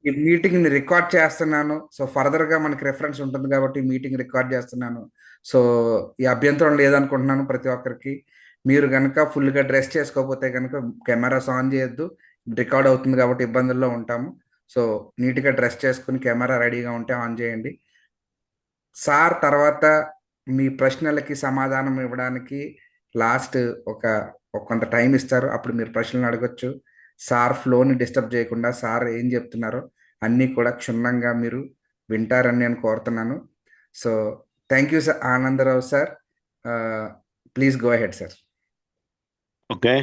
ఈ మీటింగ్ ని రికార్డ్ చేస్తున్నాను. సో ఫర్దర్ గా మనకి రెఫరెన్స్ ఉంటుంది కాబట్టి మీటింగ్ రికార్డ్ చేస్తున్నాను. సో ఈ అభ్యంతరం లేదనుకుంటున్నాను ప్రతి ఒక్కరికి. మీరు కనుక ఫుల్ గా డ్రెస్ చేసుకోకపోతే కనుక కెమెరాస్ ఆన్ చేయొద్దు. రికార్డ్ అవుతుంది కాబట్టి ఇబ్బందుల్లో ఉంటాము. సో నీట్ గా డ్రెస్ చేసుకుని కెమెరా రెడీగా ఉంటే ఆన్ చేయండి. సార్ తర్వాత మీ ప్రశ్నలకి సమాధానం ఇవ్వడానికి లాస్ట్ ఒక కొంత టైం ఇస్తారు. అప్పుడు మీరు ప్రశ్నలు అడగొచ్చు. సార్ ఫ్లోని డిస్టర్బ్ చేయకుండా సార్ ఏం చెప్తున్నారో అన్నీ కూడా క్షుణ్ణంగా మీరు వింటారని నేను కోరుతున్నాను. So thank you sir Anandarao sir. Please go ahead sir. Okay,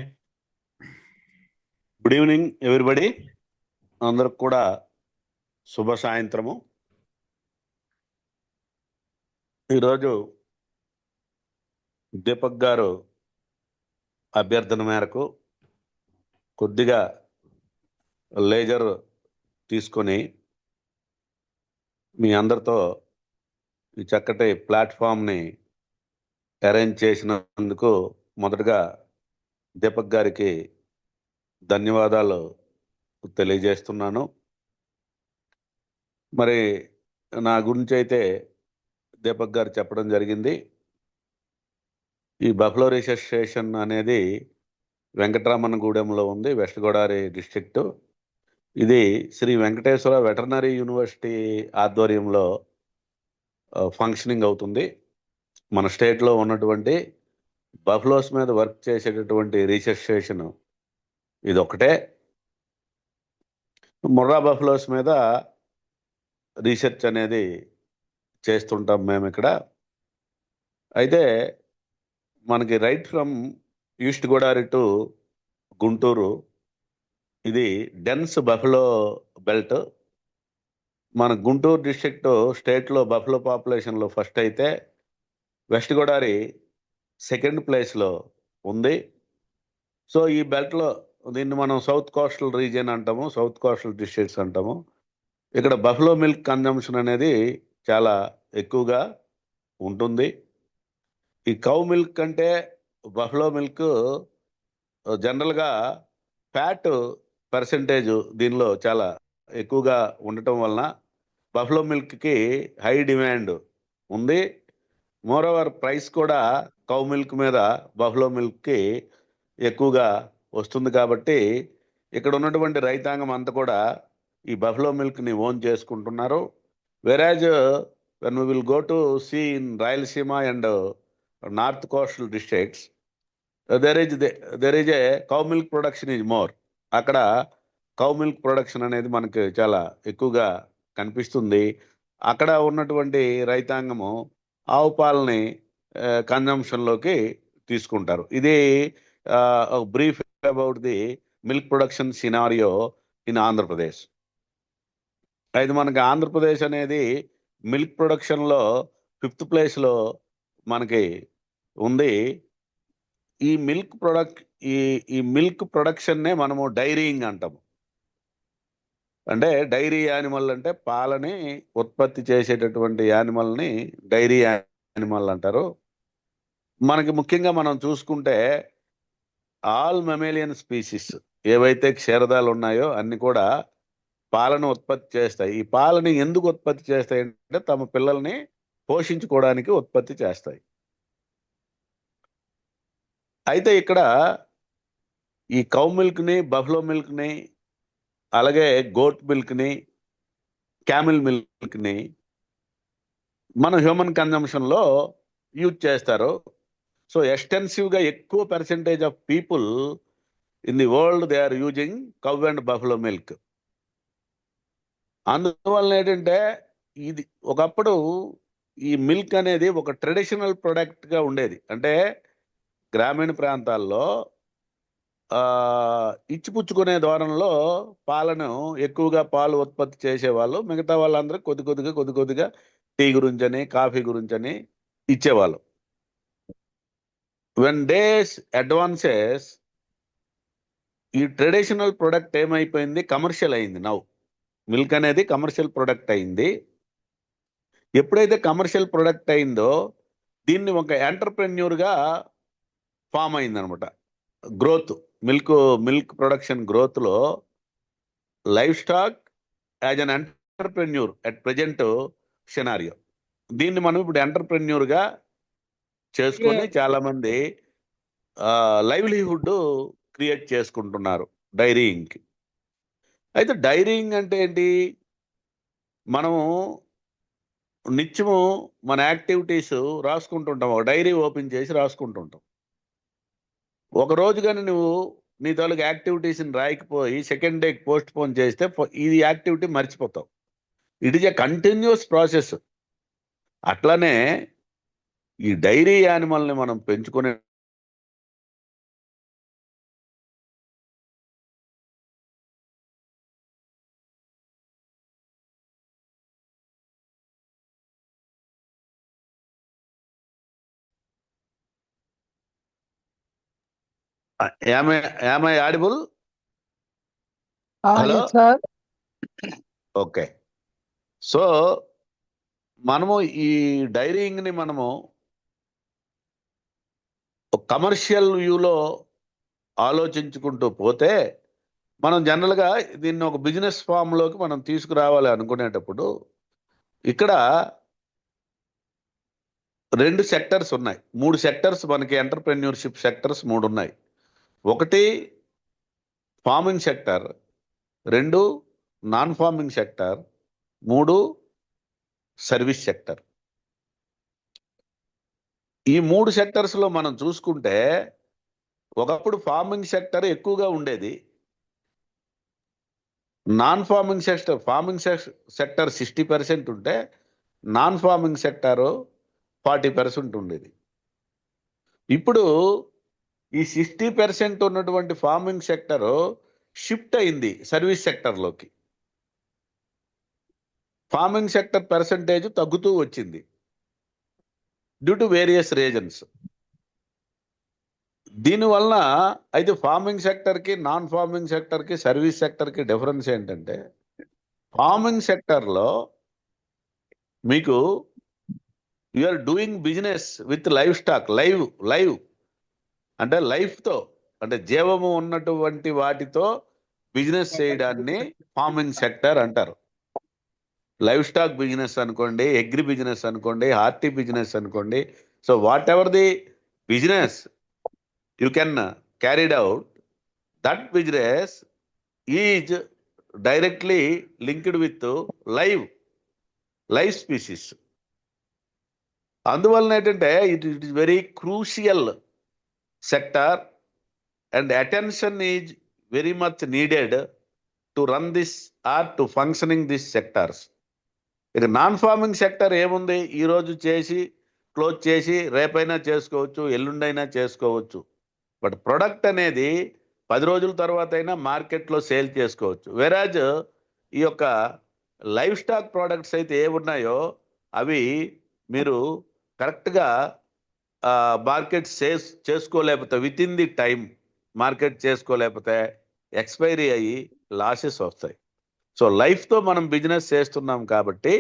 good evening everybody. అందరికి కూడా శుభ సాయంత్రము. ఈరోజు దీపక్ గారు అభ్యర్థన మేరకు కొద్దిగా లేజర్ తీసుకొని మీ అందరితో ఈ చక్కటి ప్లాట్ఫామ్ని అరేంజ్ చేసినందుకు మొదటగా దీపక్ గారికి ధన్యవాదాలు తెలియజేస్తున్నాను. మరి నా గురించి అయితే దీపక్ గారు చెప్పడం జరిగింది. ఈ బఫ్లో రీసెర్చ్ స్టేషన్ అనేది వెంకటరామన్నగూడెంలో ఉంది, వెస్ట్ గోదావరి డిస్ట్రిక్ట్. ఇది శ్రీ వెంకటేశ్వర వెటర్నరీ యూనివర్సిటీ ఆధ్వర్యంలో ఫంక్షనింగ్ అవుతుంది. మన స్టేట్లో ఉన్నటువంటి బఫ్లోస్ మీద వర్క్ చేసేటటువంటి రీసెర్చ్ స్టేషన్ ఇది ఒకటే. ముర్రా బఫ్లోస్ మీద రీసెర్చ్ అనేది చేస్తుంటాం మేము ఇక్కడ. అయితే మనకి right from east Godavari to Guntur ఇది డెన్స్ బఫెలో బెల్ట్. మన గుంటూరు డిస్ట్రిక్ట్ స్టేట్లో బఫెలో పాపులేషన్లో ఫస్ట్ అయితే వెస్ట్ గోదావరి సెకండ్ ప్లేస్లో ఉంది. సో ఈ బెల్ట్లో దీన్ని మనం సౌత్ కోస్టల్ రీజియన్ అంటాము, సౌత్ కోస్టల్ డిస్ట్రిక్ట్స్ అంటాము. ఇక్కడ బఫెలో మిల్క్ కన్జంప్షన్ అనేది చాలా ఎక్కువగా ఉంటుంది. ఈ కౌ మిల్క్ కంటే బఫెలో మిల్క్ జనరల్గా ఫ్యాట్ పర్సెంటేజ్ దీనిలో చాలా ఎక్కువగా ఉండటం వలన బఫెలో మిల్క్కి హై డిమాండ్ ఉంది. మోరోవర్ ప్రైస్ కూడా కౌ మిల్క్ మీద బఫెలో మిల్క్కి ఎక్కువగా వస్తుంది. కాబట్టి ఇక్కడ ఉన్నటువంటి రైతాంగం అంతా కూడా ఈ బఫెలో మిల్క్ని ఓన్ చేసుకుంటున్నారు. Whereas when we will go to see in Rayalaseema and north coastal districts there is a cow milk production is more. అక్కడ కౌ మిల్క్ ప్రొడక్షన్ అనేది మనకి చాలా ఎక్కువగా కనిపిస్తుంది. అక్కడ ఉన్నటువంటి రైతాంగము ఆవు పాలని కన్జంప్షన్లోకి తీసుకుంటారు. ఇది brief about the milk production scenario in Andhra Pradesh. అయితే మనకి ఆంధ్రప్రదేశ్ అనేది మిల్క్ ప్రొడక్షన్లో 5th ప్లేస్లో మనకి ఉంది. ఈ మిల్క్ ఈ మిల్క్ ప్రొడక్షన్నే మనము డైరీయింగ్ అంటాము. అంటే డైరీ యానిమల్ అంటే పాలని ఉత్పత్తి చేసేటటువంటి యానిమల్ని డైరీ యానిమల్ అంటారు. మనకి ముఖ్యంగా మనం చూసుకుంటే ఆల్ మెమేలియన్ స్పీసీస్ ఏవైతే క్షీరదాలు ఉన్నాయో అన్ని కూడా పాలను ఉత్పత్తి చేస్తాయి. ఈ పాలని ఎందుకు ఉత్పత్తి చేస్తాయి అంటే తమ పిల్లల్ని పోషించుకోవడానికి ఉత్పత్తి చేస్తాయి. అయితే ఇక్కడ ఈ కౌ మిల్క్ని, బఫెలో మిల్క్ని, అలాగే గోట్ మిల్క్ని, క్యామిల్ మిల్క్ని మన హ్యూమన్ కన్జంప్షన్లో యూజ్ చేస్తారు. సో ఎక్స్టెన్సివ్గా ఎక్కువ percentage of people in the world they are using cow and buffalo milk. అందువల్ల ఏంటంటే ఇది ఒకప్పుడు ఈ మిల్క్ అనేది ఒక ట్రెడిషనల్ ప్రొడక్ట్గా ఉండేది. అంటే గ్రామీణ ప్రాంతాల్లో ఇచ్చిపుచ్చుకునే ధోరణిలో పాలను ఎక్కువగా పాలు ఉత్పత్తి చేసేవాళ్ళు. మిగతా వాళ్ళందరూ కొద్ది కొద్దిగా టీ గురించని, కాఫీ గురించని ఇచ్చేవాళ్ళు. వెన్ డేస్ అడ్వాన్సెస్ ఈ ట్రెడిషనల్ ప్రొడక్ట్ ఏమైపోయింది, కమర్షియల్ అయింది. నౌ మిల్క్ అనేది కమర్షియల్ ప్రొడక్ట్ అయింది. ఎప్పుడైతే కమర్షియల్ ప్రొడక్ట్ అయిందో దీన్ని ఒక ఎంటర్ప్రెన్యూర్గా ఫామ్ అయిందనమాట. గ్రోత్ మిల్క్ ప్రొడక్షన్ గ్రోత్లో livestock as an entrepreneur at present scenario. దీన్ని మనం ఇప్పుడు ఎంటర్ప్రెన్యూర్గా చేసుకొని చాలా మంది లైవ్లీహుడ్ క్రియేట్ చేసుకుంటున్నారు డైరీయింగ్కి. అయితే డైరీయింగ్ అంటే ఏంటి? మనము నిత్యము మన యాక్టివిటీస్ రాసుకుంటుంటాం, ఒక డైరీ ఓపెన్ చేసి రాసుకుంటుంటాం. ఒక రోజు కానీ నువ్వు నీ తాలూకు యాక్టివిటీస్ని రాయకపోయి సెకండ్ డేకి పోస్ట్ పోన్ చేస్తే ఈ యాక్టివిటీ మర్చిపోతావు. It is a continuous process. అట్లానే ఈ డైరీ యానిమల్ని మనం పెంచుకునే am I audible? Hello. yes, sir. Okay. So మనము ఈ డైరీయింగ్ని మనము కమర్షియల్ వ్యూలో ఆలోచించుకుంటూ పోతే మనం జనరల్గా దీన్ని ఒక బిజినెస్ ఫామ్లోకి మనం తీసుకురావాలి అనుకునేటప్పుడు ఇక్కడ 2 సెక్టర్స్ ఉన్నాయి, 3 సెక్టర్స్ మనకి ఎంటర్ప్రెన్యూర్షిప్ సెక్టర్స్ 3 ఉన్నాయి. 1 farming sector, 2 non farming sector, 3 service sector. ఈ 3 సెక్టర్స్లో మనం చూసుకుంటే ఒకప్పుడు ఫార్మింగ్ సెక్టర్ ఎక్కువగా ఉండేది. నాన్ ఫార్మింగ్ సెక్టర్ 60% ఉంటే నాన్ ఫార్మింగ్ సెక్టర్ 40% ఉండేది. ఇప్పుడు ఈ 60% ఉన్నటువంటి ఫార్మింగ్ సెక్టర్ షిఫ్ట్ అయింది సర్వీస్ సెక్టర్లోకి. ఫార్మింగ్ సెక్టర్ పర్సంటేజ్ తగ్గుతూ వచ్చింది డ్యూ టు వేరియస్ రీజన్స్. దీనివల్ల అయితే ఫార్మింగ్ సెక్టర్కి, నాన్ ఫార్మింగ్ సెక్టర్కి, సర్వీస్ సెక్టర్కి డిఫరెన్స్ ఏంటంటే ఫార్మింగ్ సెక్టర్లో మీకు you're doing business with livestock. Live అంటే లైఫ్తో, అంటే జీవము ఉన్నటువంటి వాటితో బిజినెస్ చేయడాన్ని ఫార్మింగ్ సెక్టర్ అంటారు. లైవ్ స్టాక్ బిజినెస్ అనుకోండి, అగ్రి బిజినెస్ అనుకోండి, హార్టీ బిజినెస్ అనుకోండి. So whatever the business you can carried out, that business is directly linked with live species. అందువలన ఏంటంటే it is very crucial sector and attention is very much needed to run this or to functioning this sectors. ఇక non farming sector ఏముంది? ఈరోజు చేసి close చేసి రేపైనా చేసుకోవచ్చు, ఎల్లుండైనా చేసుకోవచ్చు. బట్ ప్రొడక్ట్ అనేది 10 రోజుల తర్వాత అయినా మార్కెట్లో సేల్ చేసుకోవచ్చు. వెరాజ్ ఈ యొక్క లైవ్ స్టాక్ ప్రోడక్ట్స్ అయితే ఏమున్నాయో అవి మీరు కరెక్ట్గా మార్కెట్ చేసుకోలేకపోతే, within the time market చేసుకోలేకపోతే ఎక్స్పైరీ అయ్యి లాసెస్ వస్తాయి. సో లైఫ్తో మనం బిజినెస్ చేస్తున్నాం కాబట్టి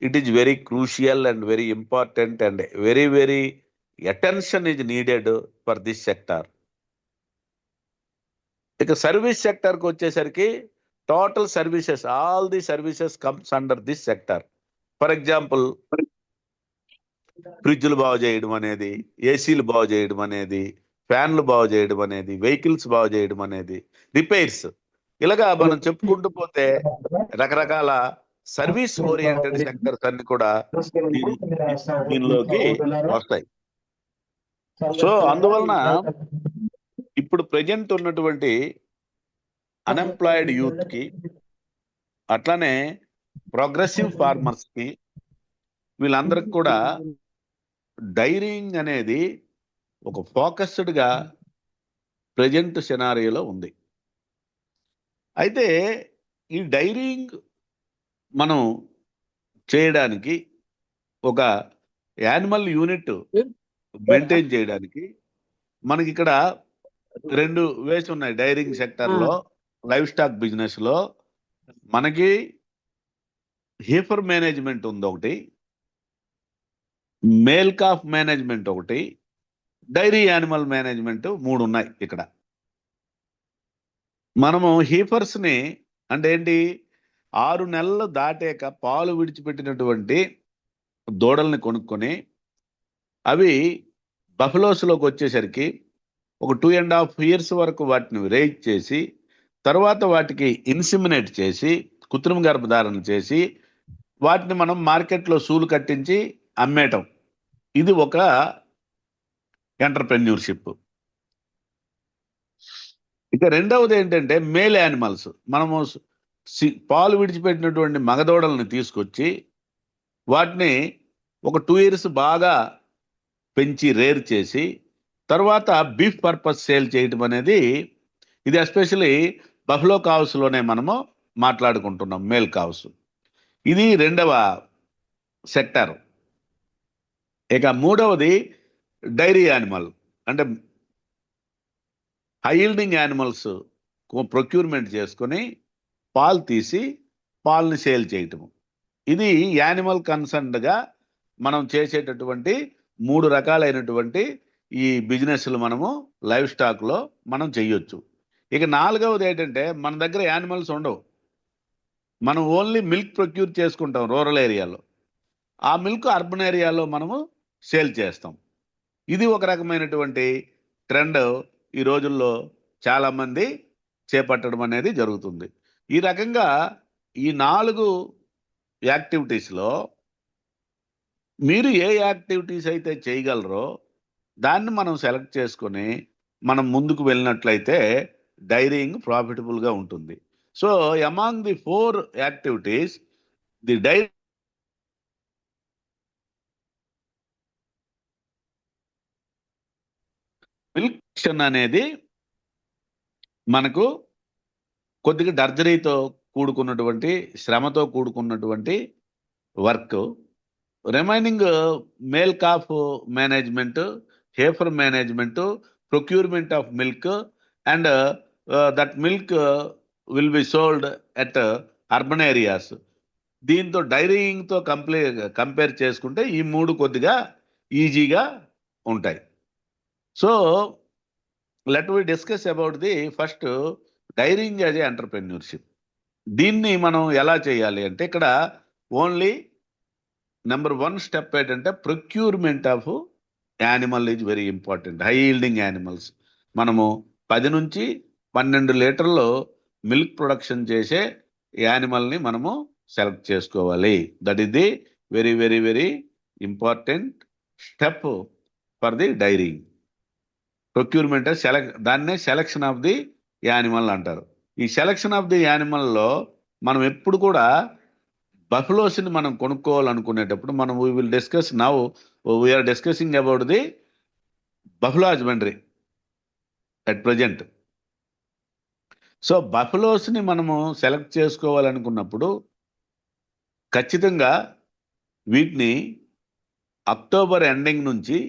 it is very crucial and very important and very very attention is needed for this sector. ఇక సర్వీస్ సెక్టర్కి వచ్చేసరికి total services, all the services comes under this sector. For example ఫ్రిడ్జ్లు బాగు చేయడం అనేది, ఏసీలు బాగు చేయడం అనేది, ఫ్యాన్లు బాగు చేయడం అనేది, వెహికల్స్ బాగు చేయడం అనేది, రిపేర్స్, ఇలాగా మనం చెప్పుకుంటూ పోతే రకరకాల సర్వీస్ ఓరియంటెడ్ సెక్టర్స్ అన్ని కూడా దీనిలోకి వస్తాయి. సో అందువలన ఇప్పుడు ప్రజెంట్ ఉన్నటువంటి అన్ఎంప్లాయిడ్ యూత్కి, అట్లానే ప్రోగ్రెసివ్ ఫార్మర్స్కి, వీళ్ళందరికి కూడా డైరీయింగ్ అనేది ఒక ఫోకస్డ్గా ప్రజెంట్ సినారియోలో ఉంది. అయితే ఈ డైరీయింగ్ మనం చేయడానికి, ఒక యానిమల్ యూనిట్ మెయింటైన్ చేయడానికి మనకి ఇక్కడ 2 వేస్ ఉన్నాయి. డైరింగ్ సెక్టర్లో, లైవ్ స్టాక్ బిజినెస్లో మనకి హీఫర్ మేనేజ్మెంట్ ఉంది ఒకటి, మేల్ కాఫ్ మేనేజ్మెంట్ ఒకటి, డైరీ యానిమల్ మేనేజ్మెంట్ 3 ఉన్నాయి ఇక్కడ. మనము హీఫర్స్ని అంటే ఏంటి? 6 నెలలు దాటాక పాలు విడిచిపెట్టినటువంటి దూడల్ని కొనుక్కొని అవి బఫలోస్లోకి వచ్చేసరికి ఒక 2.5 years వరకు వాటిని రేజ్ చేసి తర్వాత వాటికి ఇన్సిమినేట్ చేసి కృత్రిమ గర్భధారణ చేసి వాటిని మనం మార్కెట్లో సూలు కట్టించి అమ్మేయటం. ఇది ఒక ఎంటర్‌ప్రెన్యూర్‌షిప్. ఇక రెండవది ఏంటంటే మేల్ యానిమల్స్. మనము పాలు విడిచిపెట్టినటువంటి మగదూడల్ని తీసుకొచ్చి వాటిని ఒక 2 years బాగా పెంచి రేర్ చేసి తర్వాత బీఫ్ పర్పస్ సేల్ చేయటం అనేది ఇది ఎస్పెషలీ బఫలో కావ్స్లోనే మనము మాట్లాడుకుంటున్నాం, మేల్ కావ్స్. ఇది రెండవ సెక్టర్. ఇక మూడవది డైరీ యానిమల్, అంటే హై ఈల్డింగ్ యానిమల్స్ ప్రొక్యూర్మెంట్ చేసుకొని పాలు తీసి పాలని సేల్ చేయటము. ఇది యానిమల్ కన్సర్న్డ్గా మనం చేసేటటువంటి 3 రకాలైనటువంటి ఈ బిజినెస్లు మనము లైవ్ స్టాక్లో మనం చెయ్యొచ్చు. ఇక నాలుగవది ఏంటంటే మన దగ్గర యానిమల్స్ ఉండవు, మనం ఓన్లీ మిల్క్ ప్రొక్యూర్ చేసుకుంటాం రూరల్ ఏరియాలో. ఆ మిల్క్ అర్బన్ ఏరియాలో మనము సేల్ చేస్తాం. ఇది ఒక రకమైనటువంటి ట్రెండ్ ఈ రోజుల్లో చాలామంది చేపట్టడం అనేది జరుగుతుంది. ఈ రకంగా ఈ 4 యాక్టివిటీస్లో మీరు ఏ యాక్టివిటీస్ అయితే చేయగలరో దాన్ని మనం సెలెక్ట్ చేసుకొని మనం ముందుకు వెళ్ళినట్లయితే డైరీయింగ్ ప్రాఫిటబుల్గా ఉంటుంది. So among the 4 activities the dairy milk అనేది మనకు కొద్దిగా డర్జరీతో కూడుకున్నటువంటి శ్రమతో కూడుకున్నటువంటి work. Remaining male calf management, heifer management, procurement of milk and that milk will be sold at urban areas. దీంతో డైరీయింగ్తో కంపేర్ చేసుకుంటే ఈ 3 కొద్దిగా ఈజీగా ఉంటాయి. So let we discuss about the first dairying as a entrepreneurship. దీన్ని మనం ఎలా చేయాలి అంటే ఇక్కడ ఓన్లీ నెంబర్ 1 స్టెప్ ఏంటంటే procurement of animal is very important. High yielding animals మనము 10 నుంచి 12 లీటర్లు మిల్క్ ప్రొడక్షన్ చేసే యానిమల్ని మనము సెలెక్ట్ చేసుకోవాలి. That is the very very very important step for the dairying. Procurement దాన్నే సెలక్షన్ ఆఫ్ ది యానిమల్ అంటారు. ఈ సెలక్షన్ ఆఫ్ ది యానిమల్లో మనం ఎప్పుడు కూడా బఫలోస్ని మనం కొనుక్కోవాలనుకునేటప్పుడు మనం we will discuss now we're discussing about the buffalo husbandry at present. So బఫలోస్ని మనము సెలెక్ట్ చేసుకోవాలనుకున్నప్పుడు ఖచ్చితంగా వీటిని అక్టోబర్ ఎండింగ్ నుంచి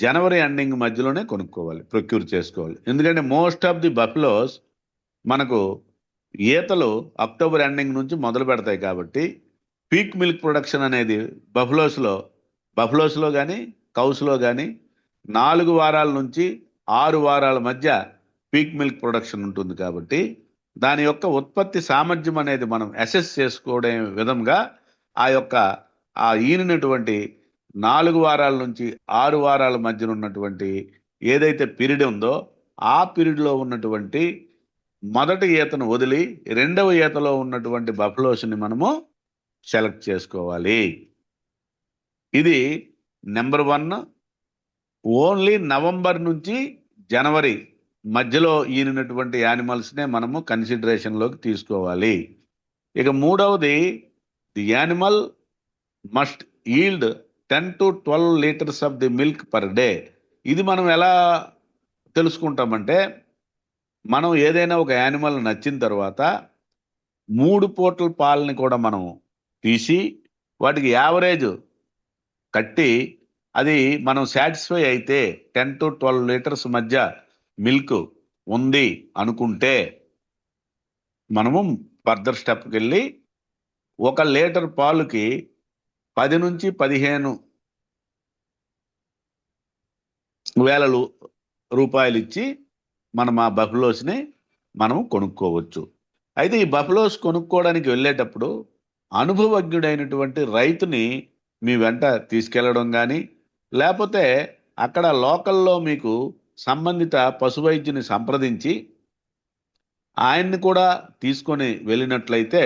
జనవరి ఎండింగ్ మధ్యలోనే కొనుక్కోవాలి, ప్రొక్యూర్ చేసుకోవాలి. ఎందుకంటే మోస్ట్ ఆఫ్ ది బఫలోస్ మనకు ఈతలు అక్టోబర్ ఎండింగ్ నుంచి మొదలు పెడతాయి కాబట్టి పీక్ మిల్క్ ప్రొడక్షన్ అనేది బఫలోస్లో కానీ కౌస్లో కానీ 4 వారాల నుంచి 6 వారాల మధ్య పీక్ మిల్క్ ప్రొడక్షన్ ఉంటుంది. కాబట్టి దాని యొక్క ఉత్పత్తి సామర్థ్యం అనేది మనం అసెస్ చేసుకోవడం విధంగా ఆ ఈనినటువంటి 4 వారాల నుంచి 6 వారాల మధ్యన ఉన్నటువంటి ఏదైతే పీరియడ్ ఉందో ఆ పీరియడ్లో ఉన్నటువంటి మొదటి ఈతను వదిలి రెండవ ఈతలో ఉన్నటువంటి బఫలోస్ని మనము సెలెక్ట్ చేసుకోవాలి. ఇది నెంబర్ 1. ఓన్లీ నవంబర్ నుంచి జనవరి మధ్యలో ఈనినటువంటి యానిమల్స్నే మనము కన్సిడరేషన్లోకి తీసుకోవాలి. ఇక మూడవది the animal must yield 10 to 12 litres of the milk per day. ఇది మనం ఎలా తెలుసుకుంటామంటే మనం ఏదైనా ఒక యానిమల్ నచ్చిన తర్వాత 3 పూటల పాలని కూడా మనం తీసి వాటికి యావరేజ్ కట్టి అది మనం సాటిస్ఫై అయితే 10 to 12 లీటర్స్ మధ్య మిల్క్ ఉంది అనుకుంటే మనము ఫర్దర్ స్టెప్కి వెళ్ళి 1 లీటర్ పాలుకి 10 నుంచి 15 వేల రూపాయలు ఇచ్చి మనం ఆ బఫలోస్ని మనం కొనుక్కోవచ్చు. అయితే ఈ బఫలోస్ కొనుక్కోవడానికి వెళ్ళేటప్పుడు అనుభవజ్ఞుడైనటువంటి రైతుని మీ వెంట తీసుకెళ్లడం కానీ, లేకపోతే అక్కడ లోకల్లో మీకు సంబంధిత పశువైద్యుని సంప్రదించి ఆయన్ని కూడా తీసుకొని వెళ్ళినట్లయితే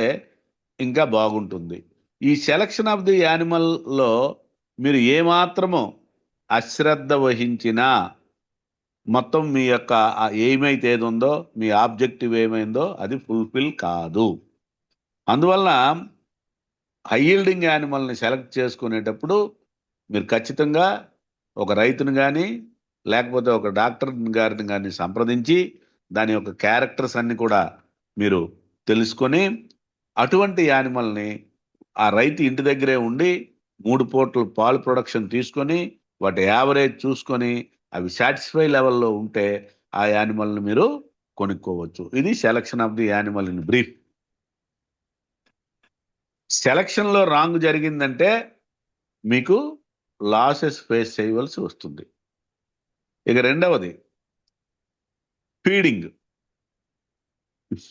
ఇంకా బాగుంటుంది. ఈ సెలక్షన్ ఆఫ్ ది యానిమల్లో మీరు ఏమాత్రము అశ్రద్ధ వహించినా మొత్తం మీ యొక్క ఏమైతే ఏది ఉందో, మీ ఆబ్జెక్టివ్ ఏమైందో అది ఫుల్ఫిల్ కాదు. అందువలన హై యీల్డింగ్ యానిమల్ని సెలెక్ట్ చేసుకునేటప్పుడు మీరు ఖచ్చితంగా ఒక రైతుని కానీ, లేకపోతే ఒక డాక్టర్ గారిని కానీ సంప్రదించి దాని యొక్క క్యారెక్టర్స్ అన్ని కూడా మీరు తెలుసుకొని అటువంటి యానిమల్ని ఆ రైతు ఇంటి దగ్గరే ఉండి 3 పూటలు పాలు ప్రొడక్షన్ తీసుకొని వాటి యావరేజ్ చూసుకొని అవి సాటిస్ఫై లెవెల్లో ఉంటే ఆ యానిమల్ని మీరు కొనుక్కోవచ్చు. ఇది selection of the animal in brief. సెలక్షన్లో రాంగ్ జరిగిందంటే మీకు లాసెస్ ఫేస్ చేయవలసి వస్తుంది. ఇక రెండవది ఫీడింగ్.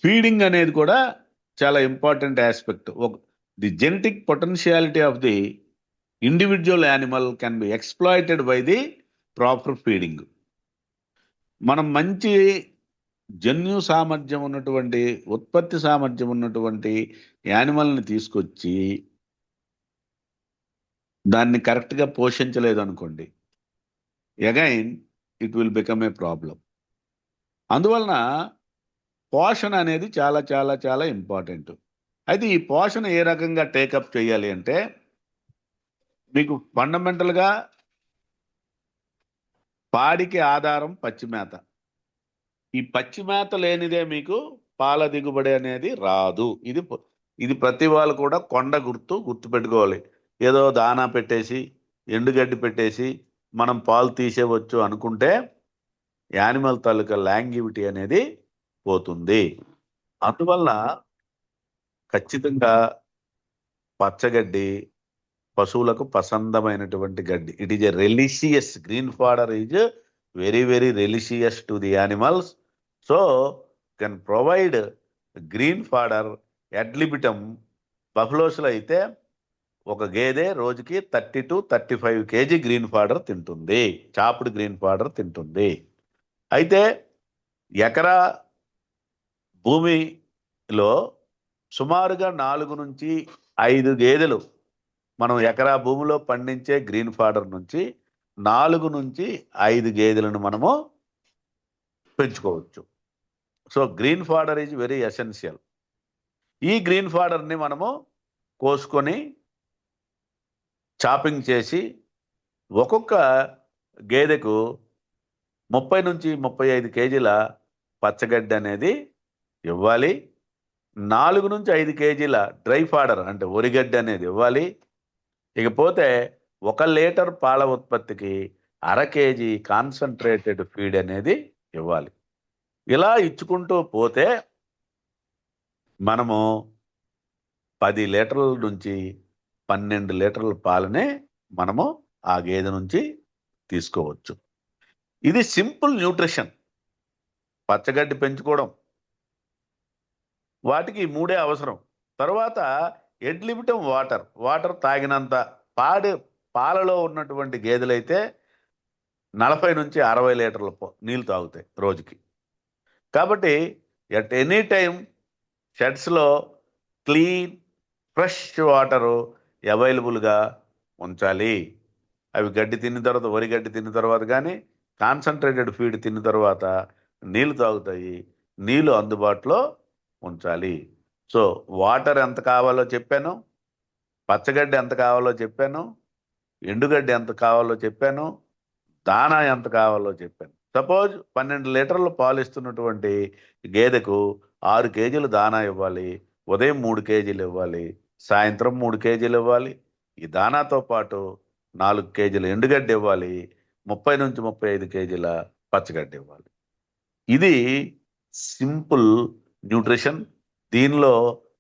ఫీడింగ్ అనేది కూడా చాలా important aspect. The genetic potentiality of the individual animal can be exploited by the proper feeding. మనం మంచి జన్యు సామర్థ్యం ఉన్నటువంటి, ఉత్పత్తి సామర్థ్యం ఉన్నటువంటి యానిమల్ని తీసుకొచ్చి దాన్ని కరెక్ట్గా పోషించలేదు అనుకోండి, again it will become A problem. అందువలన పోషణ అనేది చాలా చాలా చాలా ఇంపార్టెంట్. అయితే ఈ పోషణ ఏ రకంగా టేకప్ చేయాలి అంటే మీకు ఫండమెంటల్గా పాడికి ఆధారం పచ్చిమేత. ఈ పచ్చిమేత లేనిదే మీకు పాల దిగుబడి అనేది రాదు. ఇది ప్రతి వాళ్ళు కూడా కొండ గుర్తుపెట్టుకోవాలి. ఏదో దానా పెట్టేసి ఎండుగడ్డి పెట్టేసి మనం పాలు తీసేవచ్చు అనుకుంటే యానిమల్ తాలూకా లాంగివిటీ అనేది పోతుంది. అందువల్ల ఖచ్చితంగా పచ్చగడ్డి పశువులకు పసందమైనటువంటి గడ్డి. It is a relishing, green fodder is very very relishing to the animals. So can provide green fodder ad libitum. బఫలోస్లో అయితే ఒక గేదె రోజుకి 30 to 35 kg గ్రీన్ ఫాడర్ తింటుంది, చాప్డ్ గ్రీన్ ఫాడర్ తింటుంది. అయితే ఎకరా భూమిలో సుమారుగా 4 నుంచి 5 గేదెలు మనం ఎకరా భూమిలో పండించే గ్రీన్ ఫాడర్ నుంచి 4 నుంచి 5 గేదెలను మనము పెంచుకోవచ్చు. So green fodder is very essential. ఈ గ్రీన్ ఫాడర్ని మనము కోసుకొని చాపింగ్ చేసి ఒక్కొక్క గేదెకు 30 నుంచి 35 kgల పచ్చగడ్డి అనేది ఇవ్వాలి. 4 నుంచి 5 kgల డ్రై ఫాడర్ అంటే వరిగడ్డి అనేది ఇవ్వాలి. ఇకపోతే 1 లీటర్ పాల ఉత్పత్తికి 1/2 kg కాన్సన్ట్రేటెడ్ ఫీడ్ అనేది ఇవ్వాలి. ఇలా ఇచ్చుకుంటూ పోతే మనము 10 లీటర్ల నుంచి 12 లీటర్ల పాలనే మనము ఆ గేదె నుంచి తీసుకోవచ్చు. ఇది సింపుల్ న్యూట్రిషన్. పచ్చగడ్డి పెంచుకోవడం, వాటికి 3 అవసరం. తర్వాత ఎడ్ లిమిటం వాటర్ తాగినంత. పాలలో ఉన్నటువంటి గేదెలైతే 40 నుంచి 60 లీటర్ల నీళ్ళు తాగుతాయి రోజుకి. కాబట్టి ఎట్ ఎనీ టైం షెడ్స్లో క్లీన్ ఫ్రెష్ వాటరు అవైలబుల్గా ఉంచాలి. అవి గడ్డి తిన్న తర్వాత, వరి గడ్డి తిన్న తర్వాత కానీ కాన్సన్ట్రేటెడ్ ఫీడ్ తిన్న తర్వాత నీళ్ళు తాగుతాయి. నీళ్ళు అందుబాటులో ఉంచాలి. సో వాటర్ ఎంత కావాలో చెప్పాను, పచ్చగడ్డి ఎంత కావాలో చెప్పాను, ఎండుగడ్డి ఎంత కావాలో చెప్పాను, దానా ఎంత కావాలో చెప్పాను. సపోజ్ 12 లీటర్లు పాలు ఇస్తున్నటువంటి గేదెకు 6 kgలు దానా ఇవ్వాలి. ఉదయం 3 kgలు ఇవ్వాలి, సాయంత్రం 3 kgలు ఇవ్వాలి. ఈ దానాతో పాటు 4 kgలు ఎండుగడ్డి ఇవ్వాలి, 30 నుంచి 35 kgల పచ్చగడ్డి ఇవ్వాలి. ఇది సింపుల్ న్యూట్రిషన్. దీనిలో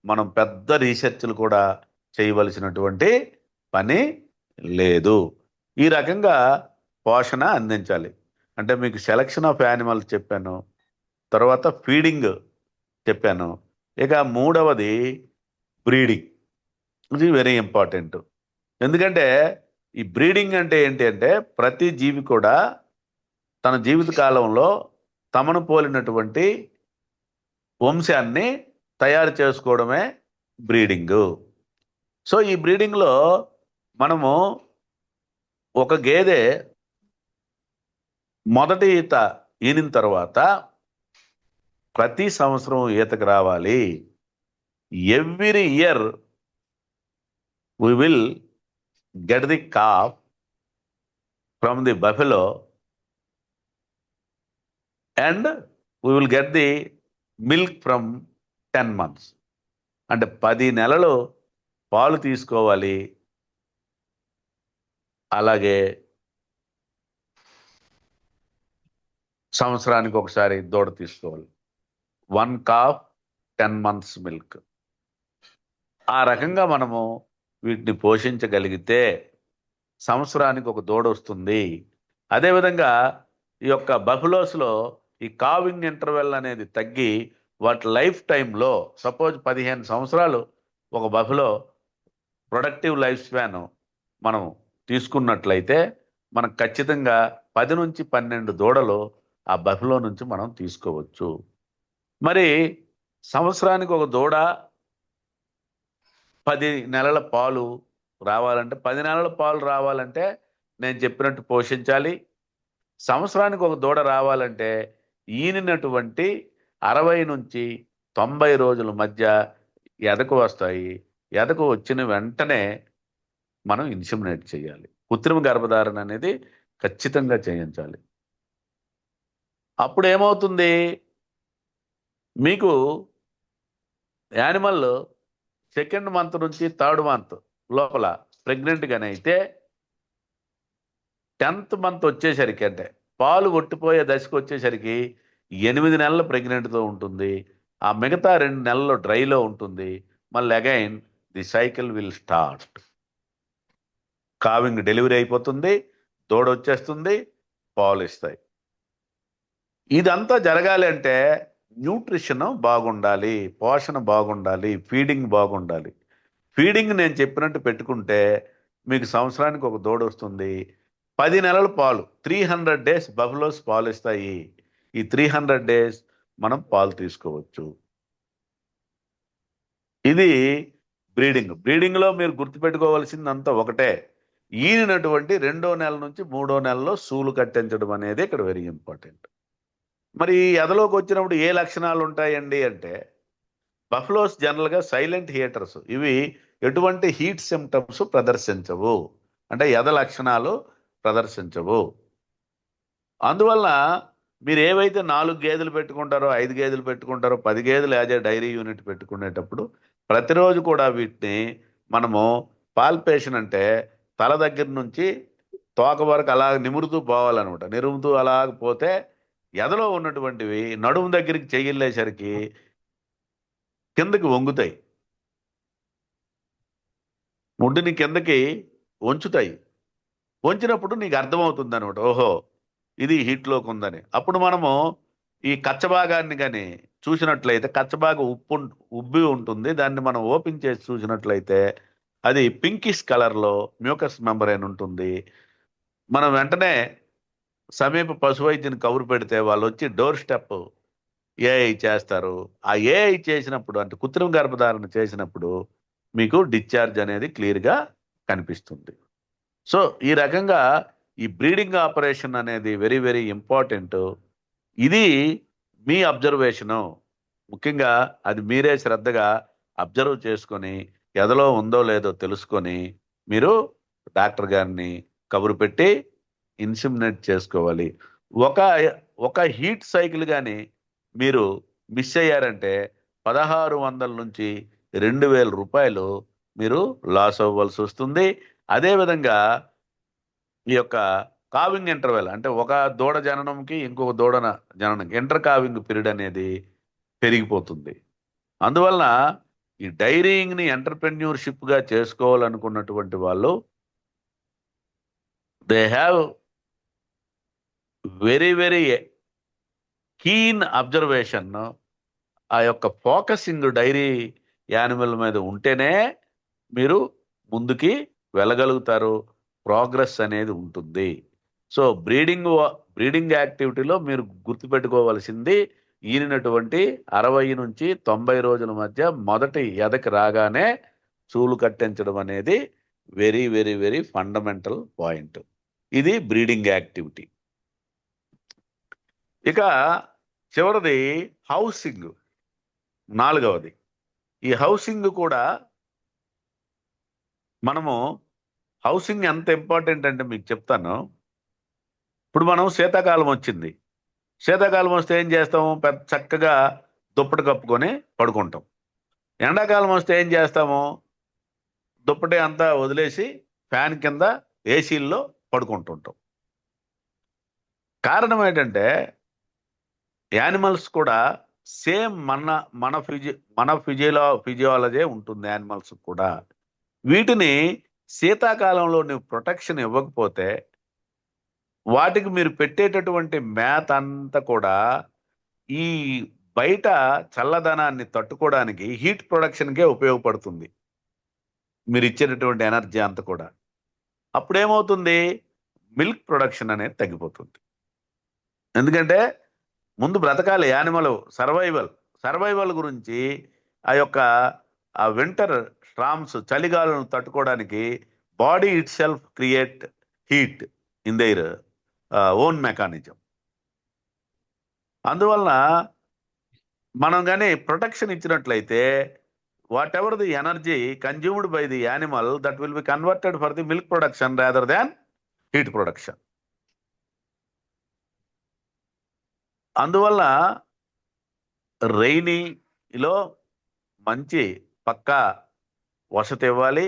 మనం పెద్ద రీసెర్చ్లు కూడా చేయవలసినటువంటి పని లేదు. ఈ రకంగా పోషణ అందించాలి. అంటే మీకు సెలక్షన్ ఆఫ్ యానిమల్స్ చెప్పాను, తర్వాత ఫీడింగ్ చెప్పాను, ఇక మూడవది బ్రీడింగ్. ఇది వెరీ ఇంపార్టెంట్. ఎందుకంటే ఈ బ్రీడింగ్ అంటే ఏంటి అంటే ప్రతి జీవి కూడా తన జీవిత కాలంలో తమను పోలినటువంటి వంశాన్ని తయారు చేసుకోవడమే బ్రీడింగ్. సో ఈ బ్రీడింగ్లో మనము ఒక గేదె మొదటి ఈత ఈనిన తర్వాత ప్రతి సంవత్సరం ఈతకు రావాలి. Every year we will get the calf from the buffalo and we will get the milk from 10 months. అంటే 10 నెలలు పాలు తీసుకోవాలి. అలాగే సంవత్సరానికి ఒకసారి దూడ తీసుకోవాలి. 1 calf 10 months మిల్క్. ఆ రకంగా మనము వీటిని పోషించగలిగితే సంవత్సరానికి ఒక దూడ వస్తుంది. అదేవిధంగా ఈ యొక్క బఫలోస్లో ఈ కావింగ్ ఇంటర్వెల్ అనేది తగ్గి వాటి లైఫ్ టైంలో సపోజ్ 15 సంవత్సరాలు ఒక బఫలో ప్రొడక్టివ్ లైఫ్ స్పాన్ మనం తీసుకున్నట్లయితే మనకు ఖచ్చితంగా 10 నుంచి 12 దూడలు ఆ బఫలో నుంచి మనం తీసుకోవచ్చు. మరి సంవత్సరానికి ఒక దూడ 10 నెలల పాలు రావాలంటే 10 నెలల పాలు రావాలంటే నేను చెప్పినట్టు పోషించాలి. సంవత్సరానికి ఒక దూడ రావాలంటే ఈనినటువంటి 60 నుంచి 90 రోజుల మధ్య ఎదకు వస్తాయి. ఎదకు వచ్చిన వెంటనే మనం ఇన్సిమినేట్ చేయాలి. కృత్రిమ గర్భధారణ అనేది ఖచ్చితంగా చేయించాలి. అప్పుడు ఏమవుతుంది, మీకు యానిమల్ సెకండ్ మంత్ నుంచి థర్డ్ మంత్ లోపల ప్రెగ్నెంట్గానే అయితే 10th మంత్ వచ్చేసరికి అంటే పాలు కొట్టిపోయే దశకు వచ్చేసరికి 8 నెలల ప్రెగ్నెంట్తో ఉంటుంది. ఆ మిగతా 2 నెలలు డ్రైలో ఉంటుంది. మళ్ళీ again the cycle will start. Carving delivery అయిపోతుంది, దూడ వచ్చేస్తుంది, పాలు ఇస్తాయి. ఇదంతా జరగాలి అంటే న్యూట్రిషన్ బాగుండాలి, పోషణ బాగుండాలి, ఫీడింగ్ బాగుండాలి. ఫీడింగ్ నేను చెప్పినట్టు పెట్టుకుంటే మీకు సంవత్సరానికి ఒక దూడ వస్తుంది. 10 నెలల పాలు 300 డేస్ బఫలోస్ పాలు ఇస్తాయి. ఈ 300 డేస్ మనం పాలు తీసుకోవచ్చు. ఇది బ్రీడింగ్. బ్రీడింగ్లో మీరు గుర్తుపెట్టుకోవాల్సిందంతా ఒకటే, ఈనినటువంటి 2వ నెల నుంచి 3వ నెలలో సూలు కట్టించడం అనేది ఇక్కడ వెరీ ఇంపార్టెంట్. మరి ఎదలోకి వచ్చినప్పుడు ఏ లక్షణాలు ఉంటాయండి అంటే బఫలోస్ జనరల్గా సైలెంట్ హీటర్స్. ఇవి ఎటువంటి హీట్ సిమ్టమ్స్ ప్రదర్శించవు, అంటే ఎద లక్షణాలు ప్రదర్శించవు. అందువల్ల మీరు ఏవైతే 4 గేదెలు పెట్టుకుంటారో, 5 గేదెలు పెట్టుకుంటారో, 10 గేదెలు యాజ్ ఏ డైరీ యూనిట్ పెట్టుకునేటప్పుడు ప్రతిరోజు కూడా వీటిని మనము పాల్పేషన్ అంటే తల దగ్గర నుంచి తోక వరకు అలా నిమురుతూ పోవాలన్నమాట. నిరుముతూ అలా పోతే ఎదలో ఉన్నటువంటివి నడుము దగ్గరికి చెయ్యిల్లేసరికి కిందకి వంగుతాయి, ముడ్డుని కిందకి వంచుతాయి. వంచినప్పుడు నీకు అర్థమవుతుంది అనమాట, ఓహో ఇది హీట్లోకి ఉందని. అప్పుడు మనము ఈ కచ్చభాగాన్ని కానీ చూసినట్లయితే కచ్చభాగం ఉబ్బి ఉంటుంది. దాన్ని మనం ఓపెన్ చేసి చూసినట్లయితే అది పింకిష్ కలర్లో మ్యూకస్ మెంబ్రేన్ ఉంటుంది. మనం వెంటనే సమీప పశు వైద్యుని కబురు పెడితే వాళ్ళు వచ్చి డోర్ స్టెప్ ఏఐ చేస్తారు. ఆ ఏఐ చేసినప్పుడు అంటే కృత్రిమ గర్భధారణ చేసినప్పుడు మీకు డిశ్చార్జ్ అనేది క్లియర్గా కనిపిస్తుంది. సో ఈ రకంగా ఈ బ్రీడింగ్ ఆపరేషన్ అనేది వెరీ వెరీ ఇంపార్టెంట్. ఇది మీ అబ్జర్వేషను, ముఖ్యంగా అది మీరే శ్రద్ధగా అబ్జర్వ్ చేసుకొని ఎదలో ఉందో లేదో తెలుసుకొని మీరు డాక్టర్ గారిని కబురు పెట్టి ఇన్సిమినేట్ చేసుకోవాలి. ఒక ఒక హీట్ సైకిల్ కానీ మీరు మిస్ అయ్యారంటే 1600 నుంచి 2000 రూపాయలు మీరు లాస్ అవ్వాల్సి వస్తుంది. అదేవిధంగా ఈ యొక్క కావింగ్ ఇంటర్వెల్ అంటే ఒక దూడ జననంకి ఇంకొక దూడ జననం ఇంటర్ కావింగ్ పీరియడ్ అనేది పెరిగిపోతుంది. అందువలన ఈ డైరీయింగ్ని ఎంటర్ప్రెన్యూర్షిప్గా చేసుకోవాలనుకున్నటువంటి వాళ్ళు they have very very keen observation ఆ యొక్క ఫోకసింగ్ డైరీ యానిమల్ మీద ఉంటేనే మీరు ముందుకి వెళ్ళగలుగుతారు, ప్రోగ్రెస్ అనేది ఉంటుంది. సో బ్రీడింగ్ యాక్టివిటీలో మీరు గుర్తుపెట్టుకోవాల్సింది ఈనినటువంటి 60 నుంచి 90 రోజుల మధ్య మొదటి ఎదకి రాగానే చూలు కట్టించడం అనేది very very very fundamental point. ఇది బ్రీడింగ్ యాక్టివిటీ. ఇక చివరిది హౌసింగ్, 4వది. ఈ హౌసింగ్ కూడా మనము హౌసింగ్ ఎంత ఇంపార్టెంట్ అంటే మీకు చెప్తాను. ఇప్పుడు మనం శీతాకాలం వచ్చింది, శీతాకాలం వస్తే ఏం చేస్తాము? పెద్ద చక్కగా దుప్పటి కప్పుకొని పడుకుంటాం. ఎండాకాలం వస్తే ఏం చేస్తాము? దుప్పటి అంతా వదిలేసి ఫ్యాన్ కింద ఏసీల్లో పడుకుంటుంటాం. కారణం ఏంటంటే యానిమల్స్ కూడా సేమ్ మన ఫిజియాలజీ ఉంటుంది యానిమల్స్ కూడా. వీటిని శీతాకాలంలో నువ్వు ప్రొటెక్షన్ ఇవ్వకపోతే వాటికి మీరు పెట్టేటటువంటి మేత అంతా కూడా ఈ బయట చల్లదనాన్ని తట్టుకోవడానికి హీట్ ప్రొడక్షన్కే ఉపయోగపడుతుంది, మీరు ఇచ్చేటటువంటి ఎనర్జీ అంతా కూడా. అప్పుడేమవుతుంది? మిల్క్ ప్రొడక్షన్ అనేది తగ్గిపోతుంది. ఎందుకంటే ముందు బ్రతకాలి యానిమల్, సర్వైవల్ గురించి ఆ వింటర్ స్ట్రామ్స్, చలిగాలను తట్టుకోవడానికి body itself create heat in their own mechanism. అందువలన మనం కానీ ప్రొటెక్షన్ ఇచ్చినట్లయితే whatever the energy consumed by the animal that will be converted for the milk production rather than heat production. అందువల్ల రైనీలో మంచి పక్కా వసతి ఇవ్వాలి,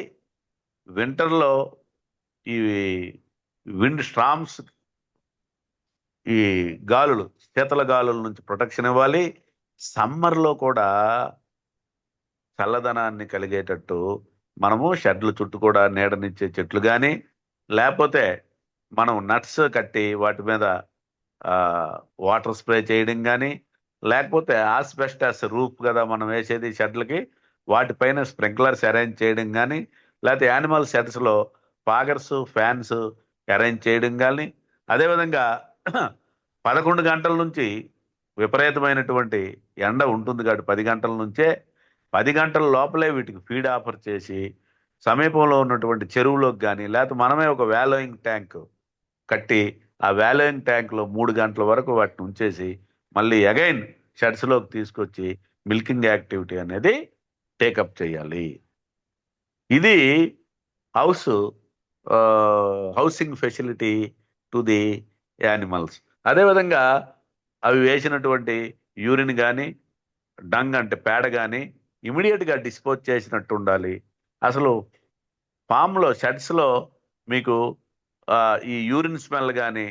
వింటర్లో ఈ విండ్ స్ట్రామ్స్, ఈ గాలులు, శీతల గాలుల నుంచి ప్రొటెక్షన్ ఇవ్వాలి. సమ్మర్లో కూడా చల్లదనాన్ని కలిగేటట్టు మనము షెడ్లు చుట్టూ కూడా నీడనిచ్చే చెట్లు కానీ, లేకపోతే మనం నట్స్ కట్టి వాటి మీద వాటర్ స్ప్రే చేయడం కానీ, లేకపోతే ఆస్బెస్టాస్ రూఫ్ కదా మనం వేసేది షెడ్లకి, వాటిపైన స్ప్రింక్లర్స్ అరేంజ్ చేయడం కానీ, లేకపోతే యానిమల్ షెడ్స్లో పాగర్స్, ఫ్యాన్స్ అరేంజ్ చేయడం కానీ, అదేవిధంగా 11 గంటల నుంచి విపరీతమైనటువంటి ఎండ ఉంటుంది కాబట్టి 10 గంటల నుంచే 10 గంటల లోపలే వీటికి ఫీడ్ ఆఫర్ చేసి సమీపంలో ఉన్నటువంటి చెరువులోకి కానీ, లేకపోతే మనమే ఒక వ్యాలోయింగ్ ట్యాంక్ కట్టి ఆ వ్యాలోయింగ్ ట్యాంక్లో 3 గంటల వరకు వాటిని ఉంచేసి మళ్ళీ అగైన్ షెడ్స్లోకి తీసుకొచ్చి మిల్కింగ్ యాక్టివిటీ అనేది టేకప్ చేయాలి. ఇది housing facility to the animals. అదేవిధంగా అవి వేసినటువంటి యూరిన్ కానీ, డంగ్ అంటే పేడ కానీ ఇమీడియట్గా డిస్పోజ్ చేసినట్టు ఉండాలి. అసలు ఫామ్లో, షెడ్స్లో మీకు ఈ యూరిన్ స్మెల్ కానీ,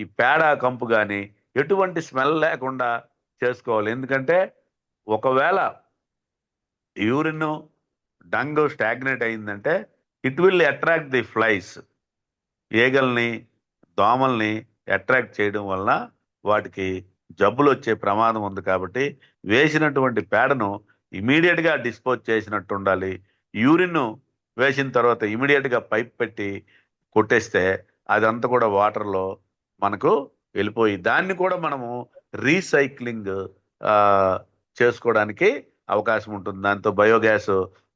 ఈ పేడ కంపు కానీ ఎటువంటి స్మెల్ లేకుండా చేసుకోవాలి. ఎందుకంటే ఒకవేళ యూరిన్, డంగ్ స్టాగ్నేట్ అయిందంటే it will attract the flies, ఈగల్ని, దోమల్ని అట్రాక్ట్ చేయడం వలన వాటికి జబ్బులు వచ్చే ప్రమాదం ఉంది. కాబట్టి వేసినటువంటి పేడను ఇమీడియట్గా డిస్పోజ్ చేసినట్టు ఉండాలి. యూరిన్ వేసిన తర్వాత ఇమీడియట్గా పైప్ పెట్టి కొట్టేస్తే అదంతా కూడా వాటర్లో మనకు వెళ్ళిపోయి దాన్ని కూడా మనము రీసైక్లింగ్ చేసుకోవడానికి అవకాశం ఉంటుంది. దాంతో బయోగ్యాస్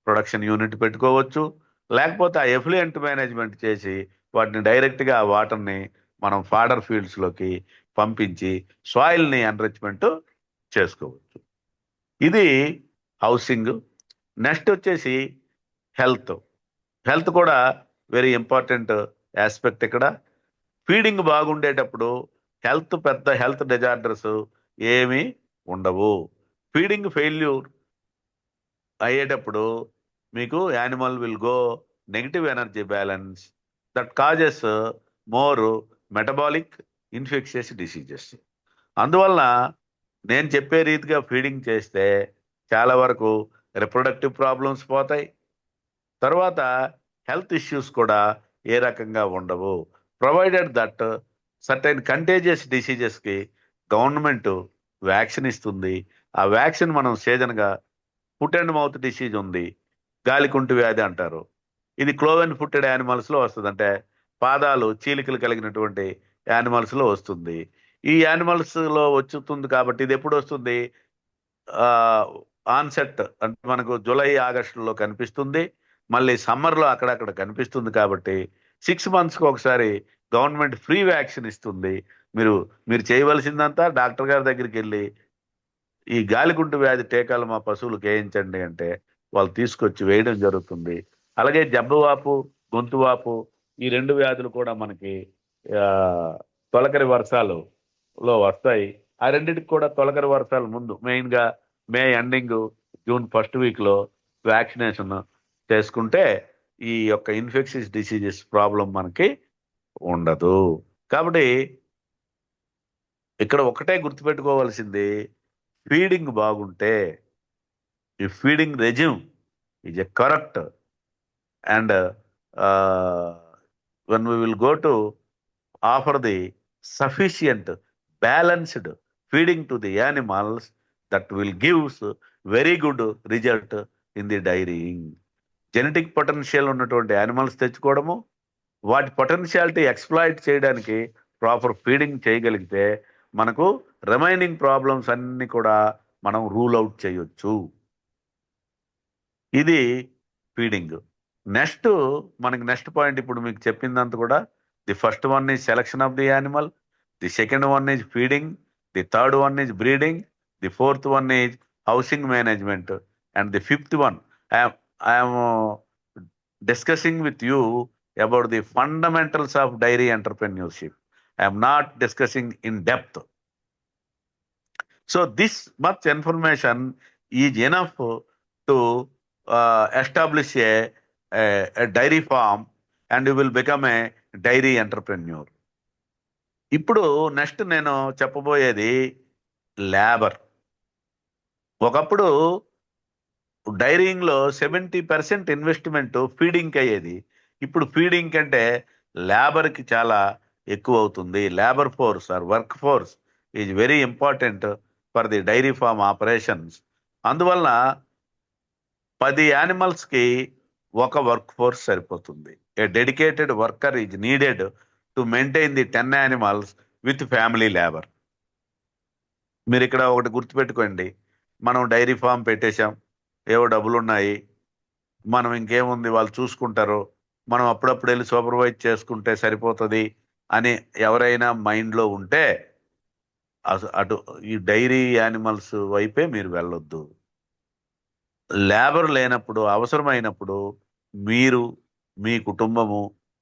ప్రొడక్షన్ యూనిట్ పెట్టుకోవచ్చు, లేకపోతే ఆ ఎఫ్లుయెంట్ మేనేజ్మెంట్ చేసి వాటిని డైరెక్ట్గా ఆ వాటర్ని మనం ఫాడర్ ఫీల్డ్స్లోకి పంపించి సాయిల్ని ఎన్రిచ్మెంట్ చేసుకోవచ్చు. ఇది హౌసింగ్. నెక్స్ట్ వచ్చేసి హెల్త్ కూడా వెరీ ఇంపార్టెంట్ ఆస్పెక్ట్. ఇక్కడ ఫీడింగ్ బాగుండేటప్పుడు పెద్ద హెల్త్ డిజార్డర్స్ ఏమీ ఉండవు. ఫీడింగ్ ఫెయిల్యూర్ అయ్యేటప్పుడు మీకు animal will go negative energy balance that causes more metabolic infectious diseases. అందువలన నేను చెప్పే రీతిగా ఫీడింగ్ చేస్తే చాలా వరకు రిప్రొడక్టివ్ ప్రాబ్లమ్స్ పోతాయి. తర్వాత హెల్త్ ఇష్యూస్ కూడా ఏ రకంగా ఉండవు. ప్రొవైడెడ్ దట్ సర్టైన్ కంటేజియస్ డిసీజెస్కి గవర్నమెంట్ వ్యాక్సిన్ ఇస్తుంది. ఆ వ్యాక్సిన్ మనం సీజన్గా ఫుట్ అండ్ మౌత్ డిసీజ్ ఉంది, గాలికుంటు వ్యాధి అంటారు. ఇది క్లోవెన్ ఫుట్టెడ్ యానిమల్స్లో వస్తుంది, అంటే పాదాలు చీలికలు కలిగినటువంటి యానిమల్స్లో వస్తుంది. ఈ యానిమల్స్లో వచ్చుతుంది కాబట్టి ఇది ఎప్పుడు వస్తుంది? ఆన్సెట్ అంటే మనకు జూలై ఆగస్టులో కనిపిస్తుంది, మళ్ళీ సమ్మర్లో అక్కడక్కడ కనిపిస్తుంది. కాబట్టి 6 monthsకి ఒకసారి గవర్నమెంట్ ఫ్రీ వ్యాక్సిన్ ఇస్తుంది. మీరు మీరు చేయవలసిందంతా డాక్టర్ గారి దగ్గరికి వెళ్ళి ఈ గాలికుంటు వ్యాధి టీకాలు మా పశువులకు వేయించండి అంటే వాళ్ళు తీసుకొచ్చి వేయడం జరుగుతుంది. అలాగే జబ్బువాపు, గొంతువాపు ఈ 2 వ్యాధులు కూడా మనకి ఆ, తొలకరి వర్షాలలో వస్తాయి. ఆ రెండింటికి కూడా తొలకరి వర్షాలు ముందు మెయిన్గా మే ఎండింగ్, జూన్ ఫస్ట్ వీక్లో వ్యాక్సినేషన్ చేసుకుంటే ఈ యొక్క ఇన్ఫెక్షన్స్ డిసీజెస్ ప్రాబ్లం మనకి ఉండదు. కాబట్టి ఇక్కడ ఒకటే గుర్తుపెట్టుకోవాల్సింది, ఫీడింగ్ బాగుంటే, ఈ feeding resume is a correct and when we will go to offer the sufficient balanced feeding to the animals, that will gives very good result in the dairying. Genetic potential ఉన్నటువంటి animals తెచ్చుకోవడము, వాటి potentiality exploit చేయడానికి proper feeding చేయగలిగితే మనకు remaining problems అన్ని కూడా మనం rule out చేయొచ్చు. ఇది ఫీడింగ్. నెక్స్ట్ మనకి నెక్స్ట్ పాయింట్ ఇప్పుడు మీకు చెప్పిందంత కూడా, the first one is selection of the animal, the second one is feeding, the third one is breeding, the fourth one is housing management, and the fifth one I'm discussing with you about the fundamentals of dairy entrepreneurship. I'm not discussing in depth. So this much information is enough to establish a dairy farm, and you will become a dairy entrepreneur. ఇప్పుడు next నేను చెప్పబోయేది labour. ఒకప్పుడు డైరీయింగ్లో 70% investment ఫీడింగ్కి అయ్యేది. ఇప్పుడు feeding కంటే లేబర్కి చాలా ఎక్కువ అవుతుంది. Labour force or work force is very important for the dairy farm operations. అందువలన 10 యానిమల్స్కి ఒక వర్క్ ఫోర్స్ సరిపోతుంది. A dedicated worker is needed to maintain the 10 animals with family labour. మీరు ఇక్కడ ఒకటి గుర్తుపెట్టుకోండి, మనం డైరీ ఫామ్ పెట్టేశాం, ఏవో డబ్బులు ఉన్నాయి, మనం ఇంకేముంది వాళ్ళు చూసుకుంటారు, మనం అప్పుడప్పుడు వెళ్ళి సూపర్వైజ్ చేసుకుంటే సరిపోతుంది అని ఎవరైనా మైండ్లో ఉంటే అటు ఈ డైరీ యానిమల్స్ వైపే మీరు వెళ్ళొద్దు. లేబర్ లేనప్పుడు, అవసరమైనప్పుడు మీరు మీ కుటుంబము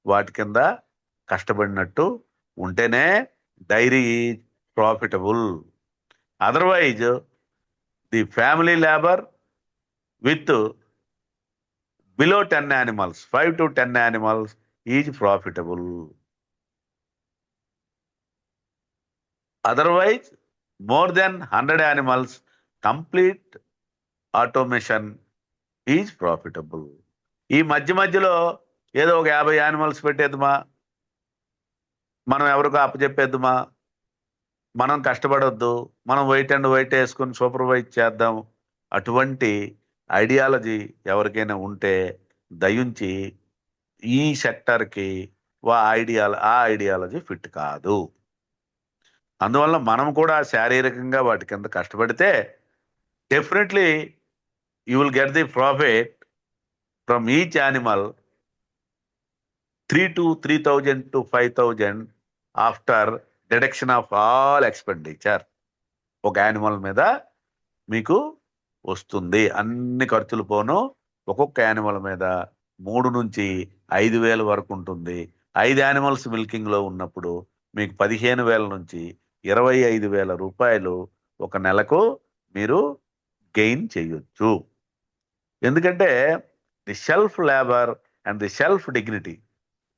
వాటి కింద కష్టపడినట్టు ఉంటేనే dairy profitable. Otherwise the family labour with below 10 animals, 5 to 10 animals is profitable. Otherwise, more than 100 animals, complete automation is profitable. ఈ మధ్యలో ఏదో ఒక 50 యానిమల్స్ పెట్టేద్దామా, మనం ఎవరికో అప్పచెప్పేద్దామా, మనం కష్టపడొద్దు, మనం వైట్ అండ్ వైట్ వేసుకొని సూపర్వైజ్ చేద్దాం, అటువంటి ఐడియాలజీ ఎవరికైనా ఉంటే దయించి ఈ సెక్టర్కి ఆ ఐడియాలజీ ఫిట్ కాదు. అందువల్ల మనం కూడా శారీరకంగా వాటి కింద కష్టపడితే definitely you will get the profit from each animal 3,000 to 5,000 after deduction of all expenditure. ఒక యానిమల్ మీద మీకు వస్తుంది, అన్ని ఖర్చులు పోను. ఒక్కొక్క యానిమల్ మీద 3 నుంచి 5,000 వరకు ఉంటుంది. 5 యానిమల్స్ మిల్కింగ్లో ఉన్నప్పుడు మీకు 15,000 నుంచి 25,000 రూపాయలు ఒక నెలకు మీరు గెయిన్ చేయొచ్చు. ఎందుకంటే the self labour and the self dignity.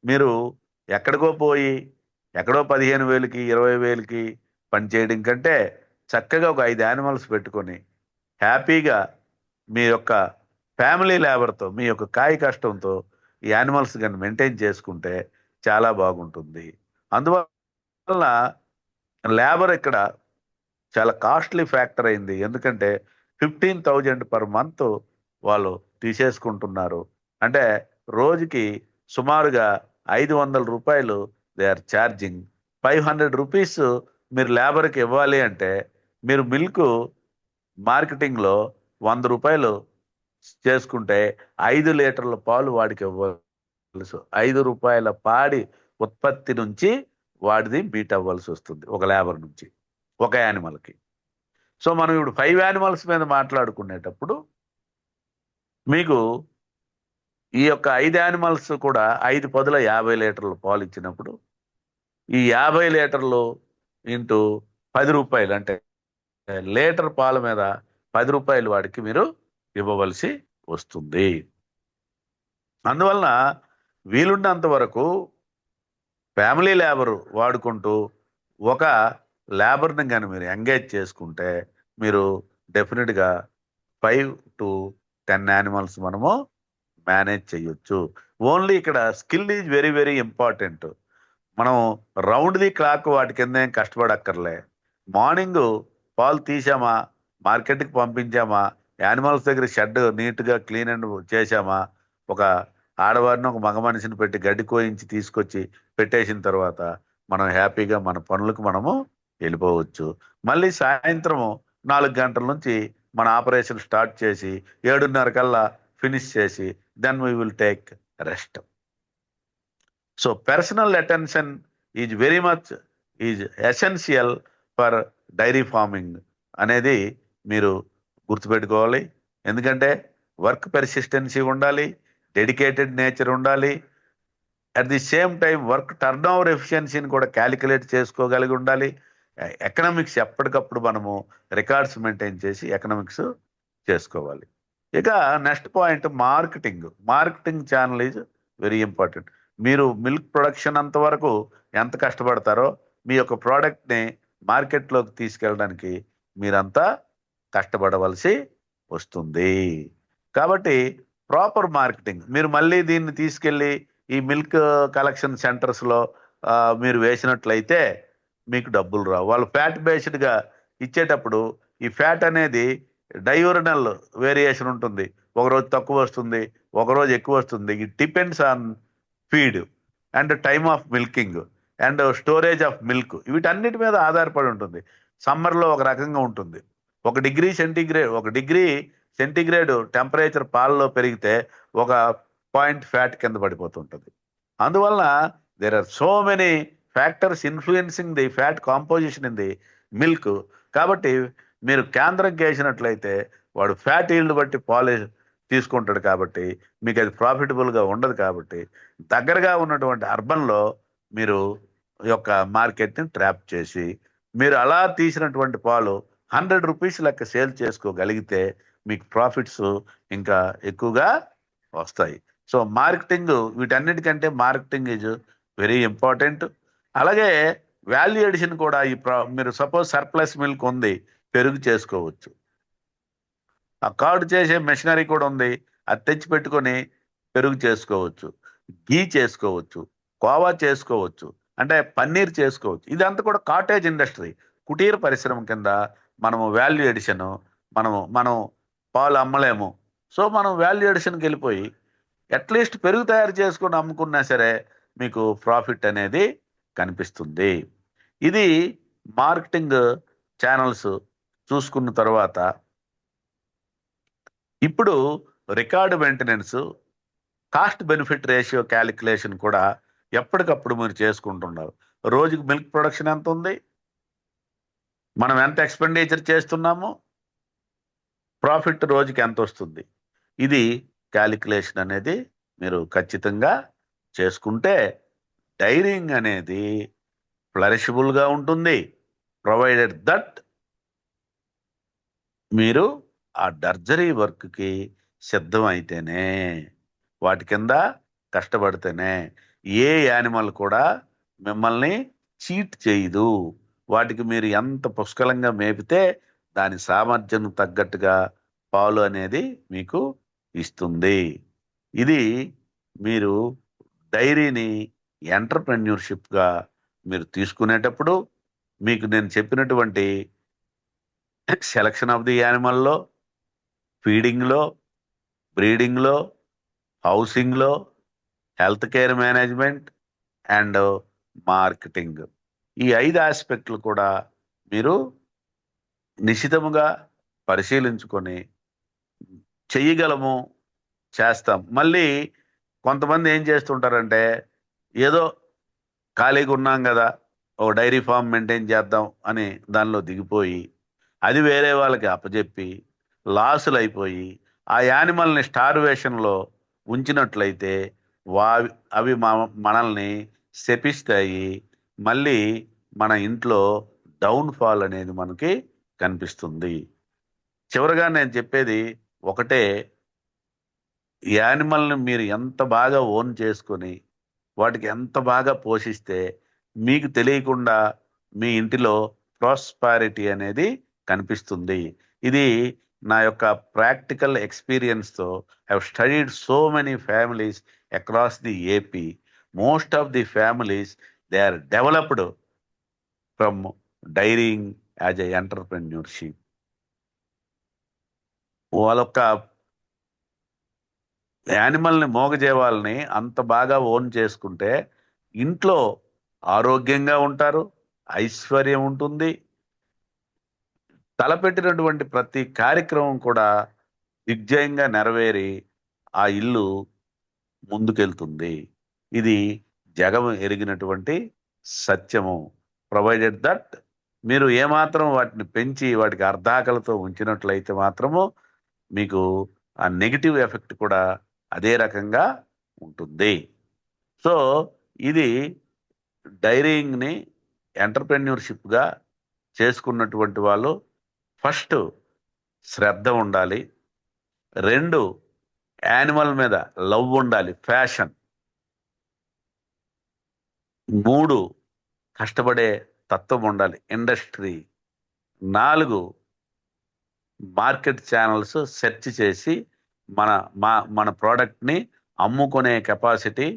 మీరు ఎక్కడికో పోయి ఎక్కడో 15,000కి 20,000కి పనిచేయడం కంటే చక్కగా ఒక 5 యానిమల్స్ పెట్టుకొని హ్యాపీగా మీ యొక్క ఫ్యామిలీ లేబర్తో, మీ యొక్క కాయ కష్టంతో ఈ యానిమల్స్ కానీ మెయింటైన్ చేసుకుంటే చాలా బాగుంటుంది. అందువల్ల లేబర్ ఇక్కడ చాలా కాస్ట్లీ ఫ్యాక్టర్ అయింది. ఎందుకంటే 15,000 పర్ మంత్ వాళ్ళు తీసేసుకుంటున్నారు. అంటే రోజుకి సుమారుగా 500 రూపాయలు దే ఆర్ ఛార్జింగ్. 500 రూపీస్ మీరు లేబర్కి ఇవ్వాలి అంటే మీరు మిల్క్ మార్కెటింగ్లో 100 రూపాయలు చేసుకుంటే 5 లీటర్ల పాలు వాడికి ఇవ్వాల్సి, 5 రూపాయల పాడి ఉత్పత్తి నుంచి వాడిది మీట్ అవ్వాల్సి వస్తుంది ఒక లేబర్ నుంచి, ఒక యానిమల్కి. సో మనం ఇప్పుడు 5 యానిమల్స్ మీద మాట్లాడుకునేటప్పుడు మీకు ఈ యొక్క 5 యానిమల్స్ కూడా 5 పదుల 50 లీటర్ల పాలు ఇచ్చినప్పుడు ఈ 50 లీటర్లు ఇంటూ 10 రూపాయలు, అంటే లీటర్ పాల మీద 10 రూపాయలు వాడికి మీరు ఇవ్వవలసి వస్తుంది. అందువలన వీలున్నంత వరకు ఫ్యామిలీ లేబర్ వాడుకుంటూ ఒక లేబర్ని కానీ మీరు ఎంగేజ్ చేసుకుంటే మీరు డెఫినెట్గా 5 to 10 యానిమల్స్ మనము మేనేజ్ చేయొచ్చు. ఓన్లీ ఇక్కడ skill is very very important. మనం రౌండ్ ది క్లాక్ వాటి కింద ఏం కష్టపడక్కర్లే. మార్నింగ్ పాలు తీసామా, మార్కెట్కి పంపించామా, యానిమల్స్ దగ్గర షెడ్ నీట్గా క్లీన్ అండ్ చేసామా, ఒక ఆడవారిని ఒక మగ మనిషిని పెట్టి గడ్డి కోయించి తీసుకొచ్చి పెట్టేసిన తర్వాత మనం హ్యాపీగా మన పనులకు మనము వెళ్ళిపోవచ్చు. మళ్ళీ సాయంత్రము 4 గంటల నుంచి మన ఆపరేషన్ స్టార్ట్ చేసి 7:30 కల్లా ఫినిష్ చేసి then we will take rest. So personal attention is very much is essential for dairy farming అనేది మీరు గుర్తుపెట్టుకోవాలి. ఎందుకంటే వర్క్ పెర్సిస్టెన్సీ ఉండాలి, డెడికేటెడ్ నేచర్ ఉండాలి, at the same time work turn over ఎఫిషియన్సీని కూడా క్యాలిక్యులేట్ చేసుకోగలిగి ఉండాలి. ఎకనామిక్స్ ఎప్పటికప్పుడు మనము రికార్డ్స్ మెయింటైన్ చేసి ఎకనామిక్స్ చేసుకోవాలి. ఇక next point marketing. Marketing channel is very important. మీరు మిల్క్ ప్రొడక్షన్ అంతవరకు ఎంత కష్టపడతారో మీ యొక్క ప్రోడక్ట్ని మార్కెట్లోకి తీసుకెళ్ళడానికి మీరంతా కష్టపడవలసి వస్తుంది. కాబట్టి ప్రాపర్ మార్కెటింగ్, మీరు మళ్ళీ దీన్ని తీసుకెళ్ళి ఈ మిల్క్ కలెక్షన్ సెంటర్స్లో మీరు వేసినట్లయితే మీకు డబ్బులు రావు. వాళ్ళు ఫ్యాట్ బేస్డ్గా ఇచ్చేటప్పుడు ఈ ఫ్యాట్ అనేది డయూరినల్ వేరియేషన్ ఉంటుంది. ఒకరోజు తక్కువ వస్తుంది, ఒకరోజు ఎక్కువ వస్తుంది. It depends on feed and time of milking and storage of milk, వీటన్నిటి మీద ఆధారపడి ఉంటుంది. సమ్మర్లో ఒక రకంగా ఉంటుంది, 1 డిగ్రీ సెంటిగ్రేడ్ టెంపరేచర్ పాలలో పెరిగితే 1 పాయింట్ ఫ్యాట్ కింద పడిపోతుంటుంది. అందువలన there are so many factors influencing the fat composition in the milk. కాబట్టి మీరు కేంద్రంకి వేసినట్లయితే వాడు ఫ్యాట్ ఈల్డ్ బట్టి పాలు తీసుకుంటాడు, కాబట్టి మీకు అది ప్రాఫిటబుల్గా ఉండదు. కాబట్టి దగ్గరగా ఉన్నటువంటి అర్బన్లో మీరు ఈ యొక్క మార్కెట్ని ట్రాప్ చేసి మీరు అలా తీసినటువంటి పాలు 100 రూపీస్ లెక్క సేల్ చేసుకోగలిగితే మీకు ప్రాఫిట్స్ ఇంకా ఎక్కువగా వస్తాయి. సో మార్కెటింగ్, వీటన్నిటికంటే మార్కెటింగ్ ఈజ్ వెరీ ఇంపార్టెంట్. అలాగే వాల్యూ ఎడిషన్ కూడా మీరు సపోజ్ సర్ప్లస్ మిల్క్ ఉంది, పెరుగు చేసుకోవచ్చు. ఆ కార్డు చేసే మెషినరీ కూడా ఉంది, అది తెచ్చి పెట్టుకొని పెరుగు చేసుకోవచ్చు, ఘీ చేసుకోవచ్చు, కోవా చేసుకోవచ్చు, అంటే పన్నీర్ చేసుకోవచ్చు. ఇదంతా కూడా కాటేజ్ ఇండస్ట్రీ, కుటీర పరిశ్రమ కింద మనము వాల్యూ ఎడిషన్, మనం పాలు అమ్మలేము. సో మనం వాల్యూ ఎడిషన్కి వెళ్ళిపోయి అట్లీస్ట్ పెరుగు తయారు చేసుకొని అమ్ముకున్నా సరే మీకు ప్రాఫిట్ అనేది కనిపిస్తుంది. ఇది మార్కెటింగ్ ఛానల్స్ చూసుకున్న తర్వాత ఇప్పుడు record maintenance, cost benefit ratio calculation కూడా ఎప్పటికప్పుడు మీరు చేసుకుంటున్నారు. రోజుకి మిల్క్ ప్రొడక్షన్ ఎంత ఉంది, మనం ఎంత ఎక్స్పెండిచర్ చేస్తున్నాము, ప్రాఫిట్ రోజుకి ఎంత వస్తుంది, ఇది క్యాలిక్యులేషన్ అనేది మీరు ఖచ్చితంగా చేసుకుంటే డైరింగ్ అనేది ఫ్లరిషబుల్గా ఉంటుంది. ప్రొవైడెడ్ దట్ మీరు ఆ డర్జరీ వర్క్కి సిద్ధం అయితేనే, వాటి కింద కష్టపడితేనే. ఏ యానిమల్ కూడా మిమ్మల్ని చీట్ చేయదు. వాటికి మీరు ఎంత పుష్కలంగా మేపితే దాని సామర్థ్యం తగ్గట్టుగా పాలు అనేది మీకు ఇస్తుంది. ఇది మీరు డైరీని ఎంటర్ప్రెన్యూర్షిప్గా మీరు తీసుకునేటప్పుడు మీకు నేను చెప్పినటువంటి సెలక్షన్ ఆఫ్ ది యానిమల్లో, ఫీడింగ్లో, బ్రీడింగ్లో, హౌసింగ్లో, health care management and marketing. ఈ 5 ఆస్పెక్ట్లు కూడా మీరు నిశితముగా పరిశీలించుకొని చెయ్యగలము, చేస్తాం. మళ్ళీ కొంతమంది ఏం చేస్తుంటారంటే, ఏదో ఖాళీగా ఉన్నాం కదా, ఓ డైరీ ఫామ్ మెయింటైన్ చేద్దాం అని దానిలో దిగిపోయి, అది వేరే వాళ్ళకి అప్పజెప్పి లాసులు అయిపోయి ఆ యానిమల్ని స్టార్వేషన్లో ఉంచినట్లయితే వా అవి మనల్ని శపిస్తాయి. మళ్ళీ మన ఇంట్లో డౌన్ఫాల్ అనేది మనకి కనిపిస్తుంది. చివరగా నేను చెప్పేది ఒకటే, యానిమల్ని మీరు ఎంత బాగా ఓన్ చేసుకొని వాటికి ఎంత బాగా పోషిస్తే మీకు తెలియకుండా మీ ఇంటిలో ప్రాస్పారిటీ అనేది కనిపిస్తుంది. ఇది నా యొక్క ప్రాక్టికల్ ఎక్స్పీరియన్స్తో I have studied so many families across the AP. Most of the families they are developed from dairying as a entrepreneurship. వాళ్ళొక్క యానిమల్ని మోగజేవాల్ని అంత బాగా ఓన్ చేసుకుంటే ఇంట్లో ఆరోగ్యంగా ఉంటారు, ఐశ్వర్యం ఉంటుంది, తలపెట్టినటువంటి ప్రతి కార్యక్రమం కూడా దిగ్జయంగా నెరవేరి ఆ ఇల్లు ముందుకెళ్తుంది. ఇది జగం ఎరిగినటువంటి సత్యము. ప్రొవైడెడ్ దట్ మీరు ఏమాత్రం వాటిని పెంచి వాటికి అర్ధాకలతో ఉంచినట్లయితే మాత్రము మీకు ఆ నెగిటివ్ ఎఫెక్ట్ కూడా అదే రకంగా ఉంటుంది. సో ఇది డైరింగ్ని ఎంటర్ప్రెన్యూర్షిప్గా చేసుకున్నటువంటి వాళ్ళు ఫస్ట్ శ్రద్ధ ఉండాలి, 2 యానిమల్ మీద లవ్ ఉండాలి, ఫ్యాషన్, 3 కష్టపడే తత్వం ఉండాలి, ఇండస్ట్రీ, 4 మార్కెట్ ఛానల్స్ సెర్చ్ చేసి మన ప్రోడక్ట్ని అమ్ముకునే కెపాసిటీ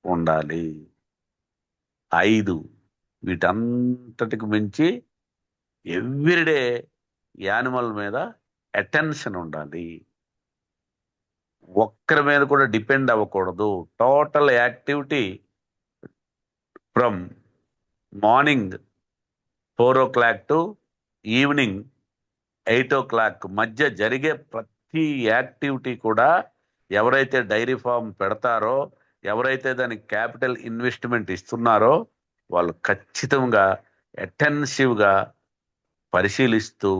ఉండాలి, 5 వీటంతటికి మించి ఎవ్రీడే యానిమల్ మీద అటెన్షన్ ఉండాలి. ఒక్కరి మీద కూడా డిపెండ్ అవ్వకూడదు. Total activity from morning 4 o'clock to evening 8 o'clock మధ్య జరిగే ప్రతి యాక్టివిటీ కూడా ఎవరైతే డైరీ ఫామ్ పెడతారో, ఎవరైతే దానికి క్యాపిటల్ ఇన్వెస్ట్మెంట్ ఇస్తున్నారో వాళ్ళు ఖచ్చితంగా అటెన్సివ్గా పరిశీలిస్తూ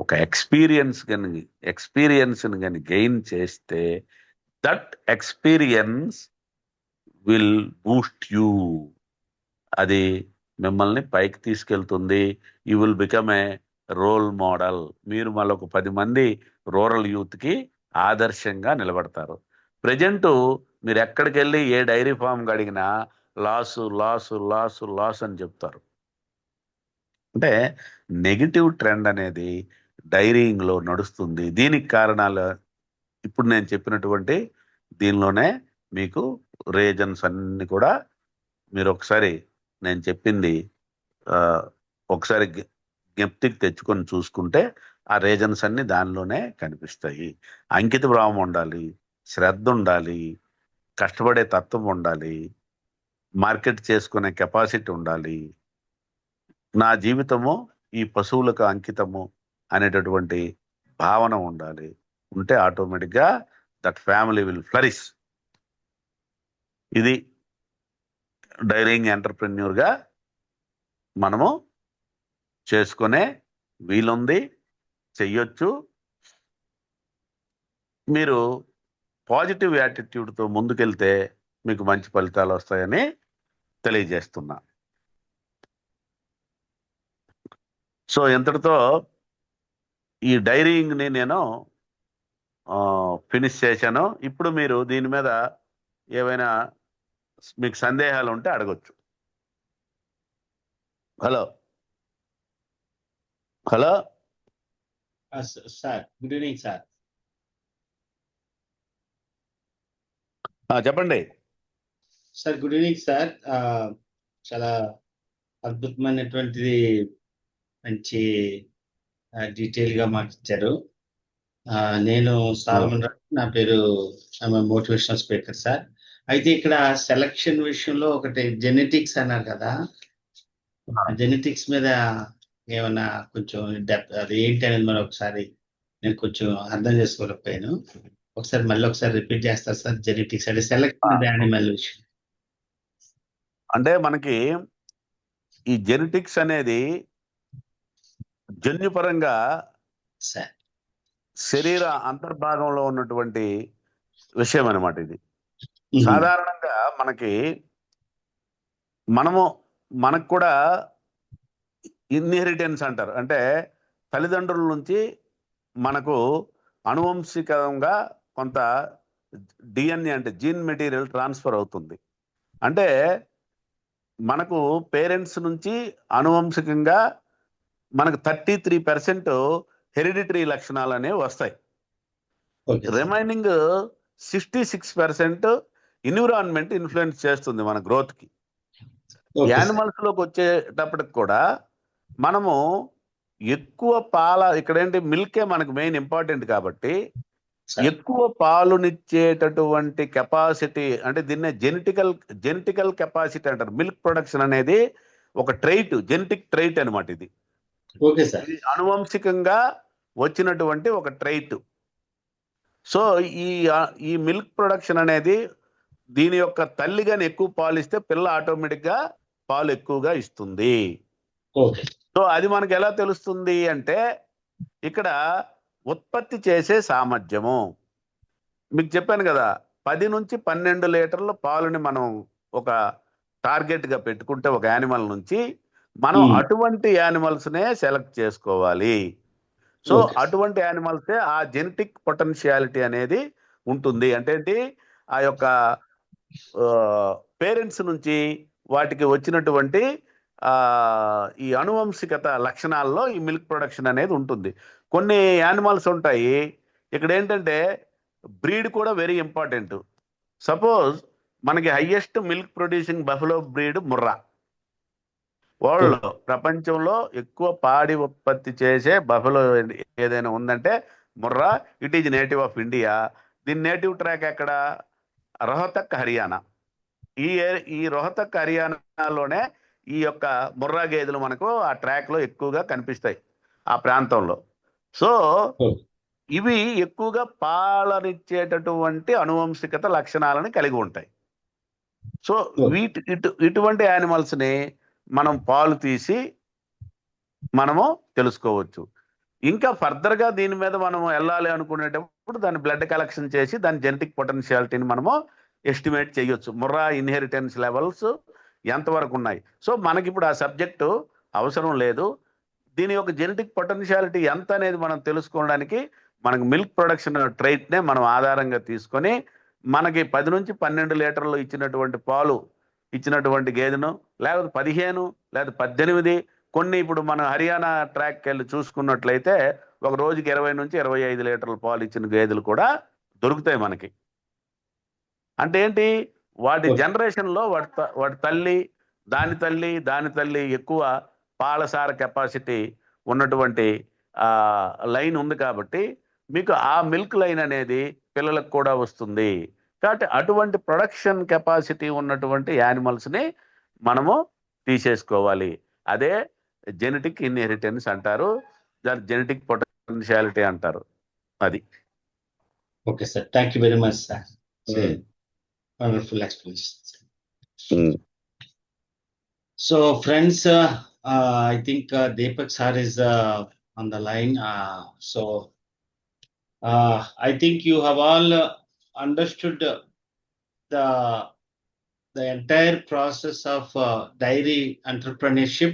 ఒక ఎక్స్పీరియన్స్ని కానీ గెయిన్ చేస్తే that experience will boost you. అది మిమ్మల్ని పైకి తీసుకెళ్తుంది. You will become a role model. మీరు మళ్ళొక 10 మంది రూరల్ యూత్కి ఆదర్శంగా నిలబడతారు. ప్రజెంటు మీరు ఎక్కడికి వెళ్ళి ఏ డైరీ ఫామ్కి అడిగినా లాసు లాసు లాసు లాస్ అని చెప్తారు. అంటే నెగిటివ్ ట్రెండ్ అనేది డైరింగ్లో నడుస్తుంది. దీనికి కారణాలు ఇప్పుడు నేను చెప్పినటువంటి దీనిలోనే మీకు రీజన్స్ అన్ని కూడా మీరు ఒకసారి నేను చెప్పింది ఒకసారి జ్ఞప్తికి తెచ్చుకొని చూసుకుంటే ఆ రీజన్స్ అన్ని దానిలోనే కనిపిస్తాయి. అంకిత భావం ఉండాలి, శ్రద్ధ ఉండాలి, కష్టపడే తత్వం ఉండాలి, మార్కెట్ చేసుకునే కెపాసిటీ ఉండాలి, నా జీవితము ఈ పశువులకు అంకితము అనేటటువంటి భావన ఉండాలి. ఉంటే ఆటోమేటిక్గా దట్ ఫ్యామిలీ విల్ ఫ్లరిష్. ఇది డైరింగ్ ఎంటర్ప్రెన్యూర్గా మనము చేసుకునే వీలుంది, చెయ్యొచ్చు. మీరు పాజిటివ్ యాటిట్యూడ్తో ముందుకెళ్తే మీకు మంచి ఫలితాలు వస్తాయని తెలియజేస్తున్నా. సో ఇంతటితో ఈ డైరింగ్ని నేను ఫినిష్ చేశాను. ఇప్పుడు మీరు దీని మీద ఏవైనా మీకు సందేహాలు ఉంటే అడగొచ్చు. Hello hello sir, good evening sir. చెప్పండి సార్, గుడ్ ఈవినింగ్ సార్. చాలా అద్భుతమైనటువంటిది మంచి డీటెయిల్ గా మాకు ఇచ్చారు. నేను సాల్మన్ రావు, నా పేరు మోటివేషనల్ స్పీకర్ సార్. అయితే ఇక్కడ సెలక్షన్ విషయంలో ఒకటి జెనెటిక్స్ అన్నారు కదా, జెనెటిక్స్ మీద ఏమన్నా కొంచెం డెప్త్ అది ఏంటి అనేది మరి ఒకసారి నేను కొంచెం అర్థం చేసుకోలేకపోయాను. మళ్ళీ ఒకసారి రిపీట్ చేస్తారు సార్. జెనెటిక్స్ అంటే సెలెక్షన్ యానిమల్ విషయం. అంటే మనకి ఈ జెనెటిక్స్ అనేది జన్యుపరంగా సార్ శరీర అంతర్భాగంలో ఉన్నటువంటి విషయం అన్నమాట ఇది. సాధారణంగా మనకు కూడా ఇన్హెరిటెన్స్ అంటారు. అంటే తల్లిదండ్రుల నుంచి మనకు అనువంశికంగా కొంత డిఎన్ఏ అంటే జీన్ మెటీరియల్ ట్రాన్స్ఫర్ అవుతుంది. అంటే మనకు పేరెంట్స్ నుంచి అనువంశికంగా మనకు 33% హెరిడిటరీ లక్షణాలు అనేవి వస్తాయి. రిమైనింగ్ 66% ఎన్విరాన్మెంట్ ఇన్ఫ్లుయెన్స్ చేస్తుంది మన గ్రోత్ కి. యానిమల్స్ లోకి వచ్చేటప్పటికి కూడా మనము ఎక్కువ ఇక్కడ ఏంటి, మిల్కే మనకు మెయిన్ ఇంపార్టెంట్ కాబట్టి ఎక్కువ పాలునిచ్చేటటువంటి కెపాసిటీ, అంటే దీన్నే జెనెటికల్ కెపాసిటీ అంటారు. మిల్క్ ప్రొడక్షన్ అనేది ఒక ట్రైట్, జెనెటిక్ ట్రైట్ అనమాట. ఇది అనువంశికంగా వచ్చినటువంటి ఒక ట్రైట్. సో ఈ మిల్క్ ప్రొడక్షన్ అనేది దీని యొక్క తల్లి గాని ఎక్కువ పాలు ఇస్తే పిల్ల ఆటోమేటిక్ గా పాలు ఎక్కువగా ఇస్తుంది. సో అది మనకు ఎలా తెలుస్తుంది అంటే, ఇక్కడ ఉత్పత్తి చేసే సామర్థ్యము మీకు చెప్పాను కదా, 10 నుంచి 12 లీటర్ల పాలుని మనం ఒక టార్గెట్ గా పెట్టుకుంటే ఒక యానిమల్ నుంచి మనం అటువంటి యానిమల్స్ నే సెలెక్ట్ చేసుకోవాలి. సో అటువంటి యానిమల్సే ఆ జెనెటిక్ పొటెన్షియాలిటీ అనేది ఉంటుంది. అంటే ఏంటి, ఆ యొక్క పేరెంట్స్ నుంచి వాటికి వచ్చినటువంటి ఈ అనువంశికత లక్షణాల్లో ఈ మిల్క్ ప్రొడక్షన్ అనేది ఉంటుంది. కొన్ని యానిమల్స్ ఉంటాయి, ఇక్కడ ఏంటంటే బ్రీడ్ కూడా వెరీ ఇంపార్టెంట్. సపోజ్ మనకి highest milk producing buffalo breed Murrah. World లో ప్రపంచంలో ఎక్కువ పాడి ఉత్పత్తి చేసే బఫెలో ఏదైనా ఉందంటే Murrah. It is native of India. దీని నేటివ్ ట్రాక్ ఎక్కడ, రోహతక్, హర్యానా. ఈ రోహతక్ హర్యానాలోనే ఈ యొక్క ముర్రా గేదెలు మనకు ఆ ట్రాక్ లో ఎక్కువగా కనిపిస్తాయి ఆ ప్రాంతంలో. సో ఇవి ఎక్కువగా పాలనిచ్చేటటువంటి అనువంశికత లక్షణాలను కలిగి ఉంటాయి. సో ఇటువంటి యానిమల్స్ ని మనం పాలు తీసి మనము తెలుసుకోవచ్చు. ఇంకా ఫర్దర్ గా దీని మీద మనం వెళ్ళాలి అనుకునేటప్పుడు దాని బ్లడ్ కలెక్షన్ చేసి దాని జెనెటిక్ పొటెన్షియాలిటీని మనము ఎస్టిమేట్ చేయొచ్చు. ముర్రా ఇన్హెరిటెన్స్ లెవెల్స్ ఎంతవరకు ఉన్నాయి. సో మనకి ఇప్పుడు ఆ సబ్జెక్టు అవసరం లేదు. దీని యొక్క జెనెటిక్ పొటెన్షియాలిటీ ఎంత అనేది మనం తెలుసుకోవడానికి మనకు మిల్క్ ప్రొడక్షన్ ట్రైట్ నే మనం ఆధారంగా తీసుకొని మనకి 10 నుంచి 12 లీటర్లు ఇచ్చినటువంటి పాలు ఇచ్చినటువంటి గేదెను, లేకపోతే 15 లేదా 18, కొన్ని ఇప్పుడు మనం హర్యానా ట్రాక్కి వెళ్ళి చూసుకున్నట్లయితే ఒక రోజుకి 20 నుంచి 25 లీటర్ల పాలు ఇచ్చిన గేదెలు కూడా దొరుకుతాయి మనకి. అంటే ఏంటి, వాటి జనరేషన్ లో వాటి తల్లి దాని తల్లి ఎక్కువ పాలసార కెపాసిటీ ఉన్నటువంటి లైన్ ఉంది కాబట్టి మీకు ఆ మిల్క్ లైన్ అనేది పిల్లలకు కూడా వస్తుంది. కాబట్టి అటువంటి ప్రొడక్షన్ కెపాసిటీ ఉన్నటువంటి యానిమల్స్ ని మనము తీసేసుకోవాలి. అదే జెనెటిక్ ఇన్హెరిటెన్స్ అంటారు, దాని జెనెటిక్ పొటెన్షియాలిటీ అంటారు. అది. Okay sir, thank you very much sir. Wonderful explanation. So friends, I think Deepak sir is on the line. I think you have all understood the entire process of dairy entrepreneurship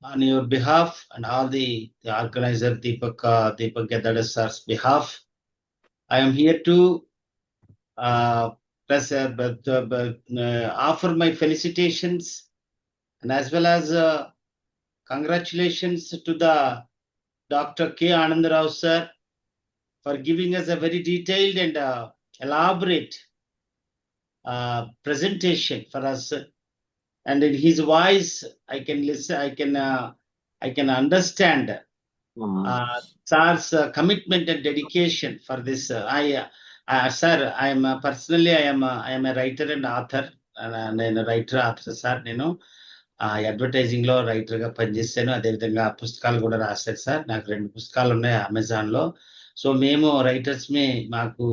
on your behalf and all the organizer Deepak Gadada sir's behalf. I am here to offer my felicitations and as well as congratulations to the Dr. K. Anand Rao sir for giving us a very detailed and elaborate presentation for us. And in his voice, I can listen. I can I can understand sir's commitment and dedication for this. Sir, I am personally I am a writer and author. నేను writer author sir. నేను advertising లో writer గా పనిచేశాను. అదేవిధంగా పుస్తకాలు కూడా రాశాను sir. నాకు 2 పుస్తకాలు ఉన్నాయి అమెజాన్ లో. సో మేము రైటర్స్ మాకు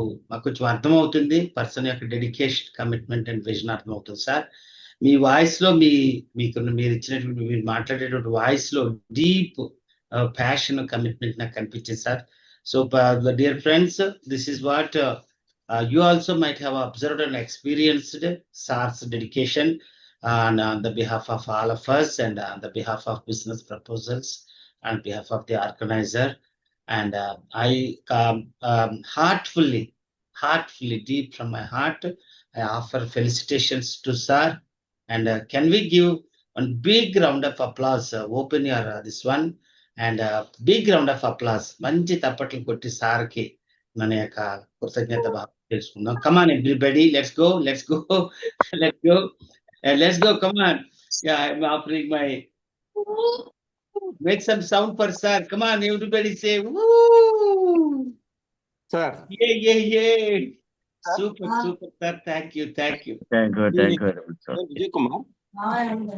కొంచెం అర్థమవుతుంది పర్సన్ యొక్క డెడికేషన్, కమిట్మెంట్ అండ్ విజన్ అర్థమవుతుంది సార్. మీ వాయిస్ లో మీరు ఇచ్చినటువంటి మీరు మాట్లాడేటువంటి వాయిస్ లో డీప్ passion and commitment నాకు కనిపించింది sir. So dear friends, this is what you also might have observed and experienced SAR's dedication on the behalf of all of us and on the behalf of business proposals on behalf of the organizer. And I heartfully deep from my heart I offer felicitations to sir. And can we give one big round of applause? Open your this one and big round of applause. మంచి తప్పట్లు కొట్టి సార్కి మన యొక్క కృతజ్ఞత భావం తెలుసుకుందాం. Come on everybody, let's go. Come on. Yeah, I'm offering my make some sound for sir. Come on everybody, say woo sir. Yeah. Super sir. Thank you. Thank you sir. Vijay Kumar,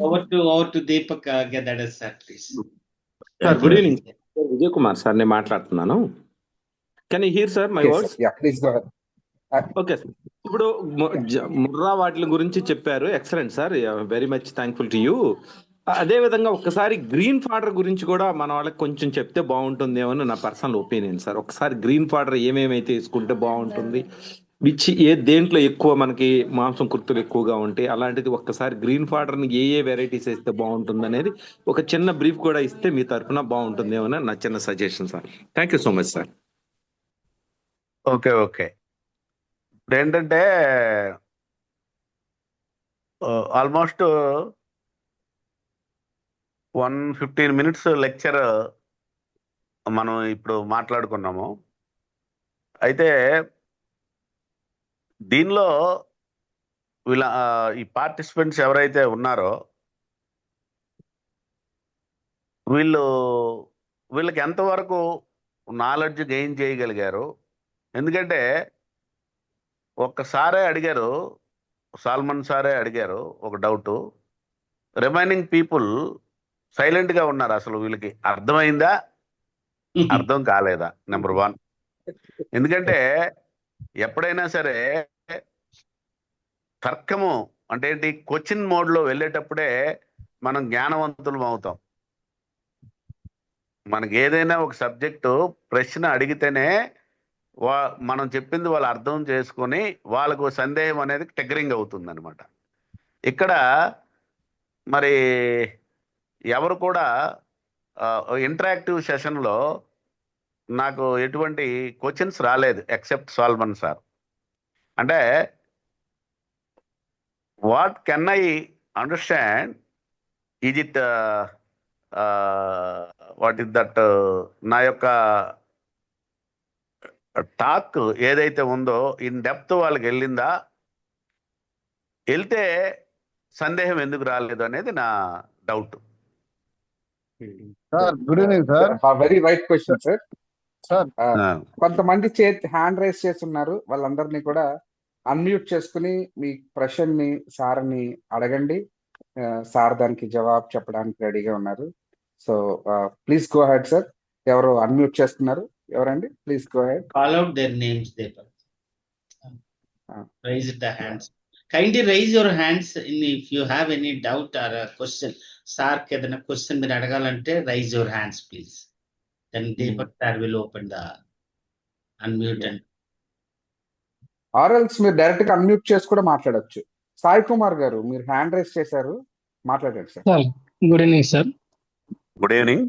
over to Deepak Gadada sir, please. Sir, good evening. Vijay Kumar sir నేను మాట్లాడుతున్నాను. Can you hear sir my Yes, words? sir. Yeah, please go ahead. Okay sir. ఇప్పుడు ముర్రా వాటి గురించి చెప్పారు. Excellent sir, very much thankful to you. అదే విధంగా ఒక్కసారి green fodder గురించి కూడా మన వాళ్ళకి కొంచెం చెప్తే బాగుంటుందేమో నా పర్సనల్ ఒపీనియన్ సార్. ఒకసారి గ్రీన్ ఫాడర్ ఏమేమైతే తీసుకుంటే బాగుంటుంది, దేంట్లో ఎక్కువ మనకి మాంసం కుర్తులు ఎక్కువగా ఉంటాయి, అలాంటిది ఒక్కసారి గ్రీన్ ఫాడర్ని ఏ వెరైటీస్ వేస్తే బాగుంటుంది అనేది ఒక చిన్న బ్రీఫ్ కూడా ఇస్తే మీ తరఫున బాగుంటుందేమో నా చిన్న suggestion sir. Thank you so much sir. Okay ఇప్పుడు ఏంటంటే ఆల్మోస్ట్ 115 minutes లెక్చర్ మనం ఇప్పుడు మాట్లాడుకున్నాము. అయితే దీనిలో ఈ పార్టిసిపెంట్స్ ఎవరైతే ఉన్నారో వీళ్ళకి ఎంతవరకు నాలెడ్జ్ గెయిన్ చేయగలిగారు. ఎందుకంటే ఒక్కసారే అడిగారు, సాల్మన్ సారే అడిగారు ఒక డౌటు, రిమైనింగ్ పీపుల్ సైలెంట్గా ఉన్నారు. అసలు వీళ్ళకి అర్థమైందా అర్థం కాలేదా, నెంబర్ 1. ఎందుకంటే ఎప్పుడైనా సరే తర్కము అంటే ఏంటి, క్వశ్చన్ మోడ్లో వెళ్ళేటప్పుడే మనం జ్ఞానవంతులం అవుతాం. మనకి ఏదైనా ఒక సబ్జెక్టు ప్రశ్న అడిగితేనే మనం చెప్పింది వాళ్ళు అర్థం చేసుకొని వాళ్ళకు సందేహం అనేది ట్రిగ్గరింగ్ అవుతుంది అనమాట. ఇక్కడ మరి ఎవరు కూడా ఇంటరాక్టివ్ సెషన్లో నాకు ఎటువంటి క్వశ్చన్స్ రాలేదు ఎక్సెప్ట్ సాల్మన్ సార్. అంటే what can I understand, is it what is that, నా యొక్క టాక్ ఏదైతే ఉందో ఇన్ డెప్త్ వాళ్ళకి వెళ్ళిందా, వెళ్తే సందేహం ఎందుకు రాలేదు అనేది నా doubt. Sir good evening sir. Very right question sir. Sir కొంతమంది హ్యాండ్ రైస్ చేస్తున్నారు, వాళ్ళందరినీ కూడా అన్మ్యూట్ చేసుకుని మీ ప్రశ్నని సార్ని అడగండి. సార్ దానికి జవాబు చెప్పడానికి రెడీగా ఉన్నారు. So please go head sir. ఎవరు అన్మ్యూట్ చేస్తున్నారు, ఎవరండి? Please go head. Call out their names, Deepak. Raise the hands. Kindly raise your hands if you have any doubt or a question. Sir కి ఏదైనా క్వశ్చన్ మీరు అడగాలంటే raise your hands please. Then Deepak sir will open the unmute and ఆర్ఎల్స్ మీరు direct గా unmute చేసి కూడా మాట్లాడొచ్చు. సాయి కుమార్ గారు మీరు హ్యాండ్ రైస్ చేశారు, మాట్లాడండి sir. Sir good evening sir. Good evening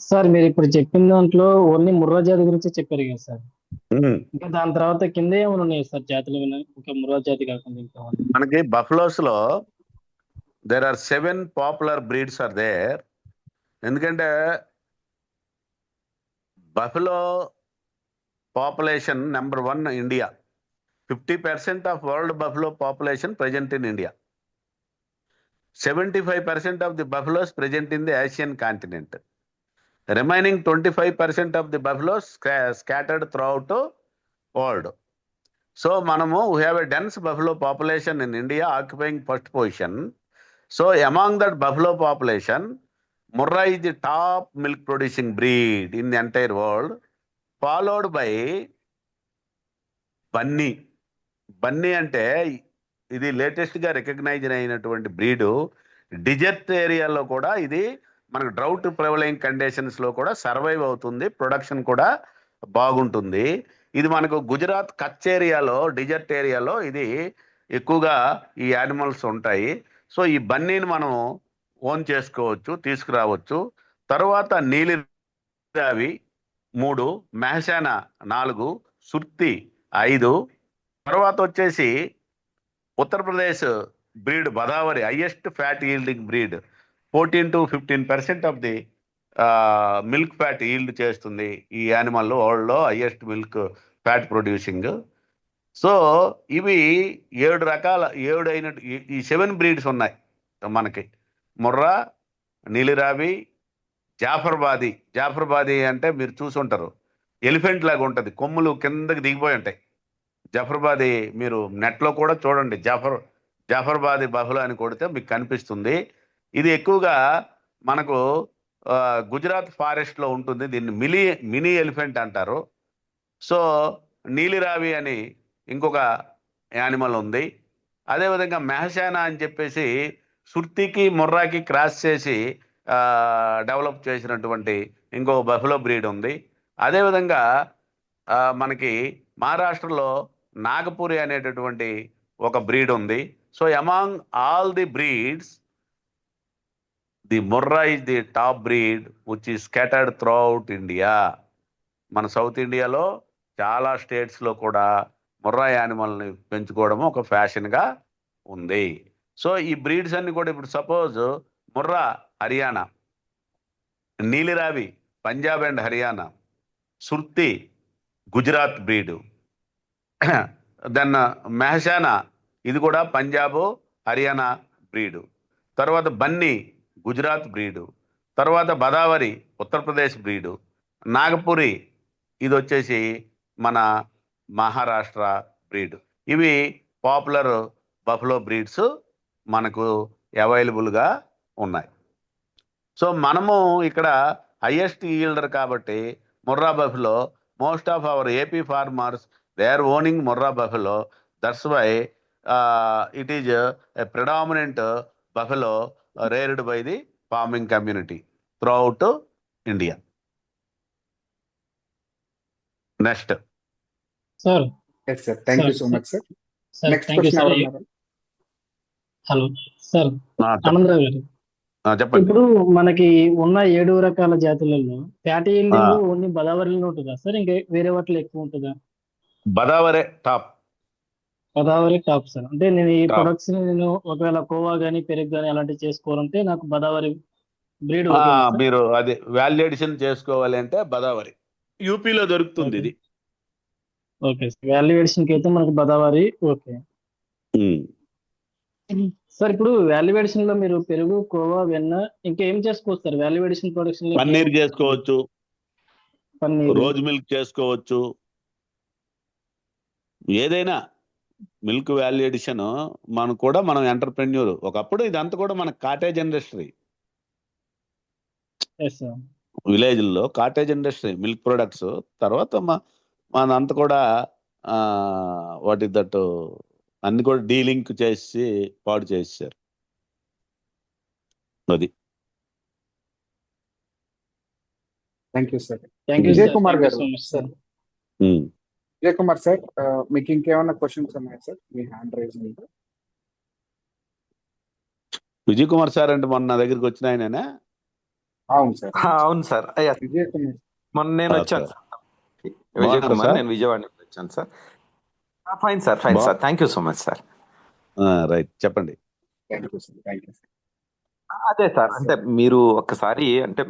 sir, మీరు ఇప్పుడు చెప్పిన దాంట్లో ఓన్లీ ముర్రా జాతి గురించి చెప్పారు కదా సార్. ఇంకా దాని తర్వాత కింద ఏమైనా ఉన్నాయి సార్ జాతులు? ఇంకా ముర్రా జాతి కాకుండా ఇంకా మనకి బఫలోస్ లో there are 7 popular breeds are there. ఎందుకంటే buffalo population number 1 India. 50% of world buffalo population present in India. 75% of the buffaloes present in the Asian continent. Remaining 25% of the buffaloes scattered throughout world. So మనము we have a dense buffalo population in India occupying first position. So among that buffalo population, Murrah is the top milk producing breed in the entire world, followed by Bunny. Bunny అంటే ఇది latest గా recognise అయినటువంటి breed. Desert ఏరియాలో కూడా ఇది మనకు drought ప్రివలైంగ్ conditions లో కూడా సర్వైవ్ అవుతుంది, ప్రొడక్షన్ కూడా బాగుంటుంది. ఇది మనకు గుజరాత్ కచ్ ఏరియాలో, డిజర్ట్ ఏరియాలో ఇది ఎక్కువగా ఈ యానిమల్స్ ఉంటాయి. సో ఈ బన్నీని మనం ఓన్ చేసుకోవచ్చు, తీసుకురావచ్చు. తర్వాత నీలి రావి 3, మెహసానా 4, సుర్తి 5, తర్వాత వచ్చేసి Uttar Pradesh breed బదావరి highest fat yielding breed, 14 to 15% of the milk fat yield చేస్తుంది. ఈ యానిమల్ వరల్డ్లో highest milk fat producing. So ఇవి 7 రకాల 7 అయిన ఈ 7 బ్రీడ్స్ ఉన్నాయి మనకి. ముర్రా, నీలిరావి, జాఫర్బాది. జాఫర్బాది అంటే మీరు చూసుంటారు, ఎలిఫెంట్ లాగా ఉంటుంది, కొమ్ములు కిందకి దిగిపోయి ఉంటాయి. జాఫర్బాది మీరు నెట్లో కూడా చూడండి, జాఫర్బాది బహుళ అని కొడితే మీకు కనిపిస్తుంది. ఇది ఎక్కువగా మనకు గుజరాత్ ఫారెస్ట్ లో ఉంటుంది. దీన్ని మినీ ఎలిఫెంట్ అంటారు. సో నీలిరావి అని ఇంకొక యానిమల్ ఉంది. అదేవిధంగా మెహసానా అని చెప్పేసి సుర్తికి ముర్రాకి క్రాస్ చేసి డెవలప్ చేసినటువంటి ఇంకో బఫెలో బ్రీడ్ ఉంది. అదేవిధంగా మనకి మహారాష్ట్రలో నాగపురి అనేటటువంటి ఒక బ్రీడ్ ఉంది. So among all the breeds, the Murrah is the top breed which is scattered throughout India. మన సౌత్ ఇండియాలో చాలా స్టేట్స్లో కూడా ముర్రా యానిమల్ని పెంచుకోవడం ఒక ఫ్యాషన్గా ఉంది. సో ఈ బ్రీడ్స్ అన్ని కూడా ఇప్పుడు suppose Murrah Haryana, నీలిరావి Punjab and Haryana, Surti Gujarat breed, then Mehsana ఇది కూడా పంజాబ్ హర్యానా బ్రీడు, తర్వాత బన్నీ గుజరాత్ బ్రీడు, తర్వాత బదావరి ఉత్తరప్రదేశ్ బ్రీడు, నాగపురి ఇది వచ్చేసి మన మహారాష్ట్ర బ్రీడ్. ఇవి పాపులర్ బఫెలో బ్రీడ్స్ మనకు అవైలబుల్గా ఉన్నాయి. సో మనము ఇక్కడ హైయెస్ట్ ఈల్డర్ కాబట్టి Murrah buffalo, most of our AP farmers they are owning Murrah buffalo. That's why it is a predominant buffalo రేర్డ్ by the farming community throughout India. Next sir. Yes sir, thank you so much sir. Sir next thank you question sir. ఎవరున్నారు? Hello sir, Anandarao గారు. చెప్పండి. ఇప్పుడు మనకి ఉన్న 7 రకాల జాతులలో fatty yielding only గోదావరిలో ఉంటుందా సార్, ఇంకా వేరే వాటిలో ఎక్కువ ఉంటుందా? బదావరే టాప్. Godavari top sir. అంటే నేను ఈ Top. ప్రొడక్ట్స్ నేను ఒకవేళ కోవా గానీ పెరుగు గానీ అలాంటివి చేసుకోవాలంటే నాకు గోదావరి బ్రీడ్ మీరు అది వాల్యుయేషన్ చేసుకోవాలి అంటే బదావరి యూపీలో దొరుకుతుంది ఇది. Okay sir. వాల్యుయేషన్ కి అయితే మనకు గోదావరి ఓకే సార్. ఇప్పుడు వాల్యుయేషన్ లో మీరు పెరుగు, కోవా, వెన్న ఇంకేం చేసుకోవచ్చు సార్? వాల్యుయేషన్ ప్రొడక్షన్ పన్నీర్ చేసుకోవచ్చు, పన్నీర్, రోజ్ మిల్క్ చేసుకోవచ్చు, ఏదైనా మిల్క్ వాల్యుయేషన్ మనం ఎంటర్ప్రెన్యూర్. ఒకప్పుడు ఇదంతా కూడా మన కాటేజ్ ఇండస్ట్రీ, విలేజ్లో కాటేజ్ ఇండస్ట్రీ మిల్క్ ప్రొడక్ట్స్. తర్వాత మనంతా కూడా వాట్ ఇస్ దట్ అన్ని కూడా డీలింక్ చేసి పాడు చేశారు. అది. Thank you sir. Thank you Vijay sir. Kumar thank you గారు సో మచ్ సార్. ఉమ్. విజయ్ కుమార్ సార్, మీకు ఇంకేమైనా క్వశ్చన్స్ ఉన్నాయా సార్? మీ హ్యాండ్ రైజ్ మీద. విజయ్ కుమార్ సార్ అంటే మొన్న నా దగ్గరికి వచ్చిన ఆయననే. అవును సార్. అవును సార్. అయ్యా విజయ్ కుమార్ మొన్న నేను వచ్చాను సార్. విజయ్ బాగున్నారా కుమార్, సార్? నేను విజయవాడ నుంచి వచ్చాను sir. Fine sir, fine sir. Thank you so much sir. Right, చెప్పండి. Thank you sir. Thank you sir. అదే సార్, అంటే మీరు ఒక్కసారి అంటే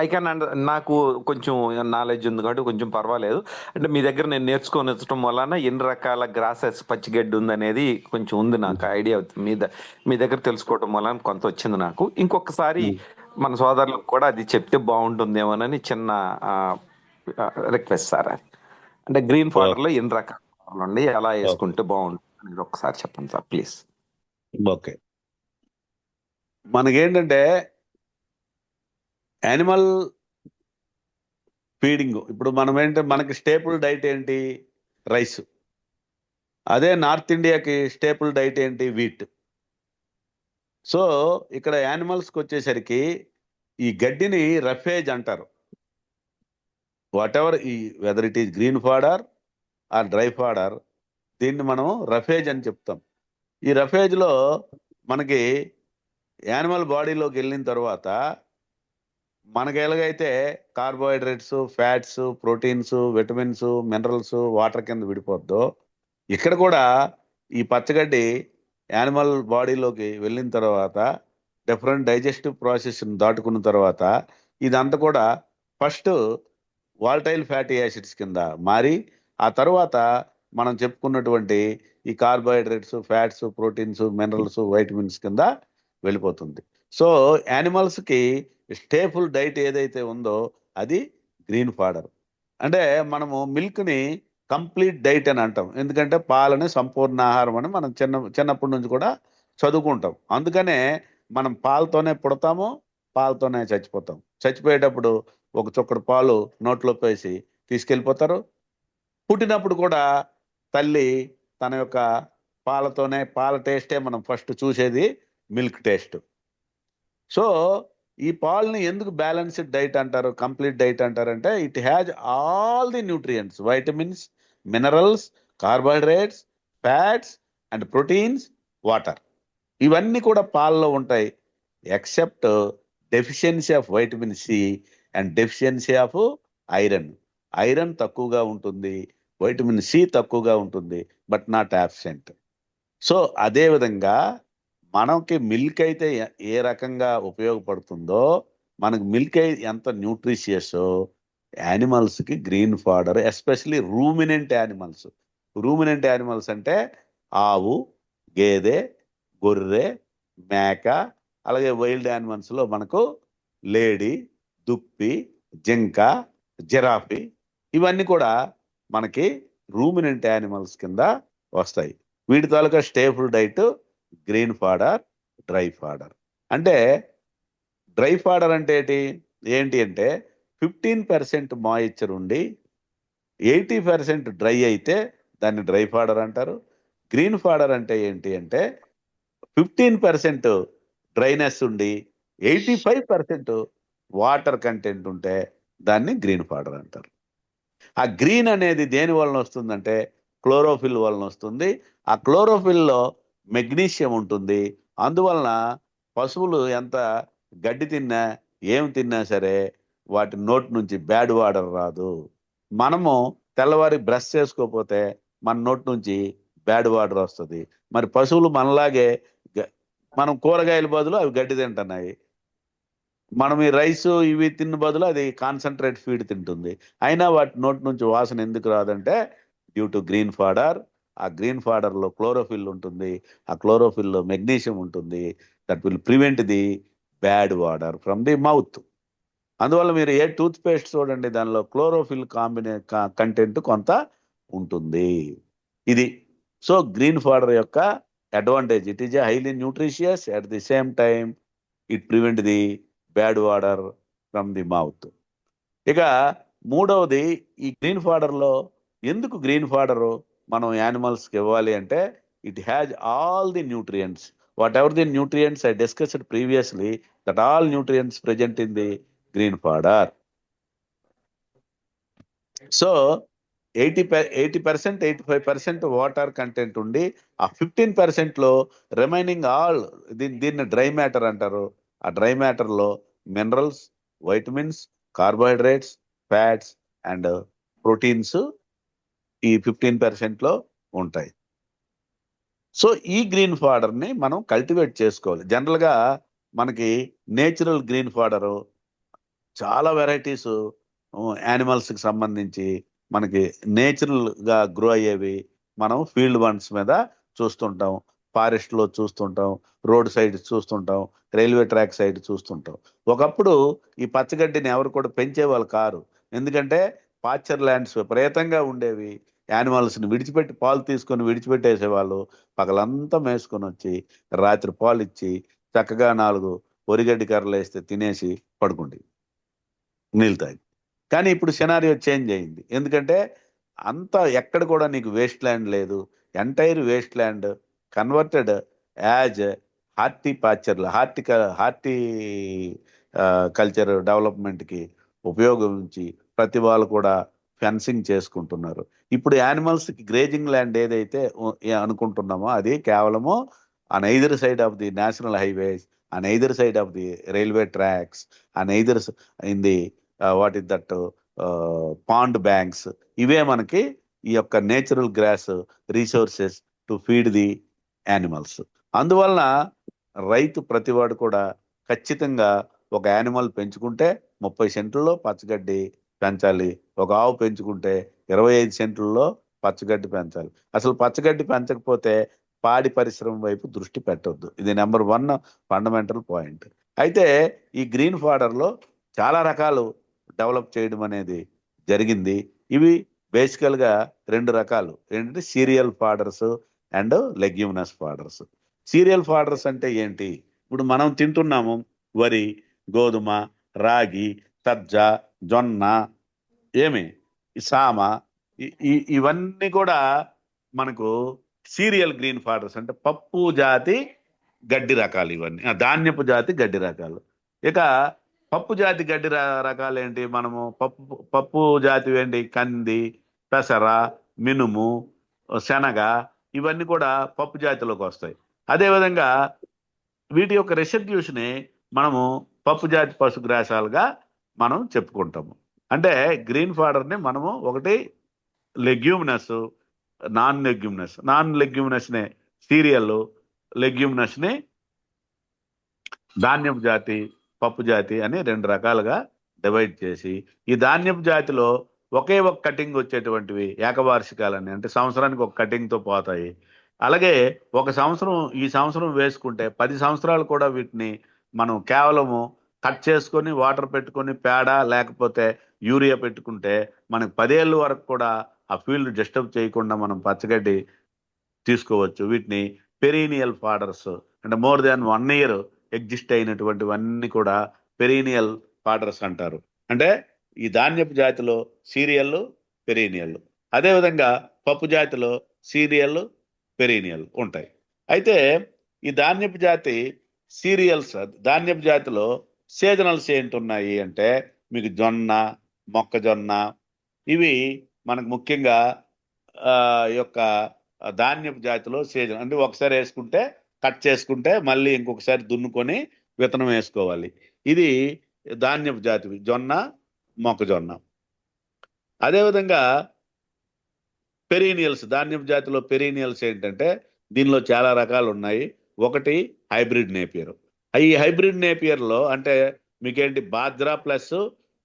ఐ కెన్ నాకు కొంచెం నాలెడ్జ్ ఉంది కాబట్టి కొంచెం పర్వాలేదు. అంటే మీ దగ్గర నేను నేర్చుకొని వచ్చడం వలన ఎన్ని రకాల గ్రాసెస్ పచ్చిగడ్డి ఉందనేది కొంచెం ఉంది, నాకు ఐడియా మీ దగ్గర తెలుసుకోవడం వలన కొంత వచ్చింది నాకు. ఇంకొకసారి మన సోదరులకు కూడా అది చెప్తే బాగుంటుందేమోనని చిన్న రిక్వెస్ట్ సార్. అది అంటే గ్రీన్ ఫాడర్ లో ఎన్ని రకాలు ఉండి ఎలా వేసుకుంటే బాగుంటుంది అనేది ఒకసారి చెప్పండి సార్ ప్లీజ్. ఓకే, మనకేంటంటే యానిమల్ ఫీడింగ్ ఇప్పుడు మనం మనకి స్టేపుల్ డైట్ ఏంటి? రైస్. అదే నార్త్ ఇండియాకి స్టేపుల్ డైట్ ఏంటి? వీట్. సో ఇక్కడ యానిమల్స్కి వచ్చేసరికి ఈ గడ్డిని రఫేజ్ అంటారు. వాట్ ఎవర్ ఈ weather it is green fodder or dry fodder, దీన్ని మనం రఫేజ్ అని చెప్తాం. ఈ రఫేజ్లో మనకి యానిమల్ బాడీలోకి వెళ్ళిన తర్వాత మనకి ఎలాగైతే carbohydrates, fats, proteins, vitamins, minerals water కింద విడిపోద్దో, ఇక్కడ కూడా ఈ పచ్చగడ్డి యానిమల్ బాడీలోకి వెళ్ళిన తర్వాత డిఫరెంట్ డైజెస్టివ్ ప్రాసెస్ని దాటుకున్న తర్వాత ఇదంతా కూడా ఫస్ట్ వాలటైల్ ఫ్యాటీ యాసిడ్స్ కింద మారి ఆ తర్వాత మనం చెప్పుకున్నటువంటి ఈ carbohydrates, fats, proteins, minerals, vitamins కింద వెళ్ళిపోతుంది. సో యానిమల్స్కి స్టేపుల్ డైట్ ఏదైతే ఉందో అది గ్రీన్ ఫాడర్. అంటే మనము మిల్క్ని కంప్లీట్ డైట్ అని అంటాం, ఎందుకంటే పాలని సంపూర్ణ ఆహారం అని మనం చిన్నప్పటి నుంచి కూడా చదువుకుంటాం. అందుకనే మనం పాలతోనే పుడతాము, పాలతోనే చచ్చిపోతాం. చచ్చిపోయేటప్పుడు ఒక చుక్కడు పాలు నోట్లో వేసి తీసుకెళ్ళిపోతారు. పుట్టినప్పుడు కూడా తల్లి తన యొక్క పాల టేస్టే మనం ఫస్ట్ చూసేది, మిల్క్ టేస్ట్. సో ఈ పాలని ఎందుకు బ్యాలెన్స్డ్ డైట్ అంటారు, కంప్లీట్ డైట్ అంటారంటే it has all the nutrients, vitamins, minerals, carbohydrates, fats and proteins, water. ఇవన్నీ కూడా పాలలో ఉంటాయి, except deficiency of vitamin C and deficiency of iron. Iron తక్కువగా ఉంటుంది, వైటమిన్ సి తక్కువగా ఉంటుంది, బట్ నాట్ యాబ్సెంట్. సో అదేవిధంగా మనకి మిల్క్ అయితే ఏ రకంగా ఉపయోగపడుతుందో, మనకు మిల్క్ ఎంత న్యూట్రిషియస్, యానిమల్స్కి green fodder, especially ruminant animals. Ruminant animals అంటే ఆవు, గేదె, గొర్రె, మేక, అలాగే వైల్డ్ యానిమల్స్లో మనకు లేడీ, దుప్పి, జింక, జిరాఫీ, ఇవన్నీ కూడా మనకి రూమినెంట్ యానిమల్స్ కింద వస్తాయి. వీటి తాలూకా staple diet green fodder, dry fodder. అంటే డ్రై ఫాడర్ అంటే ఏంటి అంటే 15% మాయిశ్చర్ ఉండి 80% డ్రై అయితే దాన్ని డ్రై ఫాడర్ అంటారు. గ్రీన్ ఫాడర్ అంటే ఏంటి అంటే 15% డ్రైనెస్ ఉండి 85% వాటర్ కంటెంట్ ఉంటే దాన్ని గ్రీన్ ఫాడర్ అంటారు. ఆ గ్రీన్ అనేది దేని వలన వస్తుందంటే క్లోరోఫిల్ వలన వస్తుంది. ఆ క్లోరోఫిల్లో మెగ్నీషియం ఉంటుంది. అందువలన పశువులు ఎంత గడ్డి తిన్నా, ఏం తిన్నా సరే వాటి నోటి నుంచి బ్యాడ్ వాటర్ రాదు. మనము తెల్లవారి బ్రష్ చేసుకోకపోతే మన నోటి నుంచి బ్యాడ్ వాటర్ వస్తుంది. మరి పశువులు మనలాగే మనం కూరగాయల బదులు అవి గడ్డి తింటున్నాయి, మనం ఈ రైస్ ఇవి తిన్న బదులు అది కాన్సన్ట్రేట్ ఫీడ్ తింటుంది, అయినా వాటి నోటి నుంచి వాసన ఎందుకు రాదంటే డ్యూ టు గ్రీన్ ఫాడర్. ఆ గ్రీన్ ఫాడర్లో క్లోరోఫిల్ ఉంటుంది, ఆ క్లోరోఫిల్లో మెగ్నీషియం ఉంటుంది, that will prevent the bad water from the mouth. అందువల్ల మీరు ఏ టూత్ పేస్ట్ చూడండి, దానిలో క్లోరోఫిల్ కంటెంట్ కొంత ఉంటుంది. ఇది సో గ్రీన్ ఫాడర్ యొక్క advantage. It is highly nutritious, at the same time it prevent the bad water from the mouth. ఇక మూడవది, ఈ గ్రీన్ ఫాడర్లో ఎందుకు గ్రీన్ ఫాడరు మనం యానిమల్స్కి ఇవ్వాలి అంటే it has all the nutrients. Whatever the nutrients I discussed previously, that all nutrients present in the green fodder. So 80% 85% water content ఉండి ఆ 15%లో రిమైనింగ్ ఆల్ దీన్ని డ్రై మ్యాటర్ అంటారు. ఆ డ్రై మ్యాటర్లో minerals, vitamins, carbohydrates, fats and proteins ఈ 15%లో ఉంటాయి. సో ఈ గ్రీన్ ఫాడర్ని మనం కల్టివేట్ చేసుకోవాలి. జనరల్గా మనకి నేచురల్ గ్రీన్ ఫాడరు చాలా వెరైటీస్ యానిమల్స్కి సంబంధించి మనకి నేచురల్గా గ్రో అయ్యేవి మనం ఫీల్డ్ వన్స్ మీద చూస్తుంటాం, ఫారెస్ట్లో చూస్తుంటాం, రోడ్ సైడ్ చూస్తుంటాం, రైల్వే ట్రాక్ సైడ్ చూస్తుంటాం. ఒకప్పుడు ఈ పచ్చగడ్డిని ఎవరు కూడా పెంచేవాళ్ళు కారు, ఎందుకంటే పాశ్చర్ ల్యాండ్స్ విపరీతంగా ఉండేవి. యానిమల్స్ని విడిచిపెట్టి పాలు తీసుకొని విడిచిపెట్టేసేవాళ్ళు. పగలంతా మేసుకొని వచ్చి రాత్రి పాలు ఇచ్చి చక్కగా 4 ఒరిగడ్డి కర్రలు వేస్తే తినేసి పడుకుండి నీళ్ళు తాగి. కానీ ఇప్పుడు సినారియో చేంజ్ అయింది, ఎందుకంటే అంతా ఎక్కడ కూడా నీకు వేస్ట్ ల్యాండ్ లేదు. Entire waste land converted as hearty culture డెవలప్మెంట్కి ఉపయోగించి ప్రతి వాళ్ళు కూడా ఫెన్సింగ్ చేసుకుంటున్నారు. ఇప్పుడు యానిమల్స్కి గ్రేజింగ్ ల్యాండ్ ఏదైతే అనుకుంటున్నామో అది కేవలము on either side of the national highways, on either side of the railway tracks, on either in the what is that pond banks. ఇవే మనకి ఈ యొక్క natural grass resources to feed the animals. అందువలన రైతు ప్రతివాడు కూడా ఖచ్చితంగా ఒక యానిమల్ పెంచుకుంటే 30 సెంట్లలో పచ్చగడ్డి పెంచాలి, ఒక ఆవు పెంచుకుంటే 25 సెంట్లలో పచ్చగడ్డి పెంచాలి. అసలు పచ్చగడ్డి పెంచకపోతే పాడి పరిశ్రమ వైపు దృష్టి పెట్టొద్దు. ఇది నెంబర్ 1 ఫండమెంటల్ పాయింట్. అయితే ఈ గ్రీన్ ఫాడర్లో చాలా రకాలు డెవలప్ చేయడం అనేది జరిగింది. ఇవి బేసికల్గా 2 రకాలు ఏంటంటే serial fodders and leguminous fodders. Serial fodders అంటే ఏంటి? ఇప్పుడు మనం తింటున్నాము వరి, గోధుమ, రాగి, సజ్జ, జొన్న, సామ, ఇవన్నీ కూడా మనకు సీరియల్ గ్రీన్ ఫాడర్స్ అంటే పప్పు జాతి గడ్డి రకాలు. ఇవన్నీ ధాన్యపు జాతి గడ్డి రకాలు. ఇక పప్పు జాతి గడ్డి రకాలు ఏంటి? మనము పప్పు జాతి ఏంటి? కంది, పెసర, మినుము, శనగ, ఇవన్నీ కూడా పప్పు జాతిలోకి వస్తాయి. అదేవిధంగా వీటి యొక్క రెసిడ్యూస్ని మనము పప్పు జాతి పశుగ్రాసాలుగా మనం చెప్పుకుంటాము. అంటే గ్రీన్ ఫాడర్ని మనము ఒకటి లెగ్యూమినస్, నాన్ లెగ్యూమినస్నే సీరియల్, లెగ్యూమినస్ని ధాన్యపు జాతి, పప్పు జాతి అని 2 రకాలుగా డివైడ్ చేసి, ఈ ధాన్యపు జాతిలో ఒకే ఒక కటింగ్ వచ్చేటువంటివి ఏకవార్షికాలని, అంటే సంవత్సరానికి ఒక కటింగ్తో పోతాయి. అలాగే ఈ సంవత్సరం వేసుకుంటే 10 సంవత్సరాలు కూడా వీటిని మనం కేవలము కట్ చేసుకొని వాటర్ పెట్టుకొని పేడ లేకపోతే యూరియా పెట్టుకుంటే మనకు 10 ఏళ్ళ వరకు కూడా ఆ ఫీల్డ్ డిస్టర్బ్ చేయకుండా మనం పచ్చగడ్డి తీసుకోవచ్చు. వీటిని పెరీనియల్ ఫాడర్స్ అంటే మోర్ దాన్ 1 ఇయర్ ఎగ్జిస్ట్ అయినటువంటివన్నీ కూడా పెరీనియల్ ఫాడర్స్ అంటారు. అంటే ఈ ధాన్యపు జాతిలో సీరియల్, పెరీనియల్, అదేవిధంగా పప్పు జాతిలో సీరియల్, పెరీనియల్ ఉంటాయి. అయితే ఈ ధాన్యపు జాతిలో సీజనల్స్ ఏంటున్నాయి అంటే మీకు జొన్న, మొక్కజొన్న, ఇవి మనకు ముఖ్యంగా యొక్క ధాన్యపు జాతిలో సీజన్ అంటే ఒకసారి వేసుకుంటే కట్ చేసుకుంటే మళ్ళీ ఇంకొకసారి దున్నుకొని విత్తనం వేసుకోవాలి. ఇది ధాన్యపు జాతివి జొన్న, మొక్కజొన్న. అదేవిధంగా పెరీనియల్స్, ధాన్యపు జాతిలో పెరీనియల్స్ ఏంటంటే దీనిలో చాలా రకాలు ఉన్నాయి. ఒకటి హైబ్రిడ్ నేపియర్. ఈ హైబ్రిడ్ నేపియర్లో అంటే మీకేంటి bajra plus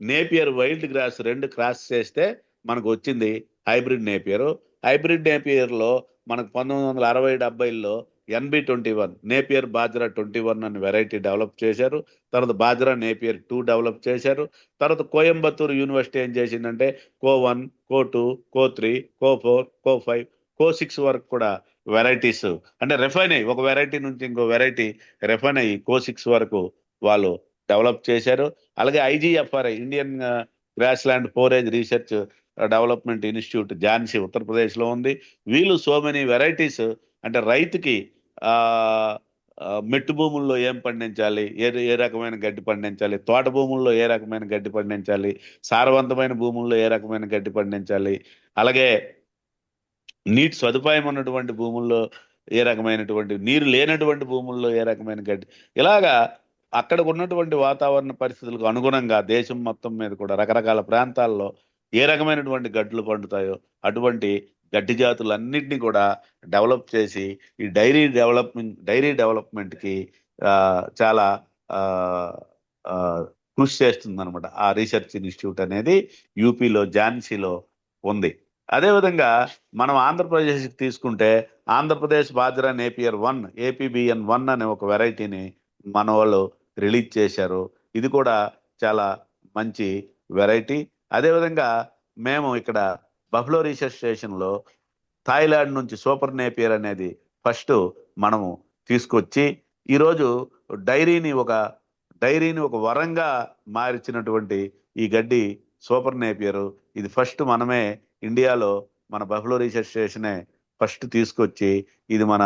Napier wild grass 2 cross చేస్తే మనకు వచ్చింది హైబ్రిడ్ నేపియర్. హైబ్రిడ్ నేపియర్లో మనకు 1960-70లో NB21 నేపియర్ బాజ్రా 21 అని వెరైటీ డెవలప్ చేశారు. తర్వాత బాజ్రా నేపియర్ 2 డెవలప్ చేశారు. తర్వాత కోయంబత్తూరు యూనివర్సిటీ ఏం చేసిందంటే CO1, CO2, CO3, CO4, CO5, CO6 వరకు కూడా వెరైటీస్ అంటే రెఫైన్ అయ్యి ఒక వెరైటీ నుంచి ఇంకో వెరైటీ రెఫైన్ అయ్యి CO6 వరకు వాళ్ళు డెవలప్ చేశారు. అలాగే IGFRI Indian grassland forage research development institute Jhansi ఉత్తరప్రదేశ్లో ఉంది. వీళ్ళు సో మెనీ వెరైటీస్ అంటే రైతుకి మెట్టు భూముల్లో ఏం పండించాలి, ఏ రకమైన గడ్డి పండించాలి, తోట భూముల్లో ఏ రకమైన గడ్డి పండించాలి, సారవంతమైన భూముల్లో ఏ రకమైన గడ్డి పండించాలి, అలాగే నీటి సదుపాయం ఉన్నటువంటి భూముల్లో ఏ రకమైనటువంటి, నీరు లేనటువంటి భూముల్లో ఏ రకమైన గడ్డి, ఇలాగా అక్కడ ఉన్నటువంటి వాతావరణ పరిస్థితులకు అనుగుణంగా దేశం మొత్తం మీద కూడా రకరకాల ప్రాంతాల్లో ఏ రకమైనటువంటి గడ్డులు పండుతాయో అటువంటి గడ్డి జాతులన్నింటినీ కూడా డెవలప్ చేసి ఈ డైరీ డెవలప్మెంట్కి చాలా ఆ, ఆ, కృషి చేస్తుంది అనమాట. ఆ రీసెర్చ్ ఇన్స్టిట్యూట్ అనేది యూపీలో ఝాన్సీలో ఉంది. అదేవిధంగా మనం ఆంధ్రప్రదేశ్ తీసుకుంటే ఆంధ్రప్రదేశ్ బాజ్రా నేపియర్ 1 APBN1 అనే ఒక వెరైటీని మన వాళ్ళు రిలీజ్ చేశారు. ఇది కూడా చాలా మంచి వెరైటీ. అదేవిధంగా మేము ఇక్కడ బఫ్లో రీసెర్చ్ స్టేషన్లో థాయిలాండ్ నుంచి సూపర్ నేపియర్ అనేది ఫస్ట్ మనము తీసుకొచ్చి ఈరోజు డైరీని ఒక డైరీని ఒక వరంగా మార్చినటువంటి ఈ గడ్డి సూపర్ నేపియర్. ఇది ఫస్ట్ మనమే ఇండియాలో మన బఫ్లో రీసెర్చ్ స్టేషనే ఫస్ట్ తీసుకొచ్చి ఇది మన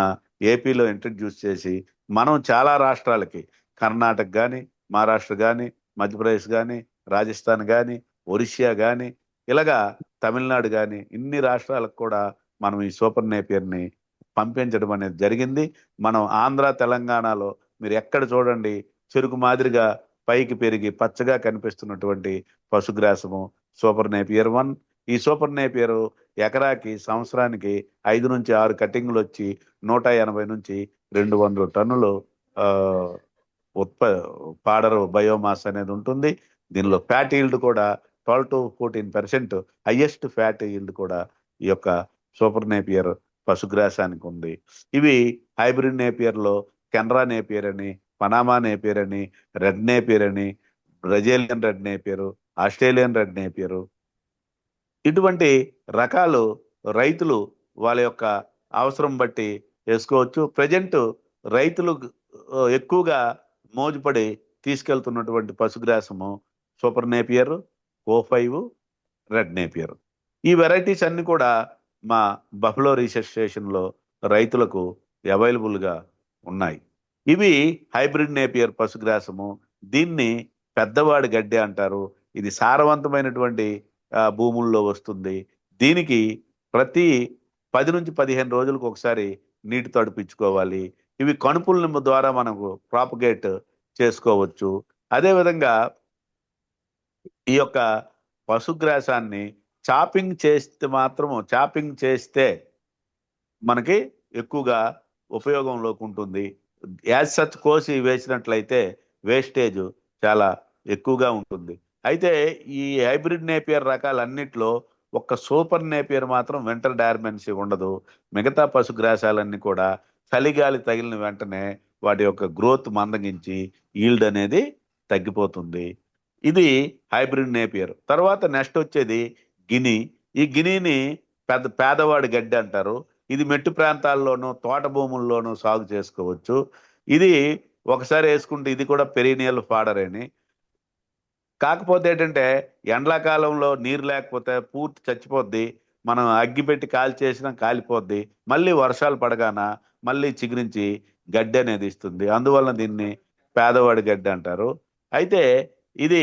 ఏపీలో ఇంట్రడ్యూస్ చేసి మనం చాలా రాష్ట్రాలకి కర్ణాటక కానీ, మహారాష్ట్ర కానీ, మధ్యప్రదేశ్ కానీ, రాజస్థాన్ కానీ, ఒరిస్సా కానీ, ఇలాగా తమిళనాడు కానీ ఇన్ని రాష్ట్రాలకు కూడా మనం ఈ సూపర్ నేపియర్ని పంపించడం అనేది జరిగింది. మనం ఆంధ్ర తెలంగాణలో మీరు ఎక్కడ చూడండి చెరుకు మాదిరిగా పైకి పెరిగి పచ్చగా కనిపిస్తున్నటువంటి పశుగ్రాసము సూపర్ నేపియర్ 1. ఈ సూపర్ నేపియర్ ఎకరాకి సంవత్సరానికి 5 నుంచి 6 కటింగ్లు వచ్చి 180 నుంచి 200 టన్నులు పాడరు బయోమాస్ అనేది ఉంటుంది. దీనిలో ఫ్యాట్ ఈల్డ్ కూడా 12 to 14% హైయెస్ట్ ఫ్యాట్ ఈల్డ్ కూడా ఈ యొక్క సూపర్ నేపియర్ పశుగ్రాసానికి ఉంది. ఇవి హైబ్రిడ్ నేపియర్లో కెనరా నేపియర్ అని, పనామా నేపియర్ అని, రెడ్ నేపియర్ అని, Brazilian red Napier, Australian red Napier, ఇటువంటి రకాలు రైతులు వాళ్ళ యొక్క అవసరం బట్టి వేసుకోవచ్చు. ప్రజెంట్ రైతులు ఎక్కువగా మోజుపడి తీసుకెళ్తున్నటువంటి పశుగ్రాసము super Napier, O5, red Napier. ఈ వెరైటీస్ అన్ని కూడా మా బఫ్లో రీసెర్చ్ స్టేషన్లో రైతులకు అవైలబుల్గా ఉన్నాయి. ఇవి హైబ్రిడ్ నేపియర్ పశుగ్రాసము. దీన్ని పెద్దవాడి గడ్డి అంటారు. ఇది సారవంతమైనటువంటి భూముల్లో వస్తుంది. దీనికి ప్రతి 10 నుంచి 15 రోజులకు ఒకసారి నీటి తడిపించుకోవాలి. ఇవి కణుపుల ద్వారా మనకు ప్రాపగేట్ చేసుకోవచ్చు. అదేవిధంగా ఈ యొక్క పశుగ్రాసాన్ని చాపింగ్ చేస్తే మనకి ఎక్కువగా ఉపయోగంలోకి ఉంటుంది. యాజ్ సచ్ కోసి వేసినట్లయితే వేస్టేజ్ చాలా ఎక్కువగా ఉంటుంది. అయితే ఈ హైబ్రిడ్ నేపియర్ రకాలన్నిట్లో ఒక్క సూపర్ నేపియర్ మాత్రం వింటర్ డార్మెన్సీ ఉండదు. మిగతా పశుగ్రాసాలన్నీ కూడా చలిగాలి తగిలిన వెంటనే వాటి యొక్క గ్రోత్ మందగించి ఈల్డ్ అనేది తగ్గిపోతుంది. ఇది హైబ్రిడ్ నేపియర్. తర్వాత నెక్స్ట్ వచ్చేది గిని. ఈ గినీని పేదవాడి గడ్డి అంటారు. ఇది మెట్టు ప్రాంతాల్లోనూ తోట భూముల్లోనూ సాగు చేసుకోవచ్చు. ఇది ఒకసారి వేసుకుంటే ఇది కూడా పెరీనియల్ ఫాడర్ అని. కాకపోతే ఏంటంటే ఎండాకాలంలో నీరు లేకపోతే పూర్తి చచ్చిపోద్ది. మనం అగ్గి పెట్టి కాల్చేసినా కాలిపోద్ది. మళ్ళీ వర్షాలు పడగాన మళ్ళీ చిగురించి గడ్డి అనేది ఇస్తుంది. అందువలన దీన్ని పేదవాడి గడ్డి అంటారు. అయితే ఇది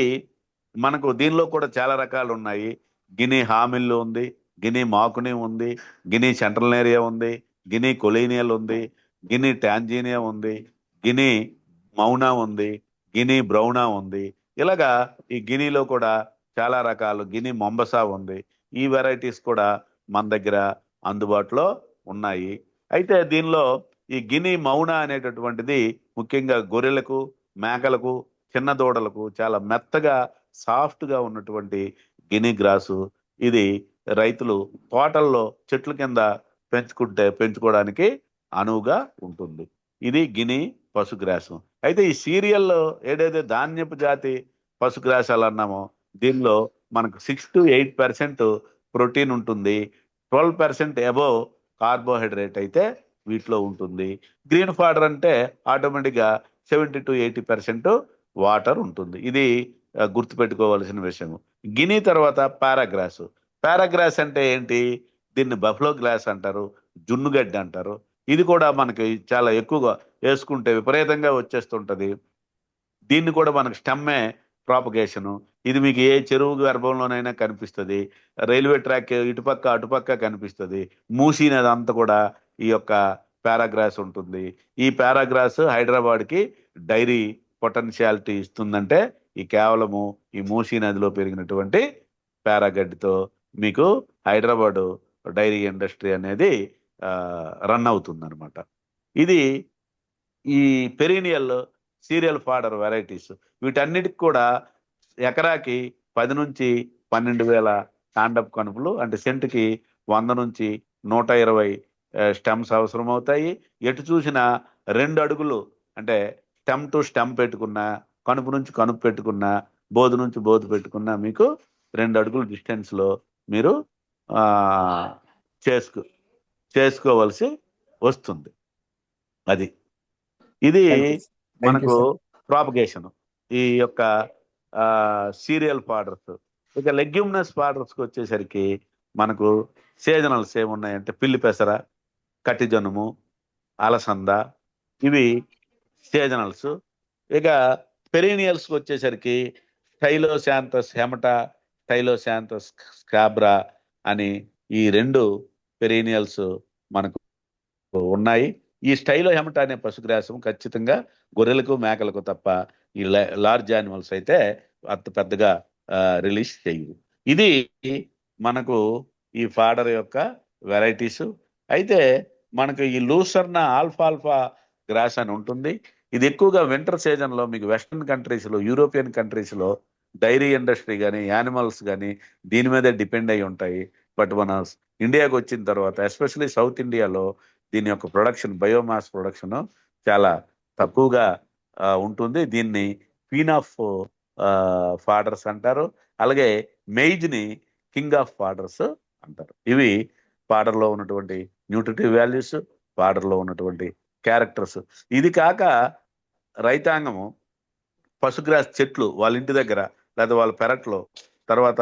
మనకు దీనిలో కూడా చాలా రకాలు ఉన్నాయి. గిని హామిల్లు ఉంది, గిని మాకుని ఉంది, గిని సెంట్రల్ ఏరియా ఉంది, గిని కొలీనియల్ ఉంది, గిని టాంజీనియా ఉంది, గిని మౌనా ఉంది, గిని బ్రౌనా ఉంది. ఇలాగా ఈ గినీలో కూడా చాలా రకాలు, గిని మొంబసా ఉంది. ఈ వెరైటీస్ కూడా మన దగ్గర అందుబాటులో ఉన్నాయి. అయితే దీనిలో ఈ గిని మౌనా అనేటటువంటిది ముఖ్యంగా గొర్రెలకు, మేకలకు, చిన్న దూడలకు చాలా మెత్తగా సాఫ్ట్గా ఉన్నటువంటి గిని గ్రాసు. ఇది రైతులు తోటల్లో చెట్ల కింద పెంచుకోవడానికి అనువుగా ఉంటుంది. ఇది గిని పశుగ్రాసం. అయితే ఈ సీరియల్లో ఏదైతే ధాన్యపు జాతి పశుగ్రాసాలు అన్నామో దీనిలో మనకు 6 to 8% ప్రోటీన్ ఉంటుంది. 12% అబోవ్ కార్బోహైడ్రేట్ అయితే వీటిలో ఉంటుంది. గ్రీన్ ఫాడర్ అంటే ఆటోమేటిక్గా 70 to 80% వాటర్ ఉంటుంది. ఇది గుర్తుపెట్టుకోవాల్సిన విషయం. గిని తర్వాత పారాగ్రాస్ అంటే ఏంటి? దీన్ని బఫ్లో గ్రాస్ అంటారు, జున్నుగడ్డి అంటారు. ఇది కూడా మనకి చాలా ఎక్కువగా వేసుకుంటే విపరీతంగా వచ్చేస్తుంటది. దీన్ని కూడా మనకు స్టెమ్మే ప్రాపగేషను. ఇది మీకు ఏ చెరువు గర్భంలోనైనా కనిపిస్తుంది. రైల్వే ట్రాక్ ఇటుపక్క అటుపక్క కనిపిస్తుంది. మూసీ నది అంతా కూడా ఈ యొక్క పారాగ్రాస్ ఉంటుంది. ఈ పారాగ్రాస్ హైదరాబాద్కి డైరీ పొటెన్షియాలిటీ ఇస్తుందంటే ఈ కేవలము ఈ మూసీ నదిలో పెరిగినటువంటి పారాగడ్డితో మీకు హైదరాబాదు డైరీ ఇండస్ట్రీ అనేది రన్ అవుతుంది అనమాట. ఇది ఈ పెరీనియల్ సీరియల్ ఫాడర్ వెరైటీస్. వీటన్నిటికి కూడా ఎకరాకి 10 నుంచి 12,000 కాండపు కనుపులు, అంటే సెంటుకి 100 నుంచి 120 స్టెమ్స్ అవసరం అవుతాయి. ఎటు చూసినా 2 అడుగులు, అంటే స్టెమ్ టు స్టెమ్ పెట్టుకున్నా, కనుపు నుంచి కనుపు పెట్టుకున్నా, బోధు నుంచి బోధు పెట్టుకున్నా మీకు 2 అడుగుల డిస్టెన్స్లో మీరు చేసుకోవలసి వస్తుంది. అది ఇది మనకు ప్రాపగేషన్, ఈ యొక్క సీరియల్ ఫాడర్స్. ఇక లెగ్యూమినస్ ఫాడర్స్కి వచ్చేసరికి మనకు సీజనల్స్ ఏమున్నాయంటే పిల్లి పెసర, కట్టి జనుము, అలసంద, ఇవి సీజనల్స్. ఇక పెరీనియల్స్కి వచ్చేసరికి స్టైలోశాంతస్ హెమటా, స్టైలోశాంతస్ స్కాబ్రా అని ఈ 2 పెరీనియల్స్ మనకు ఉన్నాయి. ఈ స్టైలో హెమటా అనే పశుగ్రాసం ఖచ్చితంగా గొర్రెలకు మేకలకు తప్ప ఈ లార్జ్ యానిమల్స్ అయితే అంత పెద్దగా రిలీజ్ చేయవు. ఇది మనకు ఈ ఫాడర్ యొక్క వెరైటీస్. అయితే మనకు ఈ లూసర్నా ఆల్ఫాల్ఫా గ్రాస్ అని ఉంటుంది. ఇది ఎక్కువగా వింటర్ సీజన్లో మీకు వెస్ట్రన్ కంట్రీస్లో, యూరోపియన్ కంట్రీస్లో డైరీ ఇండస్ట్రీ కానీ యానిమల్స్ కానీ దీని మీదే డిపెండ్ అయి ఉంటాయి. బట్ మన ఇండియాకి వచ్చిన తర్వాత ఎస్పెషల్లీ సౌత్ ఇండియాలో దీని యొక్క ప్రొడక్షన్, బయోమాస్ ప్రొడక్షన్ చాలా తక్కువగా ఉంటుంది. దీన్ని క్వీన్ ఆఫ్ ఫాడర్స్ అంటారు. అలాగే మెయిజ్ని కింగ్ ఆఫ్ ఫాడర్స్ అంటారు. ఇవి ఫాడర్లో ఉన్నటువంటి న్యూట్రిటివ్ వాల్యూస్, ఫాడర్లో ఉన్నటువంటి క్యారెక్టర్స్. ఇది కాక రైతాంగము పశుగ్రాస్ చెట్లు వాళ్ళ ఇంటి దగ్గర లేదా వాళ్ళ పెరట్లో, తర్వాత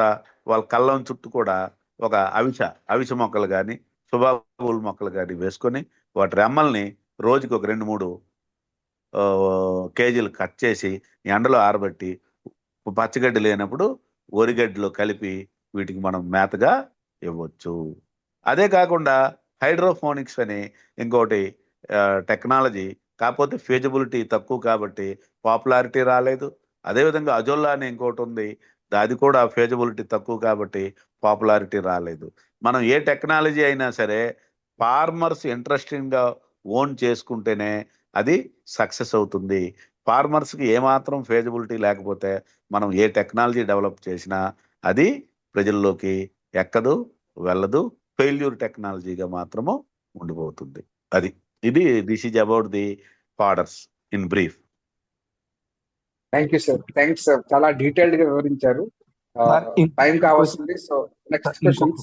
వాళ్ళ కళ్ళం చుట్టూ కూడా ఒక అవిస మొక్కలు కానీ సుబాబుల్ మొక్కలు కానీ వేసుకొని వాటి రెమ్మల్ని రోజుకి ఒక 2-3 కేజీలు కట్ చేసి ఎండలో ఆరబెట్టి పచ్చగడ్డి లేనప్పుడు వరిగడ్డిలో కలిపి వీటికి మనం మేతగా ఇవ్వచ్చు. అదే కాకుండా హైడ్రోఫోనిక్స్ అని ఇంకోటి టెక్నాలజీ, కాకపోతే ఫీజిబిలిటీ తక్కువ కాబట్టి పాపులారిటీ రాలేదు. అదేవిధంగా అజోల్లా అని ఇంకోటి ఉంది, అది కూడా ఫీజిబిలిటీ తక్కువ కాబట్టి పాపులారిటీ రాలేదు. మనం ఏ టెక్నాలజీ అయినా సరే ఫార్మర్స్ ఇంట్రెస్టింగ్గా ఓన్ చేసుకుంటేనే అది సక్సెస్ అవుతుంది. ఫార్మర్స్కి ఏమాత్రం ఫీజిబిలిటీ లేకపోతే మనం ఏ టెక్నాలజీ డెవలప్ చేసినా అది ప్రజల్లోకి ఎక్కదు, వెళ్ళదు, ఫెయిల్యూర్ టెక్నాలజీగా మాత్రము ఉండిపోతుంది. This is about the fodders in brief. Thank you sir, thanks sir, చాలా డీటెయిల్డ్ గా వివరించారు. టైం కావాల్సింది. So next question